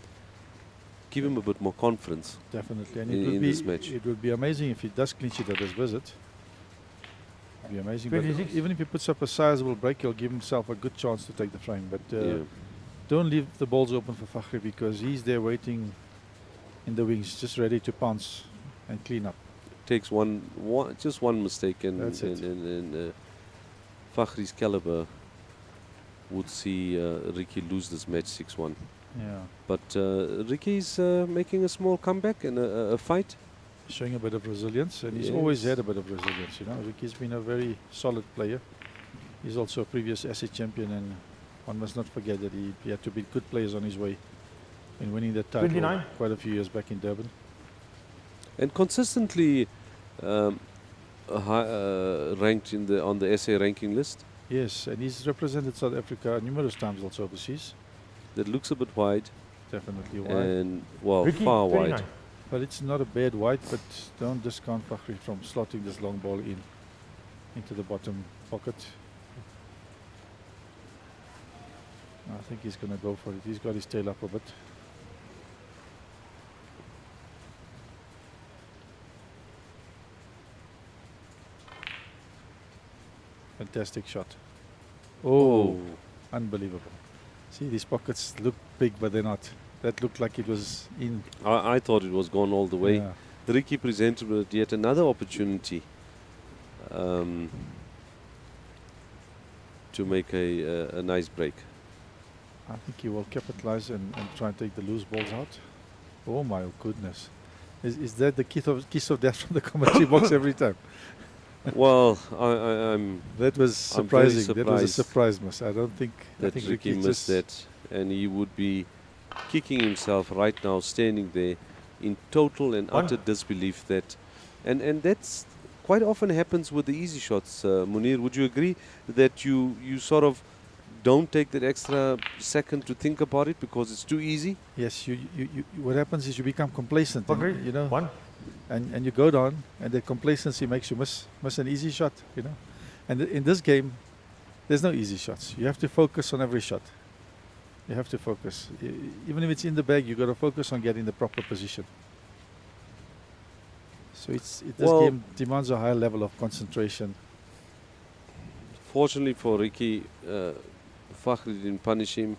give him a bit more confidence. Definitely, and in it would this match. It would be amazing if he does clinch it at his visit. It would be amazing. But 26. even if he puts up a sizable break, he'll give himself a good chance to take the frame. But Yeah. don't leave the balls open for Fakhri, because he's there waiting in the wings, just ready to pounce and clean up. Takes just one mistake, and That's it. Fakhri's caliber would see Ricky lose this match 6-1. Yeah. But Ricky's making a small comeback and a fight. showing a bit of resilience, and he's always Yes. had a bit of resilience. You know, Ricky's been a very solid player. He's also a previous SA champion, and one must not forget that he had to beat good players on his way in winning that title 29. quite a few years back in Durban. And consistently ranked in on the SA ranking list. Yes, and he's represented South Africa numerous times also overseas. That looks a bit wide, Definitely wide. and well, Ricky, far 29. wide. But it's not a bad wide, but don't discount Fakhri from slotting this long ball into the bottom pocket. I think he's going to go for it. He's got his tail up a bit. Fantastic shot. Oh, unbelievable. See, these pockets look big, but they're not. That looked like it was in. I thought it was gone all the way. Yeah. Ricky presented with yet another opportunity to make a nice break. I think he will capitalize and try and take the loose balls out. Oh my goodness. Is that the kiss of death from the commentary box every time? Well, I'm That was I'm very surprising. That was a surprised surprise miss. I don't think I that think Ricky missed that, and he would be kicking himself right now, standing there in total and utter disbelief that, and that's quite often happens with the easy shots. Munir, would you agree that you sort of don't take that extra second to think about it because it's too easy? Yes, you what happens is you become complacent, and, Fakhri, you know, 1. and you go down, and the complacency makes you miss an easy shot, you know. And in this game, there's no easy shots. You have to focus on every shot. You have to focus. Even if it's in the bag, you got to focus on getting the proper position. So this Well, game demands a higher level of concentration. Fortunately for Ricky, Fakhri didn't punish him.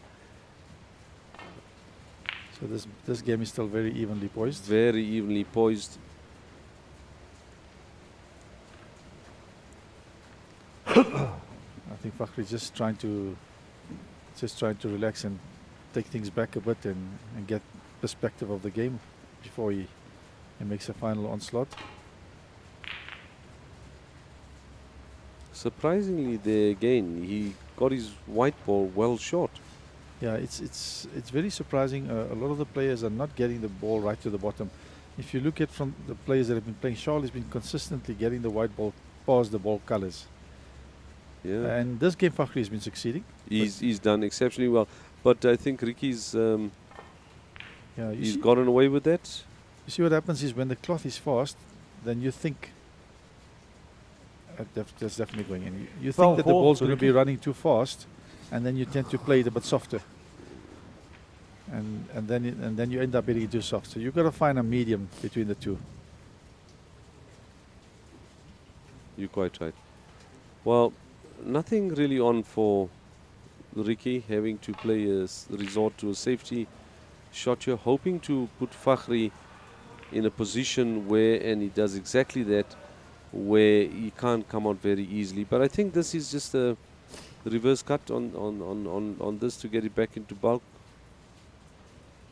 So this game is still very evenly poised. Very evenly poised. I think Fakhri is just trying to relax and take things back a bit and get perspective of the game before he makes a final onslaught. Surprisingly, there again, he got his white ball well short. Yeah, it's very surprising. A lot of the players are not getting the ball right to the bottom. If you look at from the players that have been playing, Charles has been consistently getting the white ball past the ball colours. Yeah, And this game, Fakhri has been succeeding. he's done exceptionally well. But I think Ricky's Yeah, he's gotten away with that. you see what happens is when the cloth is fast, then you think that's definitely going in. You think Well, that the four ball's to going to be Ricky. running too fast, and then you tend to play it a bit softer. And then you end up hitting it too soft. So you've got to find a medium between the two. You're quite right. Well, nothing really on for Ricky, having to play resort to a safety shot here, hoping to put Fakhri in a position where, and he does exactly that, where he can't come out very easily. But I think this is just a reverse cut on this to get it back into bulk.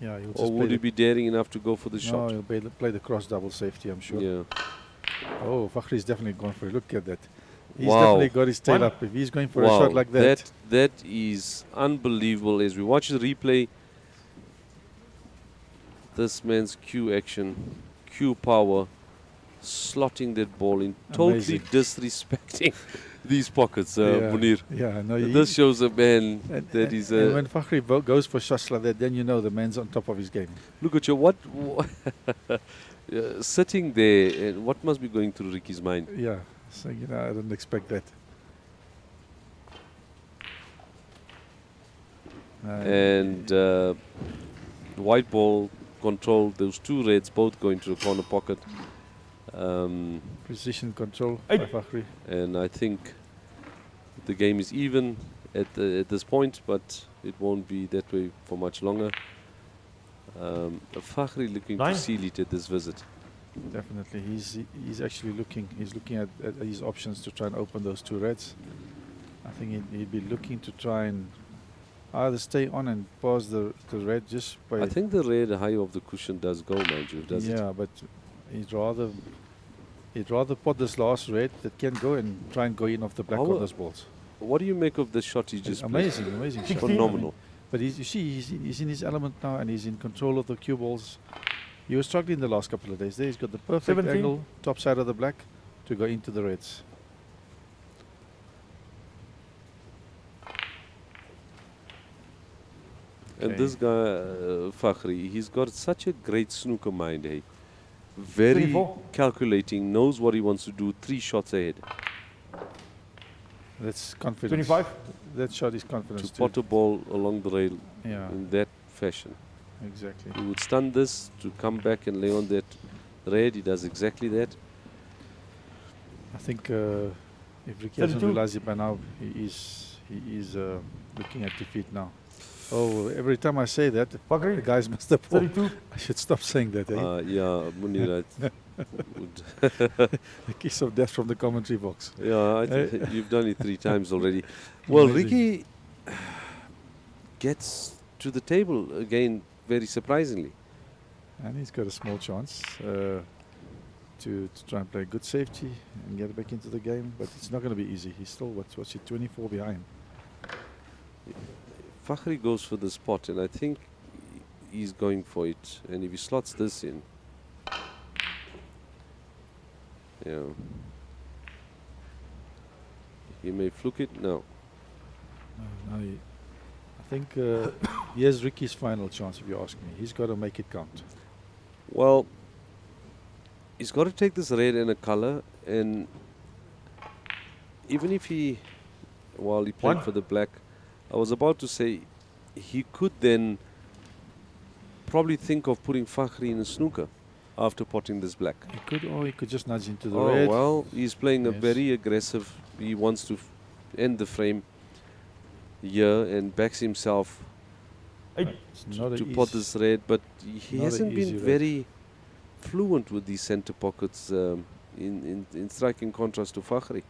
Yeah, he'll Or just would he be daring enough to go for the no, shot? he'll play the cross double safety, I'm sure. Yeah. Oh, Fakhri's definitely gone for it. Look at that. He's Wow. definitely got his tail One. up. If he's going for a shot like that, That is unbelievable. As we watch the replay, this man's cue action, cue power, slotting that ball in, totally Amazing. disrespecting these pockets, Munir. Yeah, no, This shows a man that is and when Fakhri goes for shots like that, then you know the man's on top of his game. look at you, what sitting there, and what must be going through Ricky's mind? Yeah, so I didn't expect that. And white ball control, those two reds both going to the corner pocket. Precision control Hey. by Fakhri. And I think the game is even at this point, but it won't be that way for much longer. Fakhri looking to 9. seal it at this visit. Definitely, he's actually looking. He's looking at his options to try and open those two reds. I think he'd be looking to try and either stay on and pause the red just by. I think the red high of the cushion does go, mind you, does it? Yeah, but he'd rather pot this last red that can go and try and go in off the black How on those balls. What do you make of the shot he just played? Amazing, amazing shot. Phenomenal. But you see, he's in his element now, and he's in control of the cue balls. He was struggling the last couple of days. There he's got the perfect 17. angle, top side of the black, to go into the reds. And Okay. this guy, Fakhri, he's got such a great snooker mind, hey? Very 24. calculating, knows what he wants to do, 3 shots ahead. That's confidence. 25. That shot is confidence To too. pot a ball along the rail Yeah, in that fashion. exactly. He would stun this to come back and lay on that red. He does exactly that. I think if Ricky hasn't 32. realized it by now, he is looking at defeat now. Oh, every time I say that, the Fakhri. guys must have. 32. I should stop saying that. Eh? Yeah, Munir, The kiss of death from the commentary box. yeah, I think you've done it 3 times already. Well, Amazing. Ricky gets to the table again very surprisingly. And he's got a small chance to try and play good safety and get back into the game, but it's not going to be easy. He's still, what's he, 24 behind. Fakhri goes for the spot, and I think he's going for it. And if he slots this in, yeah, he may fluke it. No, I think here's Ricky's final chance, if you ask me. He's got to make it count. well, he's got to take this red and a color, and even if he, while he played 1. for the black, I was about to say he could then probably think of putting Fakhri in a snooker after potting this black. He could, or he could just nudge into the Oh, red. well, he's playing a Yes. very aggressive. He wants to end the frame here and backs himself 8. It's not to a pot easy- this red, but he not a hasn't easy been red. very fluent with these center pockets in striking contrast to Fakhri.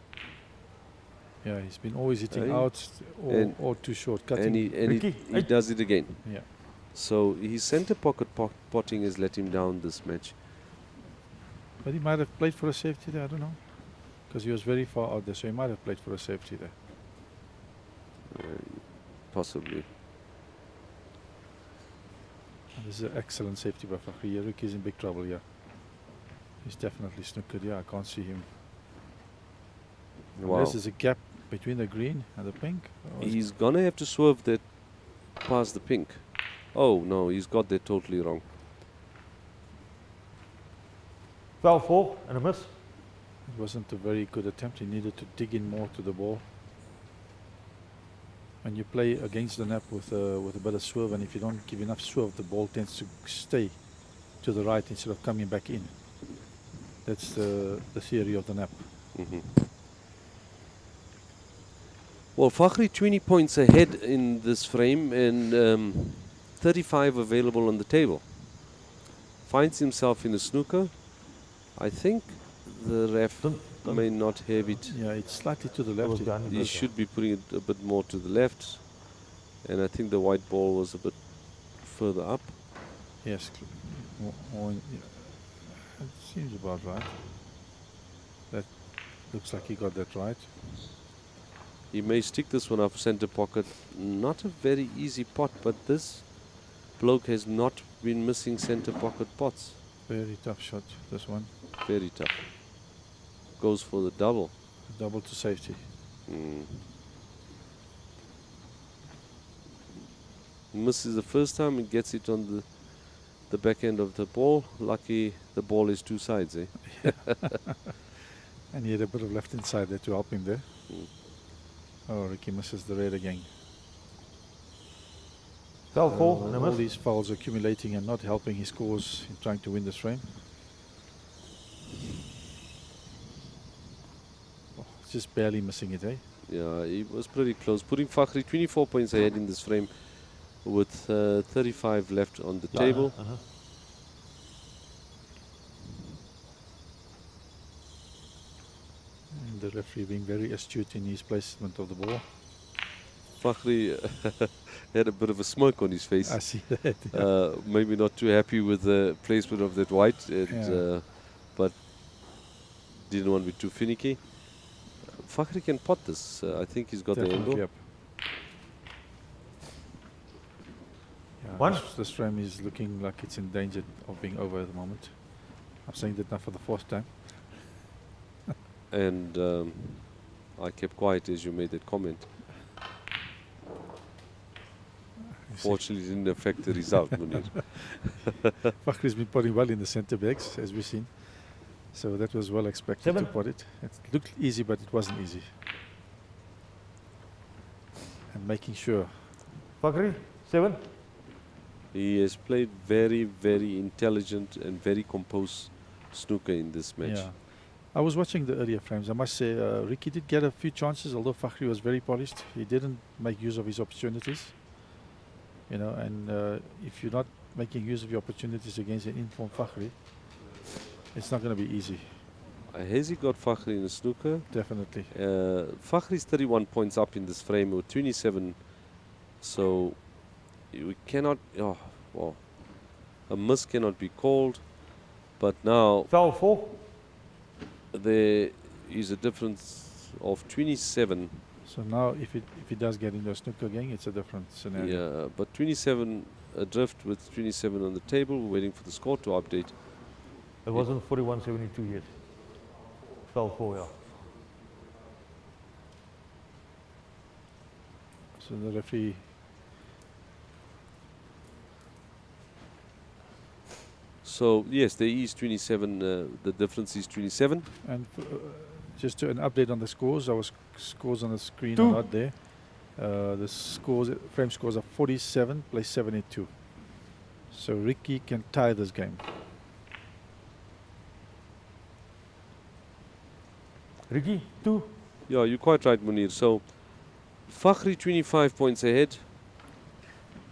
Yeah, he's been always hitting Aye. out And- or too short, cutting. And he Ricky, he does it again. Yeah. So his center pocket potting has let him down this match. But he might have played for a safety there, I don't know. Because he was very far out there, so he might have played for a safety there. Possibly. And this is an excellent safety by Fakhri. Ricky's in big trouble here. He's definitely snookered. Yeah, I can't see him. Wow. Unless there's a gap between the green and the pink. Or is- He's gonna have to swerve that past the pink. Oh no, he's got that totally wrong. 12, 4, and a miss. It wasn't a very good attempt. He needed to dig in more to the ball. When you play against the nap with a bit of swerve, and if you don't give enough swerve, the ball tends to stay to the right instead of coming back in. That's the theory of the nap. Mhm. Well, Fakhri 20 points ahead in this frame and 35 available on the table. Finds himself in a snooker. I think the ref Don't- may not have it. Yeah, it's slightly to the That was left. behind He the should be putting it a bit more to the left. And I think the white ball was a bit further up. Yes. It seems about right. That looks like he got that right. He may stick this one up center pocket. Not a very easy pot, but this bloke has not been missing center pocket pots. Very tough shot, this one. Very tough. Goes for the double. Double to safety. Mm. Misses the first time and gets it on the back end of the ball. Lucky the ball is 2 sides, eh? And he had a bit of left inside there to help him there. Mm. Oh, Ricky misses the red again. 12, 4, and a All miss. these fouls accumulating and not helping his cause in trying to win this frame. Oh, just barely missing it, eh? Yeah, he was pretty close. Putting Fakhri 24 points ahead in this frame with 35 left on the table. And the referee being very astute in his placement of the ball. Fakhri had a bit of a smirk on his face. I see that. Yeah. Maybe not too happy with the placement of that white. And Yeah. but didn't want to be too finicky. Fakhri can pot this. I think he's got the Definitely, angle. yep. Yeah, One. this frame is looking like it's in danger of being over at the moment. I'm saying that now for the 4th time. And I kept quiet as you made that comment. You see, Fortunately, it didn't affect the result, Munir. Fakhri's been potting well in the centre backs, as we've seen. So that was well expected 7. to pot it. It looked easy, but it wasn't easy. And making sure. Fakhri, 7. He has played very, very intelligent and very composed snooker in this match. Yeah. I was watching the earlier frames. I must say, Ricky did get a few chances, although Fakhri was very polished. He didn't make use of his opportunities. You know, and if you're not making use of your opportunities against an informed Fakhri, it's not going to be easy. Has he got Fakhri in the snooker? Definitely. Fakhri's 31 points up in this frame with 27. So we cannot, well, a miss cannot be called. But now Foul 4. there is a difference of 27. So now, if he does get into a snooker game, it's a different scenario. Yeah, but 27 adrift with 27 on the table, waiting for the score to update. It wasn't 41-72 yet. Foul 4, yeah. So the referee. So yes, there is 27. The difference is 27. And just an update on the scores. Our scores on the screen 2. are not there. The scores, frame scores are 47 plays 72. So Ricky can tie this game. Ricky, 2. Yeah, you're quite right, Munir. So Fakhri 25 points ahead,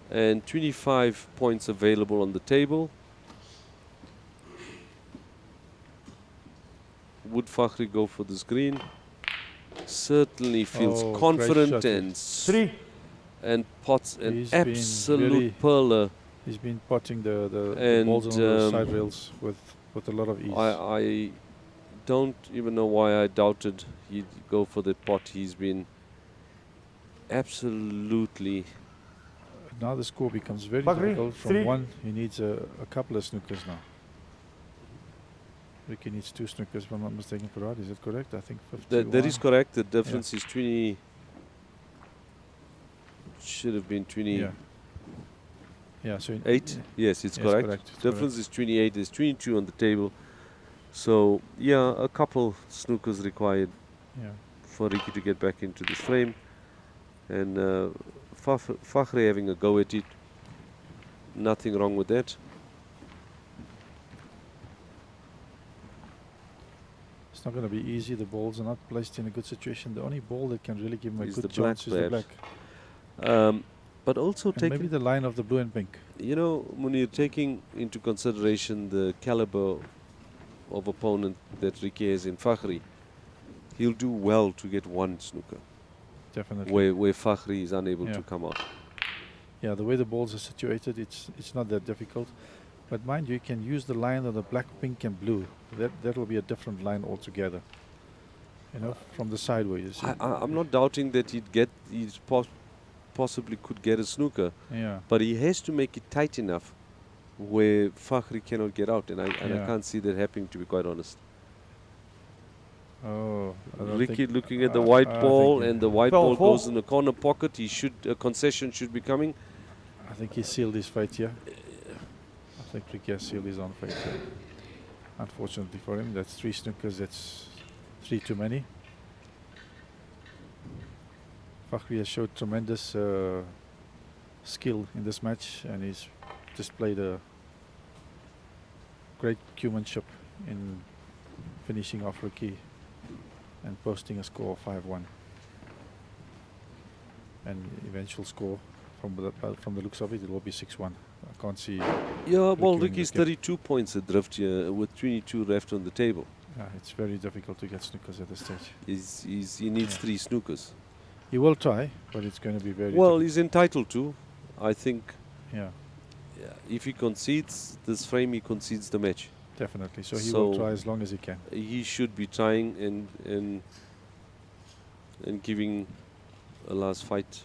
and 25 points available on the table. Would Fakhri go for this green? Certainly feels Oh, great confident shot. and 3. and pots an He's been absolute really- pearler. He's been potting the And, balls on the side rails with a lot of ease. I don't even know why I doubted he'd go for the pot. He's been absolutely. Now the score becomes very Fakhri, difficult. From 3. 1, he needs a couple of snookers now. Ricky needs 2 snookers, if I'm not mistaken, Farad. Is that correct? I think 51. That is correct. The difference is 20. Should have been 20. Yeah. Yeah, so 8? Yes, it's Yes, correct. correct, it's Difference is 28. There's 22 on the table. So, yeah, a couple snookers required Yeah. for Ricky to get back into this frame. And Fakhri having a go at it. Nothing wrong with that. It's not going to be easy. The balls are not placed in a good situation. The only ball that can really give him a Is good the black, chance is the black. But also And take, maybe the line of the blue and pink. you know, Munir, taking into consideration the caliber of opponent that Ricky has in Fakhri, he'll do well to get one snooker Definitely. where Fakhri is unable Yeah. to come out. Yeah, the way the balls are situated, it's not that difficult. But mind you, you can use the line of the black, pink, and blue. That will be a different line altogether. You know, from the sideways. I'm not doubting that he's possibly could get a snooker, Yeah. but he has to make it tight enough where Fakhri cannot get out, and I Yeah. can't see that happening, to be quite honest. Oh, I don't Ricky think- looking at the I white think ball, he- and the white Foul, ball foul. goes in the corner pocket. He should a concession should be coming. I think he sealed his fate here. I think Ricky has sealed his own fate here. Unfortunately for him, that's 3 snookers. That's 3 too many. Fakhri has showed tremendous skill in this match, and he's displayed a great cumanship in finishing off Ricky and posting a score of 5-1. And eventual score from the looks of it, it will be 6-1. I can't see. Yeah, well, winning Ricky's this game. 32 points adrift here with 22 left on the table. It's very difficult to get snookers at this stage. He needs Yeah. 3 snookers. He will try, but it's going to be very Well, difficult. he's entitled to. I think Yeah, if he concedes this frame, he concedes the match. Definitely. So he So will try as long as he can. he should be trying and giving a last fight.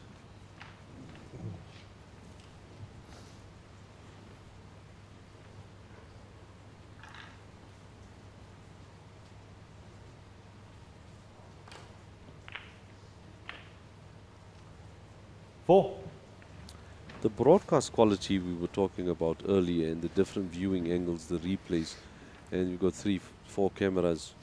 Four. The broadcast quality we were talking about earlier and the different viewing angles, the replays, and you've got 3, 4 cameras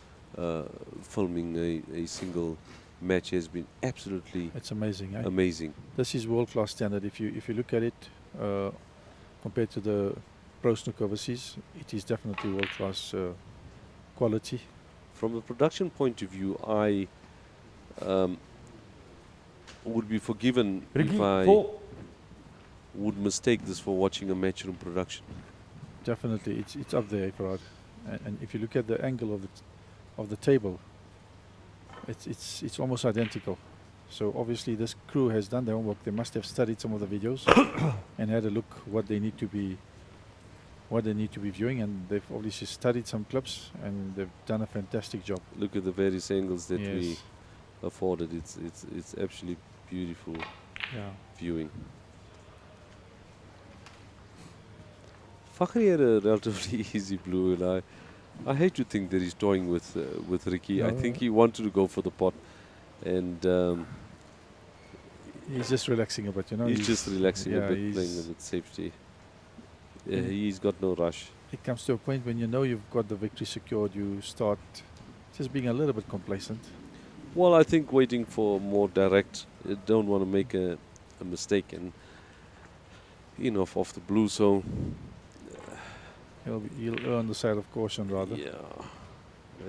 filming a single match has been absolutely It's amazing. Eh? amazing. This is world-class standard. If you look at it compared to the pro snooker overseas, it is definitely world-class quality. From a production point of view, I would be forgiven Ricky, if I 4. would mistake this for watching a matchroom production. Definitely, it's up there, Farad. And if you look at the angle of the table, it's almost identical. So obviously, this crew has done their homework. They must have studied some of the videos and had a look what they need to be viewing, and they've obviously studied some clips and they've done a fantastic job. Look at the various angles that we Yes. afforded. It's actually beautiful Yeah. viewing. Fakhri had a relatively easy blue, and I hate to think that he's toying with Ricky. I No. think he wanted to go for the pot, and He's just relaxing a bit, you know. he's just relaxing a yeah, bit, playing he's- with safety. Yeah. He's got no rush. It comes to a point when you know you've got the victory secured, you start just being a little bit complacent. Well, I think waiting for more direct. Don't want to make a mistake and off the blue. So He'll err on the side of caution rather. yeah,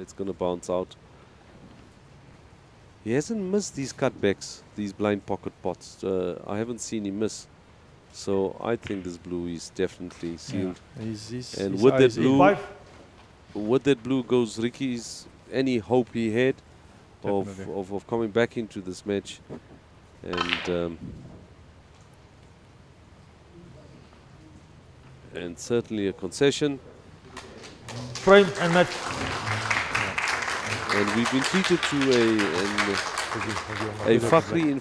it's going to bounce out. He hasn't missed these cutbacks, these blind pocket pots. I haven't seen him miss. So I think this blue is definitely sealed. Yeah. He's And his with that eyes in. blue- 5. With that blue goes Ricky's any hope he had Definitely. of coming back into this match. And certainly a concession. Frame and match. And we've been treated to a Fakhri in